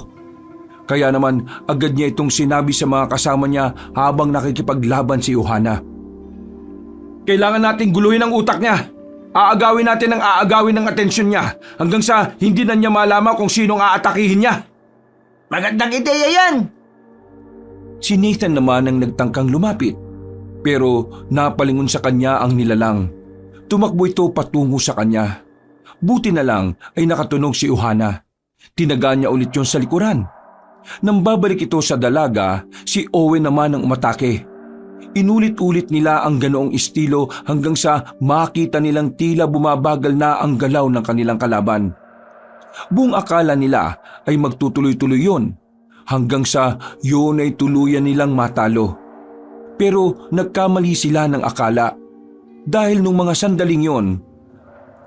Kaya naman agad niya itong sinabi sa mga kasama niya habang nakikipaglaban si Ohana. Kailangan nating guluhin ang utak niya. Aagawin natin ang aagawin ng atensyon niya hanggang sa hindi na niya malaman kung sinong aatakihin niya. Magandang ideya yan! Si Nathan naman ang nagtangkang lumapit. Pero napalingon sa kanya ang nilalang. Tumakbo ito patungo sa kanya. Buti na lang ay nakatunog si Ohana. Tinaga niya ulit yon sa likuran. Nang babalik ito sa dalaga, si Owen naman ang umatake. Inulit-ulit nila ang ganoong estilo hanggang sa makita nilang tila bumabagal na ang galaw ng kanilang kalaban. Buong akala nila ay magtutuloy-tuloy yon hanggang sa yun ay tuluyan nilang matalo. Pero nagkamali sila ng akala dahil nung mga sandaling yon,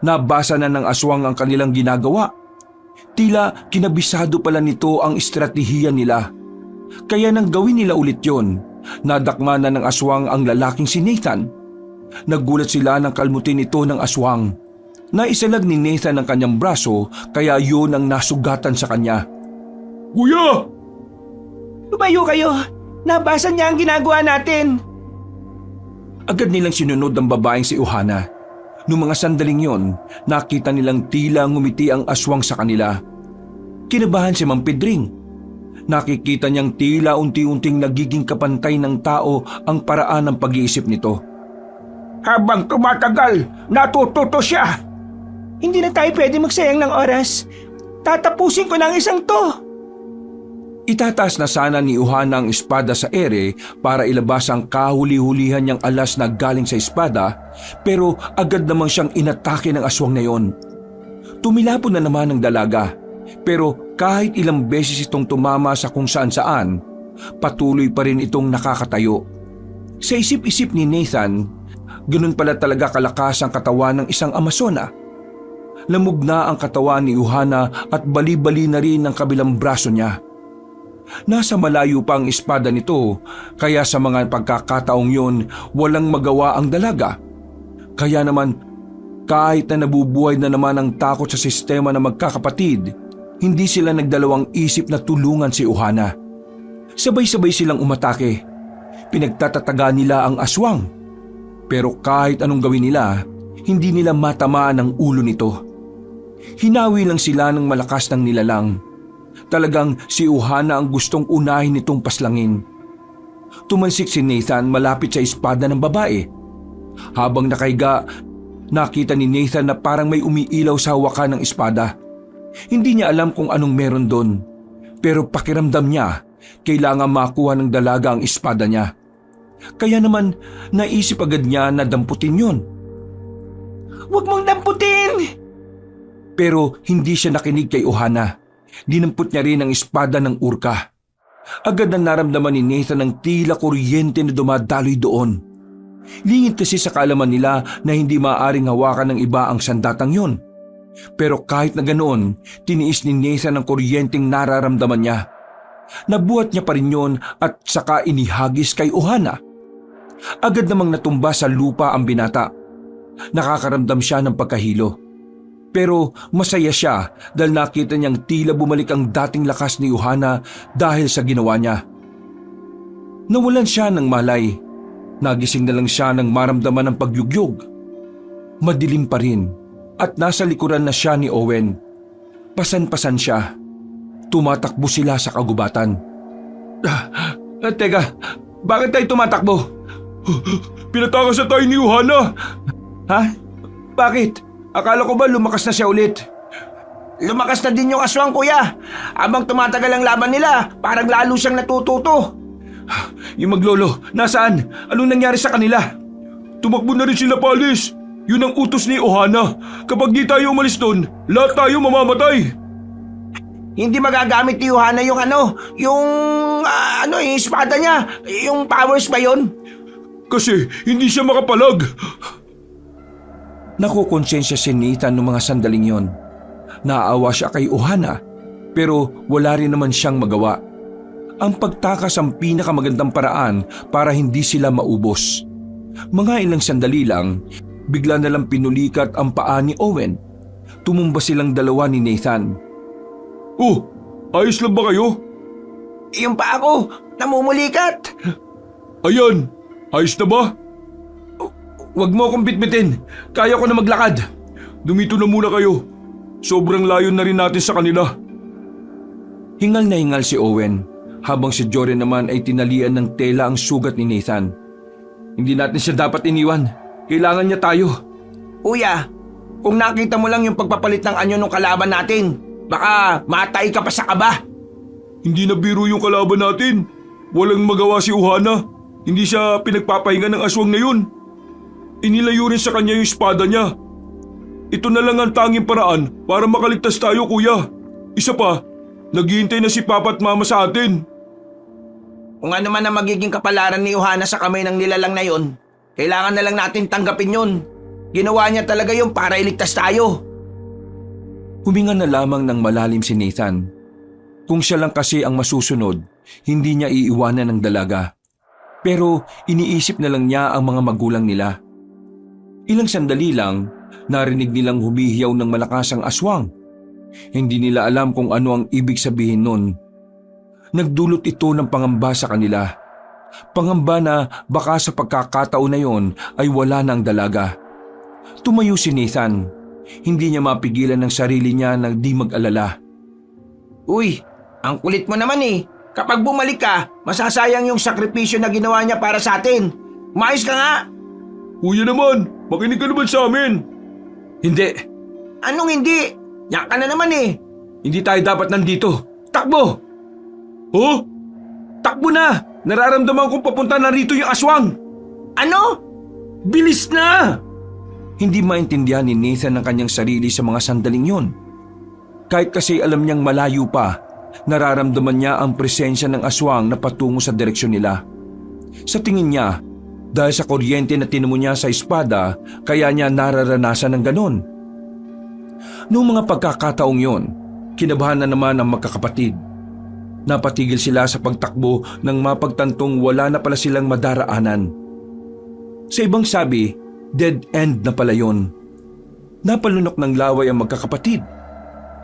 nabasa na ng aswang ang kanilang ginagawa. Tila kinabisado pala nito ang estratehiya nila. Kaya nang gawin nila ulit yon, nadakma na ng aswang ang lalaking si Nathan. Nagulat sila nang kalmutin ito ng aswang. Naisalag ni Nathan ang kanyang braso kaya yun ang nasugatan sa kanya. Kuya! Lumayo kayo! Nabasa niya ang ginagawa natin! Agad nilang sinunod ang babaeng si Ohana. Noong mga sandaling yon, nakita nilang tila ngumiti ang aswang sa kanila. Kinabahan si Mang Pedring. Nakikita niyang tila unti-unting nagiging kapantay ng tao ang paraan ng pag-iisip nito. Habang tumatagal, natututo siya! Hindi na tayo pwede magsayang ng oras. Tatapusin ko na ang isang to! Itataas na sana ni Ohana ang espada sa ere para ilabas ang kahuli-hulihan niyang alas na galing sa espada, pero agad namang siyang inatake ng aswang na yon. Tumilapon na naman ang dalaga, pero kahit ilang beses itong tumama sa kung saan-saan, patuloy pa rin itong nakakatayo. Sa isip-isip ni Nathan, ganun pala talaga kalakas ang katawan ng isang Amazona. Lamog na ang katawan ni Ohana at bali-bali na rin ang kabilang braso niya. Nasa malayo pa ang espada nito, kaya sa mga pagkakataong yon, walang magawa ang dalaga. Kaya naman, kahit na nabubuhay na naman ang takot sa sistema ng magkakapatid, hindi sila nagdalawang isip na tulungan si Ohana. Sabay-sabay silang umatake. Pinagtatataga nila ang aswang. Pero kahit anong gawin nila, hindi nila matamaan ang ulo nito. Hinawi lang sila ng malakas ng nilalang. Talagang si Ohana ang gustong unahin nitong paslangin. Tumansik si Nathan malapit sa espada ng babae. Habang nakahiga, nakita ni Nathan na parang may umiilaw sa hawakan ng espada. Hindi niya alam kung anong meron doon. Pero pakiramdam niya, kailangan makuha ng dalaga ang espada niya. Kaya naman, naisip agad niya na damputin yun. Huwag mong damputin! Pero hindi siya nakinig kay Ohana. Dinampot niya rin ang espada ng urka. Agad na naramdaman ni Nathan ang tila kuryente na dumadaloy doon. Lingid kasi sa kaalaman nila na hindi maaaring hawakan ng iba ang sandatang yon. Pero kahit na ganoon, tiniis ni Nathan ang kuryenteng nararamdaman niya. Nabuhat niya pa rin yon at saka inihagis kay Ohana. Agad namang natumba sa lupa ang binata. Nakakaramdam siya ng pagkahilo. Pero masaya siya dahil nakita niyang tila bumalik ang dating lakas ni Ohana dahil sa ginawa niya. Nawalan siya ng malay. Nagising na lang siya nang maramdaman ng pagyugyog. Madilim pa rin at nasa likuran na siya ni Owen. Pasan-pasan siya. Tumatakbo sila sa kagubatan. Teka, bakit tayo tumatakbo? Pinatakas na tayo ni Ohana! Ha? Bakit? Akala ko ba lumakas na siya ulit? Lumakas na din yung aswang, kuya. Habang tumatagal ang laban nila, parang lalo siyang natututo. Yung maglolo, nasaan? Anong nangyari sa kanila? Tumakbo na rin sila palis. Yun ang utos ni Ohana. Kapag di tayo umalis doon, lahat tayo mamamatay. Hindi magagamit ni Ohana yung yung espada niya. Yung powers ba yun? Kasi hindi siya makapalag. Nakukonsensya si Nathan noong mga sandaling yon. Naaawa siya kay Ohana pero wala rin naman siyang magawa. Ang pagtakas ang pinakamagandang paraan para hindi sila maubos. Mga ilang sandali lang, bigla na lang pinulikat ang paa ni Owen. Tumumba silang dalawa ni Nathan. Oh, ayos lang ba kayo? Yung paa ko, namumulikat. Ayan, ayos na ba? Huwag mo akong bitbitin. Kaya ko na maglakad. Dumito na muna kayo. Sobrang layo na rin natin sa kanila. Hingal na hingal si Owen habang si Jory naman ay tinalian ng tela ang sugat ni Nathan. Hindi natin siya dapat iniwan. Kailangan niya tayo. Kuya, kung nakita mo lang yung pagpapalit ng anyo ng kalaban natin, baka matay ka pa sa kaba. Hindi na biro yung kalaban natin. Walang magawa si Ohana. Hindi siya pinagpapahinga ng aswang na yun. Inilayo rin sa kanya yung espada niya. Ito na lang ang tanging paraan para makaligtas tayo, kuya. Isa pa, naghihintay na si Papa at Mama sa atin. Kung ano man ang magiging kapalaran ni Ohana sa kamay ng nilalang na yon, kailangan na lang natin tanggapin yun. Ginawa niya talaga yun para iligtas tayo. Huminga na lamang ng malalim si Nathan. Kung siya lang kasi ang masusunod, hindi niya iiwanan ng dalaga. Pero iniisip na lang niya ang mga magulang nila. Ilang sandali lang, narinig nilang humihiyaw ng malakas ang aswang. Hindi nila alam kung ano ang ibig sabihin nun. Nagdulot ito ng pangamba sa kanila. Pangamba na baka sa pagkakataon na yon ay wala na ang dalaga. Tumayo si Nathan. Hindi niya mapigilan ng sarili niya na di mag-alala. Uy, ang kulit mo naman eh. Kapag bumalik ka, masasayang yung sakripisyo na ginawa niya para sa atin. Umayos ka nga! Kuya naman, makinig ka naman sa amin. Hindi, Anong hindi? Yak ka na naman eh. hindi tayo dapat nandito. Takbo! Oh? Takbo na! Nararamdaman kong papunta na rito yung aswang! Ano? Bilis na! Hindi maintindihan ni Nathan ang kanyang sarili sa mga sandaling yon. Kahit kasi alam niyang malayo pa, nararamdaman niya ang presensya ng aswang na patungo sa direksyon nila. Sa tingin niya, dahil sa kuryente na tinamo niya sa espada, kaya niya nararanasan ng ganon. Noong mga pagkakataong yon, kinabahan na naman ang magkakapatid. Napatigil sila sa pagtakbo nang mapagtantong wala na pala silang madaraanan. Sa ibang sabi, dead end na pala yon. Napalunok ng laway ang magkakapatid.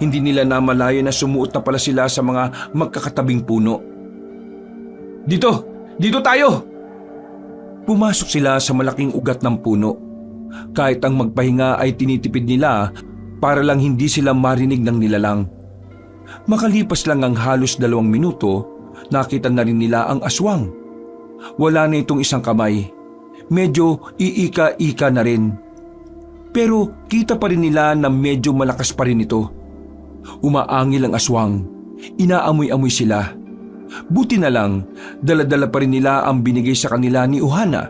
Hindi nila namalayo na sumuot na pala sila sa mga magkakatabing puno. Dito tayo! Pumasok sila sa malaking ugat ng puno. Kahit ang magpahinga ay tinitipid nila para lang hindi sila marinig ng nilalang. Makalipas lang ang halos 2 minuto, nakita na rin nila ang aswang. Wala na itong isang kamay. Medyo iika-ika na rin. Pero kita pa rin nila na medyo malakas pa rin ito. Umaangil ang aswang. Inaamoy-amoy sila. Buti na lang, dala-dala pa rin nila ang binigay sa kanila ni Ohana.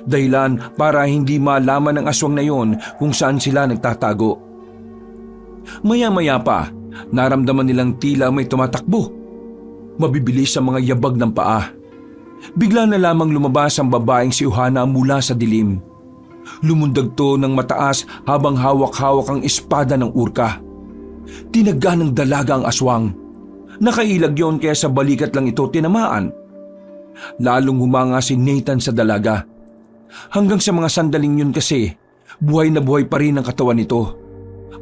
Dahilan para hindi malaman ng aswang na yon kung saan sila nagtatago. Maya-maya pa, naramdaman nilang tila may tumatakbo. Mabibilis ang mga yabag ng paa. Bigla na lamang lumabas ang babaeng si Ohana mula sa dilim. Lumundag to ng mataas habang hawak-hawak ang espada ng urka. Tinaga ng dalaga ang aswang. Nakailag yon kaya sa balikat lang ito tinamaan. Lalong humanga si Nathan sa dalaga. Hanggang sa mga sandaling yun kasi, buhay na buhay pa rin ang katawan nito.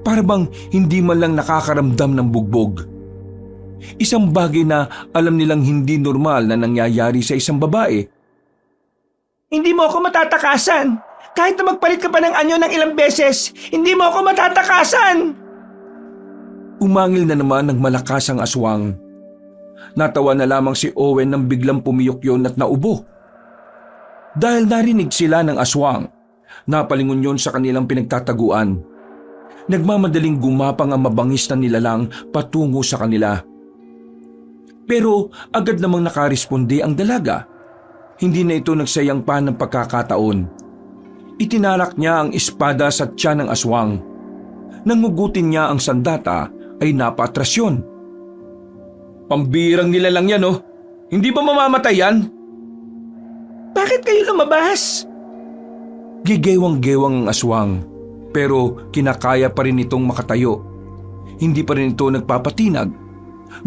Para bang hindi man lang nakakaramdam ng bugbog. Isang bagay na alam nilang hindi normal na nangyayari sa isang babae. Hindi mo ako matatakasan. Kahit na magpalit ka pa ng anyo ng ilang beses, hindi mo ako matatakasan. Umangil na naman ng malakas ang aswang. Natawa na lamang si Owen nang biglang pumiyok yon at naubo. Dahil narinig sila ng aswang, napalingon yon sa kanilang pinagtataguan. Nagmamadaling gumapang ang mabangis na nilalang patungo sa kanila. Pero agad namang nakaresponde ang dalaga. Hindi na ito nagsayang pa ng pagkakataon. Itinalak niya ang espada sa tiyan ng aswang. Nang hugutin niya ang sandata ay napaatras yun. Pambirang nilalang yan, oh. Hindi ba mamamatay yan? Bakit kayo lumabas? Gigewang-gewang ang aswang, pero kinakaya pa rin itong makatayo. Hindi pa rin ito nagpapatinag.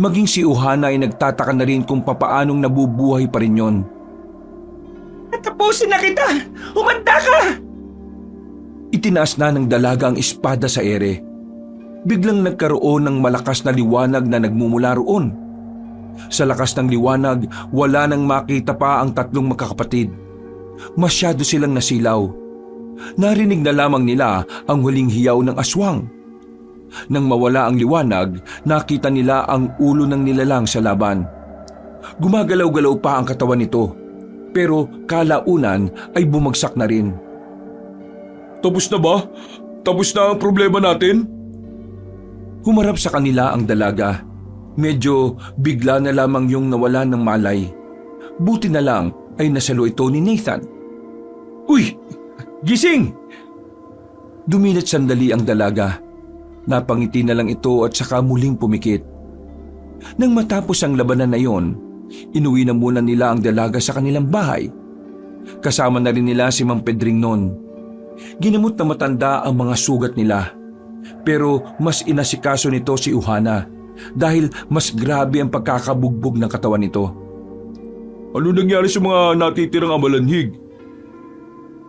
Maging si Ohana ay nagtataka na rin kung papaanong nabubuhay pa rin yon. Tapusin na kita! Humanda ka! Itinaas na ng dalaga ang espada sa ere. Biglang nagkaroon ng malakas na liwanag na nagmumula roon. Sa lakas ng liwanag, wala nang makita pa ang tatlong magkakapatid. Masyado silang nasilaw. Narinig na lamang nila ang huling hiyaw ng aswang. Nang mawala ang liwanag, nakita nila ang ulo ng nilalang sa laban. Gumagalaw-galaw pa ang katawan nito, pero kalaunan ay bumagsak na rin. Tapos na ba? Tapos na ang problema natin? Humarap sa kanila ang dalaga. Medyo bigla na lamang yung nawala ng malay. Buti na lang ay nasalo ito ni Nathan. Uy! Gising! Dumilat sandali ang dalaga. Napangiti na lang ito at saka muling pumikit. Nang matapos ang labanan na yon, inuwi na muna nila ang dalaga sa kanilang bahay. Kasama na rin nila si Mang Pedring noon. Ginamot na matanda ang mga sugat nila. Pero mas inasikaso nito si Ohana dahil mas grabe ang pagkakabugbog ng katawan nito. Ano nangyari sa mga natitirang amalanhig?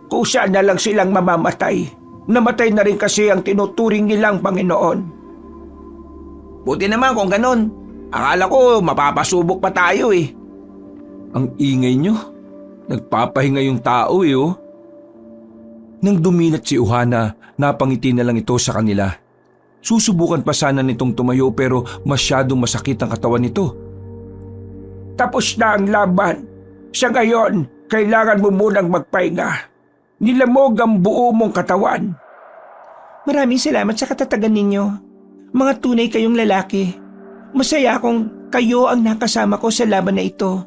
Kusa na lang silang mamamatay. Namatay na rin kasi ang tinuturing nilang Panginoon. Buti naman kung ganon. Akala ko mapapasubok pa tayo eh. Ang ingay nyo. Nagpapahinga yung tao oh. Nang dumilat si Ohana, napangiti na lang ito sa kanila. Susubukan pa sana nitong tumayo pero masyadong masakit ang katawan nito. Tapos na ang laban. Sa ngayon, kailangan mo munang magpahinga. Nilamog ang buo mong katawan. Maraming salamat sa katatagan ninyo. Mga tunay kayong lalaki. Masaya akong kayo ang nakasama ko sa laban na ito.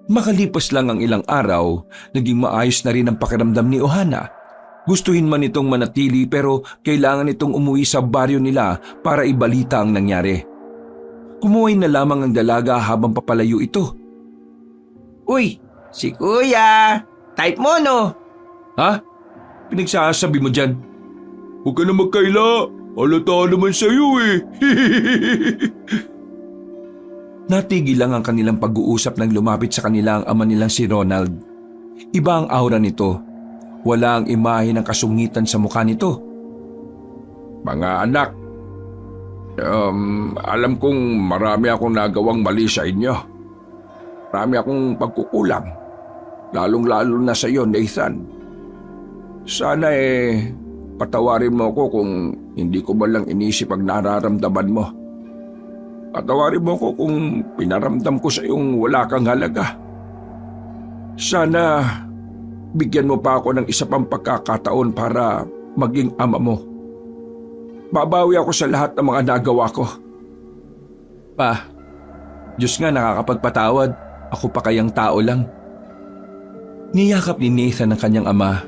Makalipas lang ang ilang araw, naging maayos na rin ang pakiramdam ni Ohana. Gustuhin man itong manatili pero kailangan itong umuwi sa baryo nila para ibalita ang nangyari. Kumuhay na lamang ang dalaga habang papalayo ito. Uy, si Kuya! Type mo no? Ha? Pinagsasabi mo dyan? Huwag ka na magkaila. Halata naman sa'yo eh. Natigil lang ang kanilang pag-uusap nang lumapit sa kanila ang ama nilang si Ronald. Iba ang aura nito. Wala ang imahe ng kasungitan sa mukha nito. Mga anak, alam kong marami akong nagawang mali sa inyo. Marami akong pagkukulang. Lalong-lalo na sa iyo, Nathan. Sana patawarin mo ako kung hindi ko ba lang inisip ang nararamdaman mo. Patawarin mo ako kung pinaramdam ko sa iyong wala kang halaga. Sana bigyan mo pa ako ng isa pang pagkakataon para maging ama mo. Babawi ako sa lahat ng mga nagawa ko. Pa, Diyos nga nakakapagpatawad. Ako pa kayang tao lang. Niyakap ni Nathan ang kanyang ama.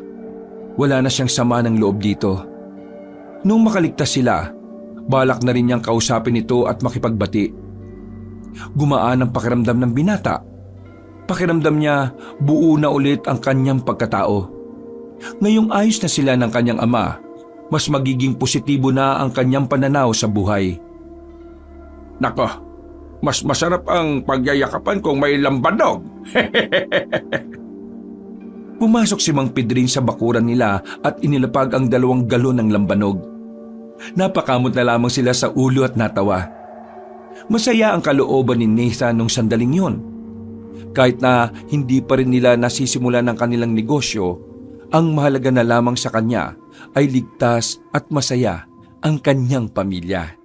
Wala na siyang sama ng loob dito. Nung makaligtas sila, balak na rin niyang kausapin ito at makipagbati. Gumaan ang pakiramdam ng binata. Pakiramdam niya buo na ulit ang kanyang pagkatao. Ngayong ayos na sila ng kanyang ama, mas magiging positibo na ang kanyang pananaw sa buhay. Nako, mas masarap ang pagyayakapan kung may lambanog. Pumasok si Mang Pedring sa bakuran nila at inilapag ang 2 galon ng lambanog. Napakamot na lamang sila sa ulo at natawa. Masaya ang kalooban ni Nathan nung sandaling yon. Kahit na hindi pa rin nila nasisimulan ang kanilang negosyo, ang mahalaga na lamang sa kanya ay ligtas at masaya ang kanyang pamilya.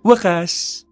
Wakas!